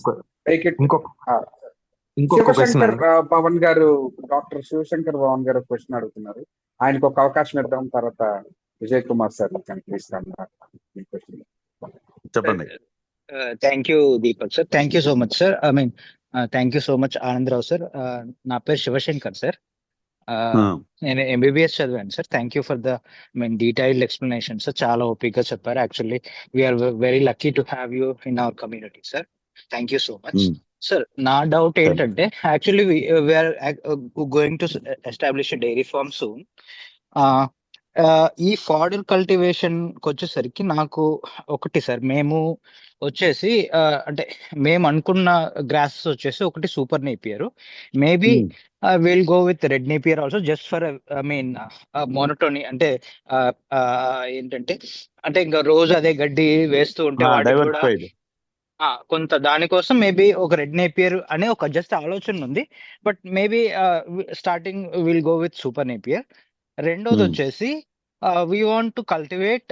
Shivashankar Bhavan గారు, డాక్టర్ శివశంకర్ భవన్ గారు క్వశ్చన్ అడుగుతున్నారు. ఆయనకు ఒక అవకాశం ఇద్దాం, తర్వాత విజయ్ కుమార్ సార్ చెప్పండి. Thank you Deepak sir, thank you so much sir. Thank you so much Anandarao sir. నా పేరు శివశంకర్ సార్. నేను ఎంబీబీఎస్ చదివాను sir. Thank you for the detailed explanation sir. చాలా ఓపిక్గా చెప్పారు. Actually we are very lucky to have you in our community sir. Thank you so much sir. నా doubt ఏంటంటే, actually we are going to establish dairy farm soon. ఈ fodder కల్టివేషన్కి వచ్చేసరికి నాకు ఒకటి sir, మేము వచ్చేసి అంటే మేము అనుకున్న గ్రాసెస్ వచ్చేసి ఒకటి super Napier, maybe will go with red Napier also, just for monotony. అంటే ఏంటంటే ఇంకా రోజు అదే గడ్డి వేస్తూ ఉంటే వాటికి కూడా కొంత దానికోసం మేబీ ఒక రెడ్ నేపియర్ అనే ఒక జస్ట్ ఆలోచన ఉంది. But maybe starting will go with super Napier. రెండోది వచ్చేసి we want to cultivate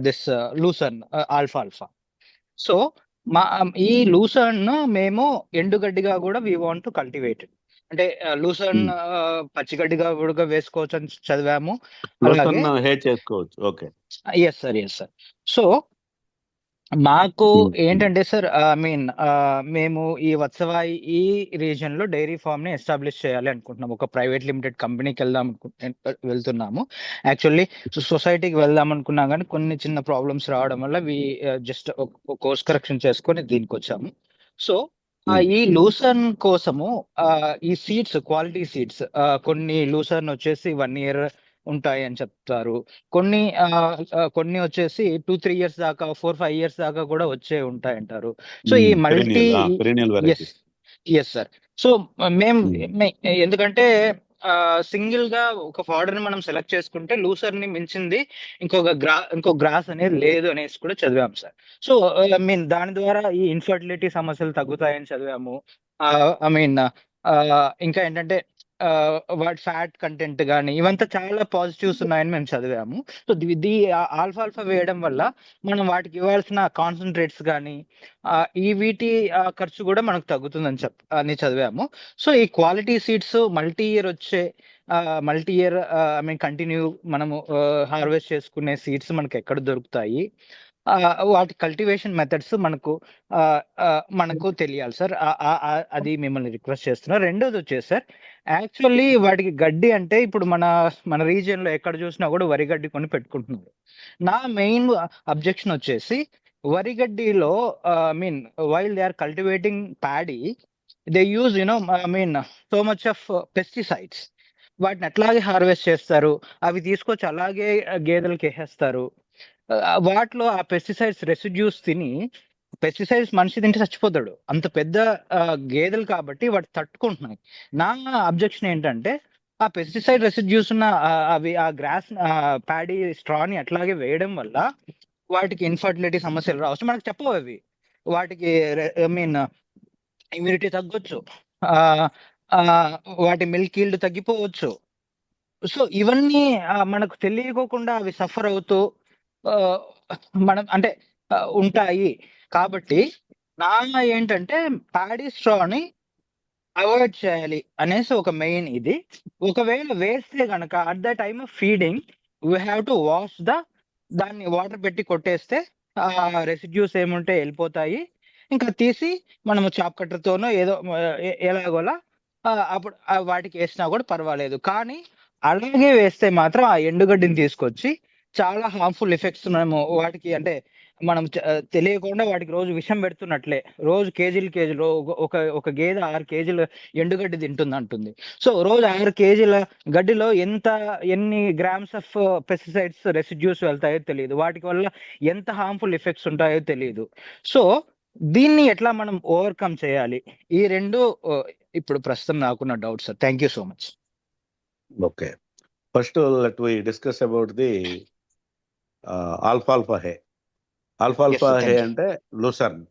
this lucerne ఆల్ఫాల్ఫా. సో ఈ లూసర్న్ మేము ఎండుగడ్డిగా కూడా వీ వాంట్ టు కల్టివేట్. అంటే లూసర్న్ పచ్చిగడ్డిగా కూడా వేసుకోవచ్చు అని చదివాము. Yes sir, yes sir. So మాకు ఏంటంటే సార్, మేము ఈ వత్సవాయి ఈ రీజన్ లో డైరీ ఫామ్ ని ఎస్టాబ్లిష్ చేయాలి అనుకుంటున్నాము. ఒక ప్రైవేట్ లిమిటెడ్ కంపెనీకి వెళ్తున్నాము. యాక్చువల్లీ సొసైటీకి వెళ్దాం అనుకున్నాం, కానీ కొన్ని చిన్న ప్రాబ్లమ్స్ రావడం వల్ల జస్ట్ కోర్స్ కరెక్షన్ చేసుకొని దీనికి వచ్చాము. సో ఈ లూసర్న్ కోసము ఈ సీడ్స్, క్వాలిటీ సీడ్స్, కొన్ని లూసర్న్ వచ్చేసి 1 year ఉంటాయి అని చెప్తారు. కొన్ని వచ్చేసి 2-3 years దాకా, 4-5 years దాకా కూడా వచ్చే ఉంటాయి అంటారు. సో ఈ మల్టీ, ఎస్ సార్. సో మేము ఎందుకంటే సింగిల్ గా ఒక ఫాడర్ ని మనం సెలెక్ట్ చేసుకుంటే లూసర్ ని మించింది ఇంకో గ్రాస్ అనేది లేదు అనేసి కూడా చదివాం సార్. సో ఐ మీన్ దాని ద్వారా ఈ ఇన్ఫర్టిలిటీ సమస్యలు తగ్గుతాయని చదివాము. ఐ మీన్ ఇంకా ఏంటంటే వాటి ఫ్యాట్ కంటెంట్ కానీ ఇవంతా చాలా పాజిటివ్స్ ఉన్నాయని మేము చదివాము. సో ఇది ఆల్ఫాల్ఫా వేయడం వల్ల మనం వాటికి ఇవ్వాల్సిన కాన్సన్ట్రేట్స్ కానీ ఈ వీటి ఖర్చు కూడా మనకు తగ్గుతుందని అని చదివాము. సో ఈ క్వాలిటీ సీడ్స్ మల్టీ ఇయర్ వచ్చే multi year I mean continue మనము హార్వెస్ట్ చేసుకునే సీడ్స్ మనకు ఎక్కడ దొరుకుతాయి, వాటి కల్టివేషన్ మెథడ్స్ మనకు తెలియాలి సార్. అది మిమ్మల్ని రిక్వెస్ట్ చేస్తున్నా. రెండోది వచ్చేసి సార్, యాక్చువల్లీ వాటికి గడ్డి అంటే ఇప్పుడు మన రీజియన్ లో ఎక్కడ చూసినా కూడా వరి గడ్డి కొని పెట్టుకుంటున్నారు. నా మెయిన్ అబ్జెక్షన్ వచ్చేసి వరి గడ్డిలో I mean while they are cultivating paddy they use I mean so much of pesticides. వాటిని అట్లాగే హార్వెస్ట్ చేస్తారు, అవి తీసుకొచ్చి అలాగే గేదెలకు వేసేస్తారు. వాటిలో ఆ పెస్టిసైడ్స్ రెసిడ్యూస్ తిని, పెస్టిసైడ్స్ మనిషి తింటే చచ్చిపోతాడు, అంత పెద్ద గేదెలు కాబట్టి వాటి తట్టుకుంటున్నాయి. నా అబ్జెక్షన్ ఏంటంటే ఆ పెస్టిసైడ్ రెసిడ్యూస్ ఉన్న అవి ఆ గ్రాస్ ప్యాడీ స్ట్రాని అట్లాగే వేయడం వల్ల వాటికి ఇన్ఫర్టిలిటీ సమస్యలు రావచ్చు. మనకు చెప్పవు అవి. వాటికి ఐ మీన్ ఇమ్యూనిటీ తగ్గొచ్చు, వాటి మిల్క్ ఈల్డ్ తగ్గిపోవచ్చు. సో ఇవన్నీ మనకు తెలియకోకుండా అవి సఫర్ అవుతూ మనం అంటే ఉంటాయి. కాబట్టి నా ఏంటంటే ప్యాడీ స్ట్రాని అవాయిడ్ చేయాలి అనేసి ఒక మెయిన్ ఇది. ఒకవేళ వేస్తే గనక at the time of feeding we have to wash దాన్ని వాటర్ పెట్టి కొట్టేస్తే రెసిడ్యూస్ ఏముంటే వెళ్ళిపోతాయి. ఇంకా తీసి మనము చాప్ కట్టర్తోనో ఏదో ఎలాగోలా అప్పుడు వాటికి వేసినా కూడా పర్వాలేదు. కానీ అలాగే వేస్తే మాత్రం ఆ ఎండుగడ్డిని తీసుకొచ్చి చాలా హార్మ్ఫుల్ ఎఫెక్ట్స్ మనము వాటికి అంటే మనం తెలియకుండా వాటికి రోజు విషం పెడుతున్నట్లే. రోజు కేజీలు ఒక గేదె 6 కేజీల ఎండుగడ్డి తింటుంది. సో రోజు 6 కేజీల గడ్డిలో ఎన్ని గ్రామ్స్ ఆఫ్ పెస్టిసైడ్స్ రెసిడ్యూస్ వెళ్తాయో తెలియదు, వాటికి వల్ల ఎంత హార్మ్ఫుల్ ఎఫెక్ట్స్ ఉంటాయో తెలియదు. సో దీన్ని ఎట్లా మనం ఓవర్కమ్ చేయాలి? ఈ రెండు ఇప్పుడు ప్రస్తుతం నాకున్న doubt sir. Thank you so much. Okay, first let we discuss about the ఆల్ఫాల్ఫా హే. ఆల్ఫాల్ఫా హే అంటే lucerne.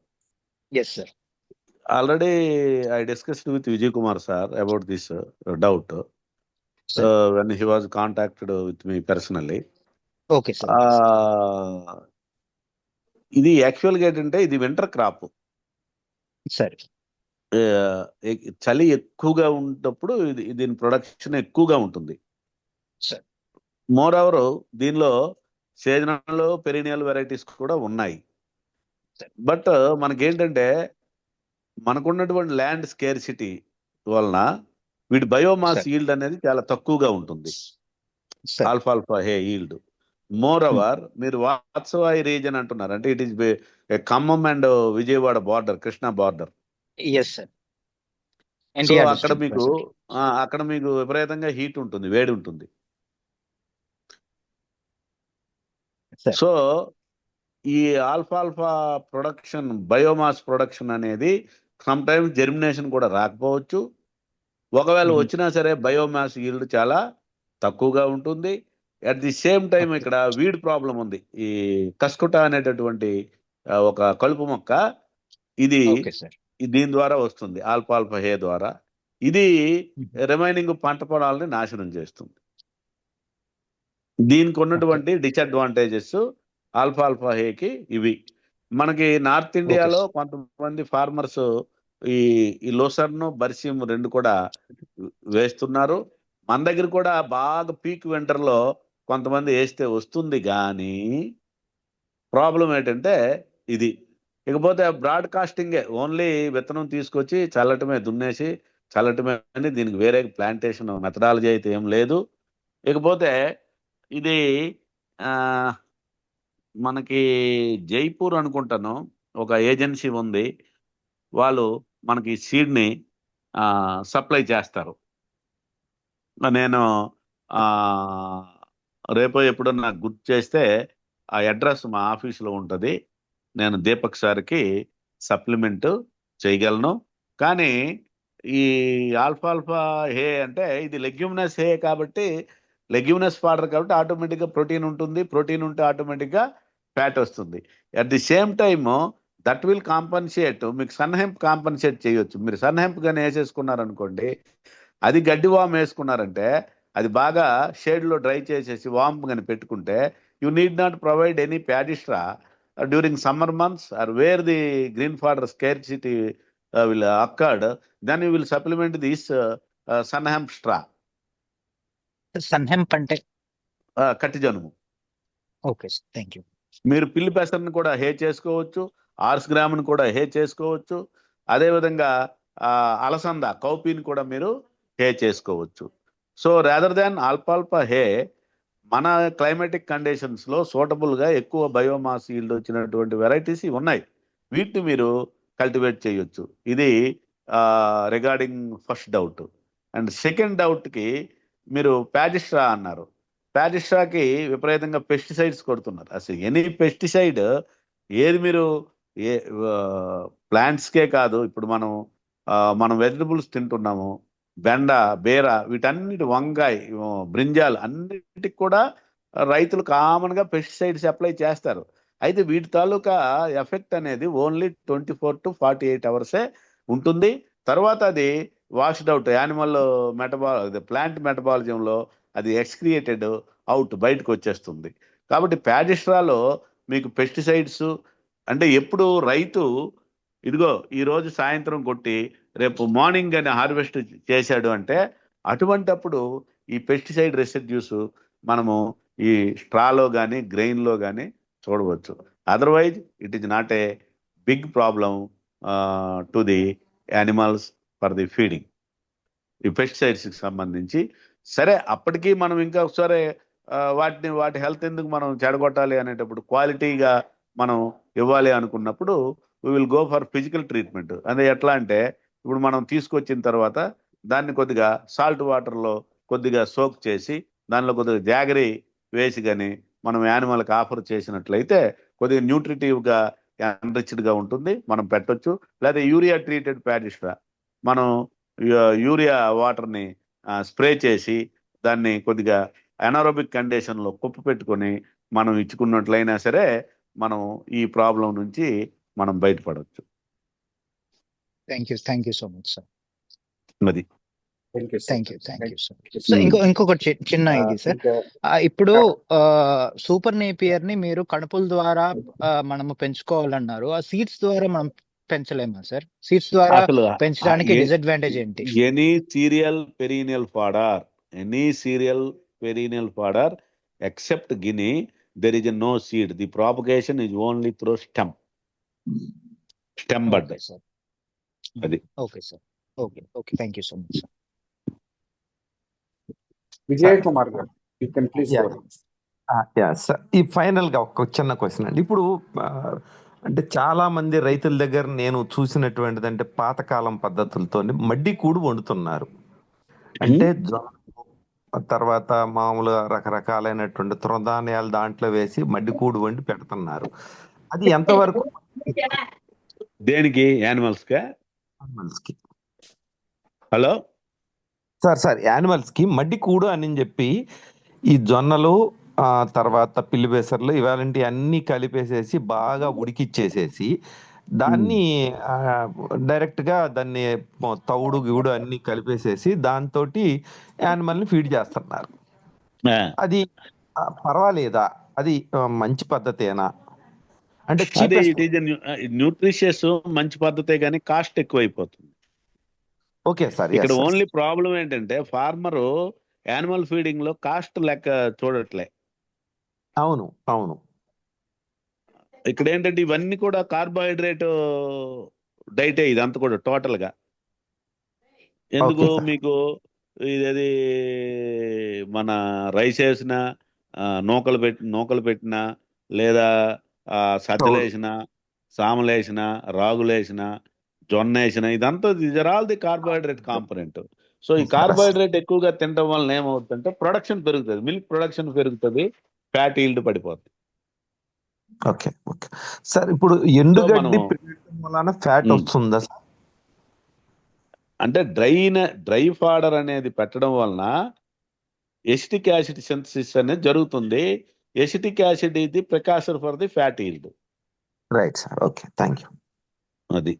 Yes sir. Already I discussed with Vijay Kumar sir about this doubt when he was contacted with me personally. Okay sir. ఇది యాక్చువల్గా ఏంటంటే ఇది winter crop. సరే. చలి ఎక్కువగా ఉన్నప్పుడు దీని ప్రొడక్షన్ ఎక్కువగా ఉంటుంది. మోర్ ఓవర్ దీనిలో సీజనల్ పెరినియల్ వెరైటీస్ కూడా ఉన్నాయి. బట్ మనకేంటంటే మనకున్నటువంటి ల్యాండ్ స్కేర్సిటీ వలన వీటి బయోమాస్ ఈల్డ్ అనేది చాలా తక్కువగా ఉంటుంది. ఆల్ఫాల్ఫా హే ఈల్డ్. మోర్ ఓవర్ మీరు వాత్సవాయి రీజన్ అంటున్నారు, అంటే it is Khammam and Vijayawada border, Krishna border. So అక్కడ మీకు విపరీతంగా హీట్ ఉంటుంది, వేడి ఉంటుంది. సో ఈ ఆల్ఫాల్ఫా ప్రొడక్షన్, బయోమాస్ ప్రొడక్షన్ అనేది సమ్ టైమ్స్ జెర్మినేషన్ కూడా రాకపోవచ్చు. ఒకవేళ వచ్చినా సరే బయోమాస్ ఈల్డ్ చాలా తక్కువగా ఉంటుంది. అట్ ది సేమ్ టైం ఇక్కడ వీడ్ ప్రాబ్లం ఉంది. ఈ కస్కుటా అనేటటువంటి ఒక కలుపు మొక్క, ఇది దీని ద్వారా వస్తుంది, ఆల్ఫాల్ఫా హే ద్వారా. ఇది రిమైనింగ్ పంట పొలాలని నాశనం చేస్తుంది. దీనికి ఉన్నటువంటి డిసడ్వాంటేజెస్ ఆల్ఫాల్ఫా హేకి ఇవి. మనకి నార్త్ ఇండియాలో కొంతమంది ఫార్మర్స్ ఈ లోసర్ను, బర్సిమ్ రెండు కూడా వేస్తున్నారు. మన దగ్గర కూడా బాగా పీక్ వింటర్లో కొంతమంది వేస్తే వస్తుంది. కానీ ప్రాబ్లం ఏంటంటే ఇది. ఇకపోతే బ్రాడ్కాస్టింగే, ఓన్లీ విత్తనం తీసుకొచ్చి చల్లటమే, దున్నేసి చల్లటమే అని, దీనికి వేరే ప్లాంటేషన్ మెథడాలజీ అయితే ఏం లేదు. ఇకపోతే ఇది మనకి జైపూర్ అనుకుంటాను ఒక ఏజెన్సీ ఉంది, వాళ్ళు మనకి సీడ్ని సప్లై చేస్తారు. నేను రేపో ఎప్పుడో నాకు గుర్తు చేస్తే ఆ అడ్రస్ మా ఆఫీసులో ఉంటుంది, నేను దీపక్ సార్కి సప్లిమెంట్ చేయగలను. కానీ ఈ ఆల్ఫాల్ఫా హే అంటే ఇది లెగ్యూమినస్ హే కాబట్టి లెగ్యూమినస్ ఫాడర్ కాబట్టి ఆటోమేటిక్గా ప్రోటీన్ ఉంటుంది, ప్రోటీన్ ఉంటే ఆటోమేటిక్గా ఫ్యాట్ వస్తుంది. At the same time that will compensate, మీకు సన్ హెంప్ కాంపన్సేట్ చేయొచ్చు. మీరు సన్ హెంప్ కానీ వేసేసుకున్నారనుకోండి, అది గడ్డి వామ్ వేసుకున్నారంటే అది బాగా షేడ్లో డ్రై చేసేసి వామ్ కానీ పెట్టుకుంటే you need not provide any ప్యాడిస్ట్రా during summer months or wear the green fodder scarcity will occurred, then you will supplement this sun hemp straw. Sun hemp అంటే కట్టి జనుము. Okay sir, thank you. మీరు పిల్లి పెసర్ని కూడా హే చేసుకోవచ్చు, ఆర్స్ గ్రామ్ని కూడా హే చేసుకోవచ్చు, అదేవిధంగా అలసంద కౌపీని కూడా మీరు హే చేసుకోవచ్చు. సో రాదర్ దాన్ ఆల్ఫాల్ఫా హే మన క్లైమాటిక్ కండిషన్స్లో సూటబుల్గా ఎక్కువ బయోమాస్ ఈల్డ్ వచ్చినటువంటి వెరైటీస్ ఉన్నాయి, వీటిని మీరు కల్టివేట్ చేయొచ్చు. ఇది regarding first doubt. And second డౌట్కి మీరు ప్యాడిస్ట్రా అన్నారు. ప్యాడిస్ట్రాకి విపరీతంగా పెస్టిసైడ్స్ కొడుతున్నారు. అసలు ఎనీ పెస్టిసైడ్ ఏది మీరు ప్లాంట్స్కే కాదు, ఇప్పుడు మనం వెజిటబుల్స్ తింటున్నాము, బెండ, బీర, వీటన్నిటి, వంకాయ, బ్రింజాల్ అన్నిటికి కూడా రైతులు కామన్గా పెస్టిసైడ్స్ అప్లై చేస్తారు. అయితే వీటి తాలూకా ఎఫెక్ట్ అనేది ఓన్లీ 24 to 48 అవర్సే ఉంటుంది. తర్వాత అది వాష్డ్ అవుట్, యానిమల్ ప్లాంట్ మెటబాలిజంలో అది ఎక్స్క్రియేటెడ్ అవుట్, బయటకు వచ్చేస్తుంది. కాబట్టి ప్యాడిస్ట్రాలో మీకు పెస్టిసైడ్స్ అంటే ఎప్పుడు రైతు ఇదిగో ఈరోజు సాయంత్రం కొట్టి రేపు మార్నింగ్ అని హార్వెస్ట్ చేశాడు అంటే అటువంటప్పుడు ఈ పెస్టిసైడ్ రెసిడ్యూస్ మనము ఈ స్ట్రాలో కానీ గ్రెయిన్లో కానీ చూడవచ్చు. Otherwise it is not a big problem to the animals for the feeding, ఈ పెస్టిసైడ్స్కి సంబంధించి. సరే, అప్పటికీ మనం ఇంకా ఒకసారి వాటి హెల్త్ ఎందుకు మనం చెడగొట్టాలి అనేటప్పుడు క్వాలిటీగా మనం ఇవ్వాలి అనుకున్నప్పుడు we will go for physical treatment. అదే ఎట్లా అంటే ఇప్పుడు మనం తీసుకొచ్చిన తర్వాత దాన్ని కొద్దిగా సాల్ట్ వాటర్లో కొద్దిగా సోక్ చేసి దానిలో కొద్దిగా జాగరీ వేసి కానీ మనం యానిమల్కి ఆఫర్ చేసినట్లయితే కొద్దిగా న్యూట్రిటివ్గా ఎన్రిచ్డ్గా ఉంటుంది, మనం పెట్టొచ్చు. లేదా యూరియా ట్రీటెడ్ ప్యాడిస్ట్రా, మనం యూరియా వాటర్ని స్ప్రే చేసి దాన్ని కొద్దిగా అనారోబిక్ కండిషన్లో కుప్ప పెట్టుకొని మనం ఇచ్చుకున్నట్లయినా సరే మనం ఈ ప్రాబ్లం నుంచి మనం బయటపడవచ్చు. Thank you so much sir. అది థ్యాంక్ యూ సార్. సో ఇంకొకటి చిన్న ఇది సార్, ఇప్పుడు సూపర్ నేపియర్ ని మీరు కడుపుల ద్వారా మనము పెంచుకోవాలన్నారు, ఆ సీడ్స్ ద్వారా మనం పెంచలేమా సార్? సీడ్స్ ద్వారా అసలు పెంచడానికి డిసడ్వాంటేజ్ ఏంటి? Any serial perennial fodder except guinea, there is no seed. The propagation is only through stem bud. అది. Okay sir, okay thank you so much sir. Vijay Kumar గారు, you can please go. Sir, ఈ final గా ఒక చిన్న question అండి. ఇప్పుడు అంటే చాలా మంది రైతుల దగ్గర నేను చూసినటువంటిది అంటే పాతకాలం పద్ధతులతో మడ్డి కూడు వండుతున్నారు. అంటే తర్వాత మామూలుగా రకరకాలైనటువంటి తృణధాన్యాలు దాంట్లో వేసి మడ్డి కూడు వండి పెడుతున్నారు. అది ఎంతవరకు దేనికి? యానిమల్స్ కి. హలో సార్ యానిమల్స్ కి మడ్డి కూడు అని చెప్పి ఈ జొన్నలు తర్వాత పిల్లి బేసర్లు ఇవాళంటి అన్ని కలిపేసేసి బాగా ఉడికిచ్చేసేసి దాన్ని డైరెక్ట్ గా దాన్ని తౌడు గివుడు అన్ని కలిపేసేసి దాంతో యానిమల్ ని ఫీడ్ చేస్తున్నారు. అది పర్వాలేదా? అది మంచి పద్ధతేనా? అంటే న్యూట్రిషియస్ మంచి పద్ధతే కానీ కాస్ట్ ఎక్కువైపోతుంది. ఓకే సార్, ఇక్కడ ఓన్లీ ప్రాబ్లం ఏంటంటే ఫార్మరు యానిమల్ ఫీడింగ్ లో కాస్ట్ లెక్క చూడట్లే. అవును. ఇక్కడ ఏంటంటే ఇవన్నీ కూడా కార్బోహైడ్రేట్ డైటే, ఇదంతా కూడా టోటల్ గా. ఎందుకు మీకు ఇది మన రైస్ వేసిన నూకలు పెట్టిన లేదా సజ్జలు వేసిన, సామలు వేసిన, రాగులు వేసిన, జొన్న వేసిన, ఇదంతా these are all the carbohydrate component. So ఈ కార్బోహైడ్రేట్ ఎక్కువగా తినడం వల్ల ఏమవుతుందంటే ప్రొడక్షన్ పెరుగుతుంది, మిల్క్ ప్రొడక్షన్ పెరుగుతుంది, ఫ్యాట్ ఈల్డ్ పడిపోతుంది. ఓకే సార్, ఇప్పుడు ఎండుగడ్డి పెరగడం వలన ఫ్యాట్ వస్తుందా సార్? అంటే డ్రై ఫాడర్ అనేది పెట్టడం వలన ఎసిటిక్ యాసిడ్ సింథసిస్ అనేది జరుగుతుంది. ఎసిటిక్ యాసిడ్ ఇది precursor for the fat yield. Right sir, okay, thank you. అది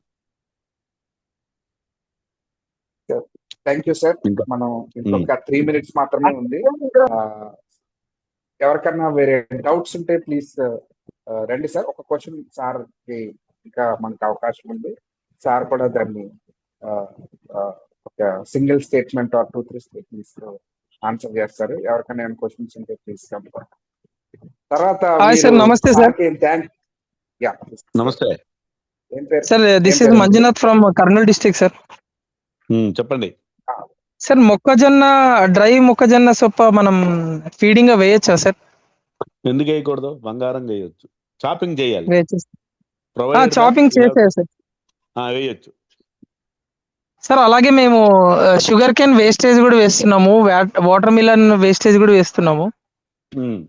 థ్యాంక్ యూ సార్. ఇంకా మనం ఇంకొక 3 minutes మాత్రమే ఉంది. ఎవరికన్నా వేరే డౌట్స్ ఉంటే ప్లీజ్ రండి సార్. ఒక క్వశ్చన్ సార్ కి ఇంకా మనకు అవకాశం ఉంది. సార్ కూడా దాన్ని ఒక single statement or 2-3 statements answer చేస్తారు. ఎవరికైనా ఏమైనా క్వశ్చన్స్ ఉంటే ప్లీజ్ కమ్. తర్వాత hi sir, namaste sir. Namaste ఏం పేరు sir, this is Manjunath from Kurnool district sir. చెప్పండి సార్, డ్రై మొక్కజొన్న సొప్ప మనం ఫీడింగ్ గా వేయచ్చా సార్? ఎందుకు వేయకూడదు? బంగారం వేయొచ్చు. చాపింగ్ చేయాలి. వేయచ్చు Provided chopping that you have- చేసే సార్. వేయొచ్చు. సార్ అలాగే మేము షుగర్ కేన్ వేస్టేజ్ కూడా వేస్తున్నాము, వాటర్ మిలన్ వేస్టేజ్ కూడా వేస్తున్నాము. ఉమ్.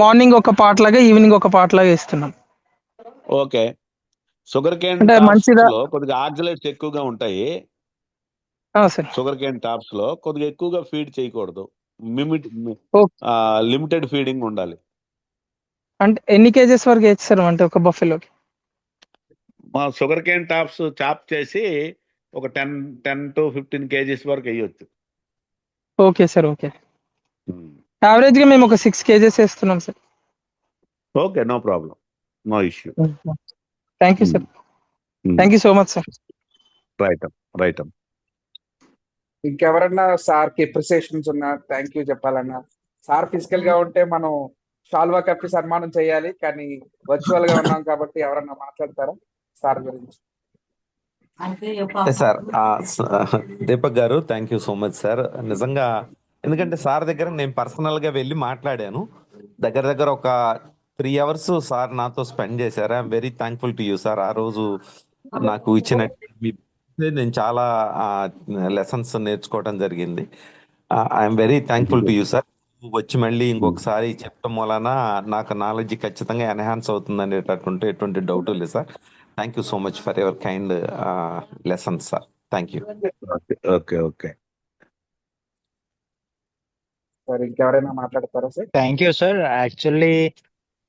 మార్నింగ్ ఒక పార్ట్ లాగా, ఈవినింగ్ ఒక పార్ట్ లాగా వేస్తున్నాం. ఓకే. షుగర్ కేన్ అంటే మంచిదా? లో కొద్దిగా ఆక్సిలేట్స్ ఎక్కువగా ఉంటాయి. సార్ షుగర్ కేన్ టాప్స్ లో కొద్దిగా ఎక్కువగా ఫీడ్ చేయకూడదు. లిమిటెడ్ ఫీడింగ్ ఉండాలి. అంటే ఎన్ని కేజెస్ వరకు వేయచ్చు సార్? అంటే ఒక బఫెలోకి మా షుగర్ కేన్ టాప్స్ చాప్ చేసి ఒక 10 to 15 kgs వరకు వేయొచ్చు. Okay sir, okay. యావరేజ్ గా మేము ఒక 6 కేజెస్ వేస్తున్నాం సార్. Okay, no problem, no issue. Thank you sir, thank you so much sir. Right. ఇంకెవరన్నా సార్ కి అప్రిసియేషన్స్ ఉన్నా, థ్యాంక్ యూ చెప్పాలన్నా, సార్ ఫిజికల్ గా ఉంటే మనం షాల్వా కప్పి సన్మానం చేయాలి, కానీ వర్చువల్ గా ఉన్నాం కాబట్టి ఎవరన్నా మాట్లాడతారా సార్ గురించి? సార్, దీపక్ గారు, thank you so much sir. నిజంగా, ఎందుకంటే సార్ దగ్గర నేను పర్సనల్ గా వెళ్ళి మాట్లాడాను. దగ్గర ఒక 3 hours సార్ నాతో స్పెండ్ చేశారు. I'm very thankful to you sir. ఆ రోజు నాకు ఇచ్చిన నేను చాలా లెసన్స్ నేర్చుకోవడం జరిగింది. I'm very thankful to you sir. వచ్చి మళ్ళీ ఇంకొకసారి చెప్పడం వలన నాకు నాలెడ్జ్ ఖచ్చితంగా ఎన్హాన్స్ అవుతుంది అనేటటువంటి ఎటువంటి డౌట్ లేదు sir. Thank you so much for your kind lessons sir. Thank you. Okay. Sir ఇంకెవరైనా మాట్లాడతారా sir? Thank you sir. Actually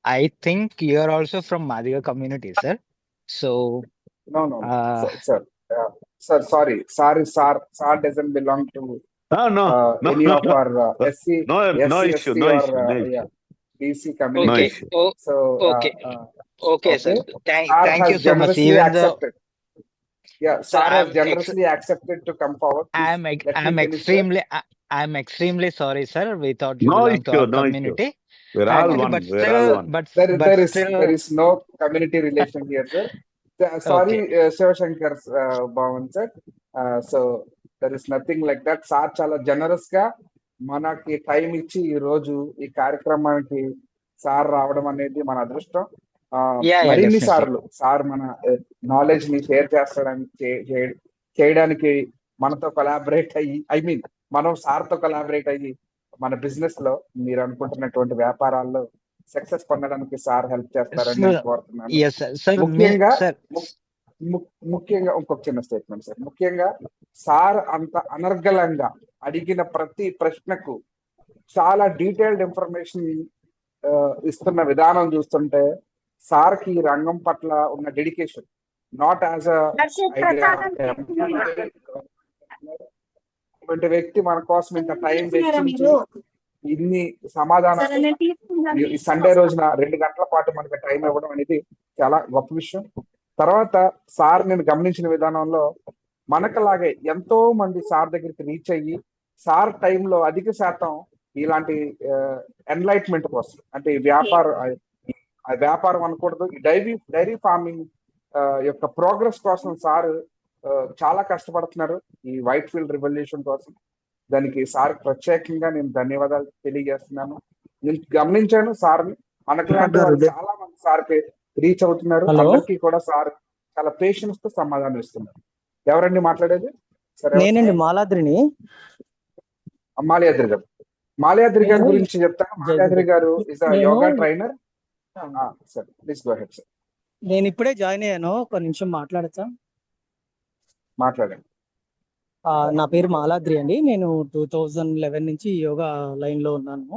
I think you are also from Madiga community sir. So No, sir, sorry, sir doesn't belong to No, any of our SC, no SC, issue, ST no or issue, no issue. BC community. issue. So okay okay. Sir, Sir thank you has so much. generously even though accepted. Yeah, Sir, sir has I'm generously accepted to come forward. Please, I'm let me finish, sir. I'm extremely sorry, sir. We thought you No belong to issue, our no community. We're all Actually, one. but We're still, all one. There is no community relation here, sir. Sorry, Shivashankar Bhavan sir. So there is nothing like that. Sir చాలా generous గా మనకి time ఇచ్చి ఈ రోజు ఈ కార్యక్రమానికి sir రావడం అనేది మన అదృష్టం. మరిన్ని definitely. సార్లు సార్ మన నాలెడ్జ్ ని షేర్ చేయడానికి మనతో కొలాబరేట్ అయ్యి మనం సార్ తో కొలాబరేట్ అయ్యి మన బిజినెస్ లో మీరు అనుకుంటున్నటువంటి వ్యాపారాల్లో సక్సెస్ పొందడానికి సార్ హెల్ప్ చేస్తారని నేను కోరుతున్నాను. Yes, sir. ముఖ్యంగా ఇంకొక చిన్న స్టేట్మెంట్ సార్. ముఖ్యంగా సార్ అంత అనర్గళంగా అడిగిన ప్రతి ప్రశ్నకు చాలా డీటెయిల్డ్ ఇన్ఫర్మేషన్ ఇస్తున్న విధానం చూస్తుంటే సార్ కి రంగం పట్ల ఉన్న డెడికేషన్, నాట్ యాజ్ అటువంటి వ్యక్తి మన కోసం ఇంత టైం వెచ్చించి ఇన్ని సమాధానాలు ఈ సండే రోజున 2 గంటల పాటు మనకి టైం ఇవ్వడం అనేది చాలా గొప్ప విషయం. తర్వాత సార్ నేను గమనించిన విధానంలో మనకలాగే ఎంతో మంది సార్ దగ్గరికి రీచ్ అయ్యి సార్ టైంలో అధిక శాతం ఇలాంటి ఎన్లైట్మెంట్ కోసం, అంటే వ్యాపారం అనకూడదు, ఈ డైరీ ఫార్మింగ్ యొక్క ప్రోగ్రెస్ కోసం సార్ చాలా కష్టపడుతున్నారు, ఈ వైట్ ఫీల్డ్ రివల్యూషన్ కోసం. దానికి సార్ ప్రత్యేకంగా నేను ధన్యవాదాలు తెలియజేస్తున్నాను. నేను గమనించాను సార్ని, మనకులాంటి వాళ్ళు చాలా మంది సార్కి రీచ్ అవుతున్నారు. అందరికీ కూడా సార్ చాలా పేషెన్స్ తో సమాధానం ఇస్తున్నారు. ఎవరండి మాట్లాడేది? సరే, నేనండి, మాలాద్రిని. మాల్యాద్రి గారి గురించి చెప్తాను. మాల్యాద్రి గారు is a yoga trainer. Sir please go head sir. నేను ఇప్పుడే జాయిన్ అయ్యాను, ఒక నిమిషం మాట్లాడచ్చా? మాట్లాడండి. నా పేరు మాలాద్రి అండి. నేను 2011 నుంచి యోగా లైన్ లో ఉన్నాను.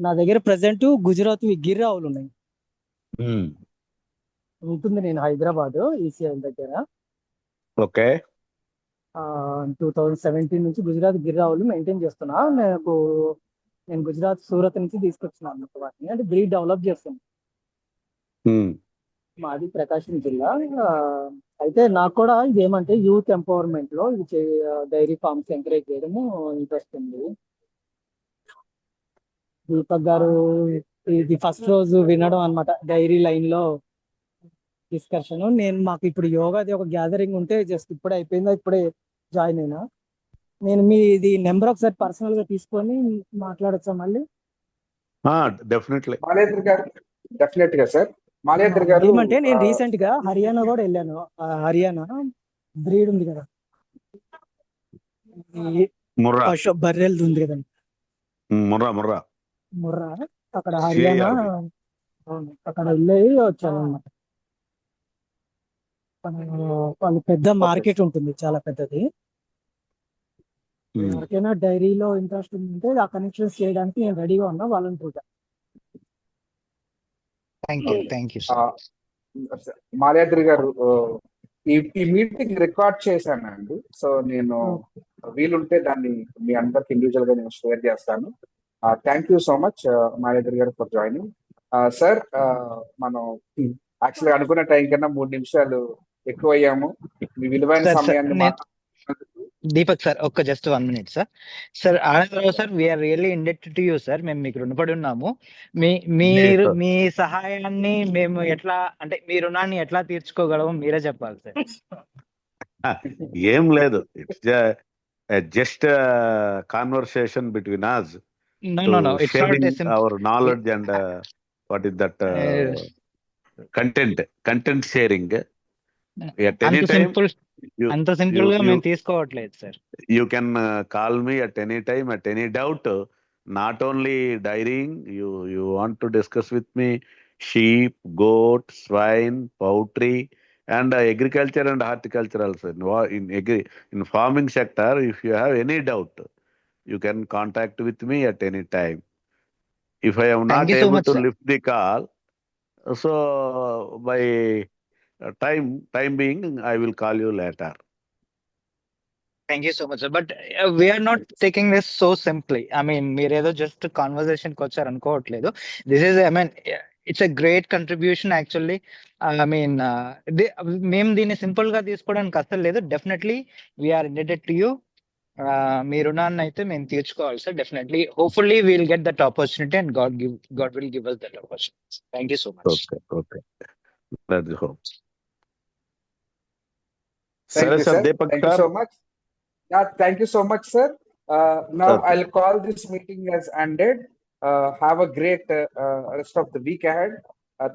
నా దగ్గర ప్రజెంట్ గుజరాత్ గిర్ ఆవులు ఉన్నాయి. ఉంటుంది, నేను హైదరాబాద్ ఈసీఎల్ దగ్గర. ఓకే. 2017 నుంచి గుజరాత్ గిర్ ఆవులు మెయింటైన్ చేస్తున్నా. నేను గుజరాత్ సూరత్ నుంచి తీసుకొచ్చినాను వాటిని, అంటే బ్రీడ్ డెవలప్ చేస్తున్నాను. మాది ప్రకాశం జిల్లా. అయితే నాకు కూడా ఇదేమంటే యూత్ ఎంపవర్మెంట్ లో డైరీ ఫార్మ్స్ ఎంకరేజ్ చేయడము ఇంట్రెస్ట్ ఉంది. దీపక్ గారు ఇది ఫస్ట్ రోజు వినడం అన్నమాట, డైరీ లైన్ లో డిస్కషన్. మాకు ఇప్పుడు యోగాది ఒక గ్యాదరింగ్ ఉంటే జస్ట్ ఇప్పుడే అయిపోయిందా, ఇప్పుడే జాయిన్ అయినా. నేను మీది నెంబర్ ఒకసారి పర్సనల్ గా తీసుకొని మాట్లాడచ్చా మళ్ళీ? డెఫినెట్లీ. మాలేద్రి గారు, డెఫినెట్ గా సార్. మాలేద్రి గారు, ఏమంటే నేను రీసెంట్ గా హర్యానా కూడా వెళ్ళాను. హర్యానా బ్రీడ్ ఉంది కదా, బర్రెలది ఉంది కదండి, ముర్రా. అక్కడ హర్యానా, అక్కడ వెళ్ళి వచ్చాను అన్నమాట. వాళ్ళు పెద్ద మార్కెట్ ఉంటుంది, చాలా పెద్దది. ఎవరికైనా డైరీలో ఇంట్రెస్ట్ ఉంటే ఆ కనెక్షన్స్ చేయడానికి నేను రెడీగా ఉన్నా, వాలంటీర్గా. Thank you sir. మాలేద్రి గారు, ఈ మీటింగ్ రికార్డ్ చేశానండి. సో నేను వీలుంటే దాన్ని మీ అందరికి ఇండివిజువల్ గా నేను షేర్ చేస్తాను. థ్యాంక్ యూ సో మచ్ మాలేద్రి గారు ఫర్ జాయినింగ్. సార్, మనం యాక్చువల్గా అనుకున్న టైం కన్నా 3 నిమిషాలు ఎక్కువ అయ్యాము. మీ విలువైన సమయాన్ని Deepak sir, just 1 minute sir. Sir Anandarao sir, we are really indebted to you sir. మేము మీకు రుణపడి ఉన్నాము. మీరు మీ సహాయాన్ని మేము ఎట్లా, అంటే మీ రుణాన్ని ఎట్లా తీర్చుకోగలమో మీరే చెప్పాలి సార్. ఏం లేదు, it's just conversation between us No, it's not a simple our knowledge and what is that content sharing at any time. అంత సింపుల్ గా మేము తీసుకోవట్లేదు sir. You can call me at any time, at any doubt. Not only dairying, you want to discuss with me sheep, goat, swine, poultry, and agriculture and horticulture also. In farming sector, if you have any doubt, you can contact with me at any time. If I am not able to lift the call, so by time being, I will call you later. Thank you so much, sir. But we are not taking this so simply. I mean, మీరేదో just conversation కి వచ్చారు అనుకోవట్లేదు. This is, it's a great contribution actually. I mean, మేము దీన్ని simple గా తీసుకోవడానికి అసలు లేదు. Definitely we are indebted to you. మీ రుణాన్ని అయితే మేము తీర్చుకోవాలి సార్. Definitely, hopefully we'll get that opportunity and God will give us that opportunity. Thank you so much. Okay. Let's hope. Thank you, sir. Thank you so much. Yeah, thank you so much, sir. Now I'll call this meeting as ended. Have a great rest of the week ahead.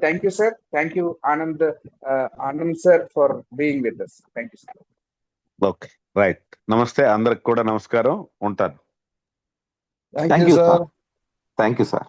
Thank you, sir. Thank you, Anand sir, for being with us. Thank you, sir. Okay, right. Namaste. Andariki kuda namaskaram. Untaru. Thank you, sir. Thank you, sir.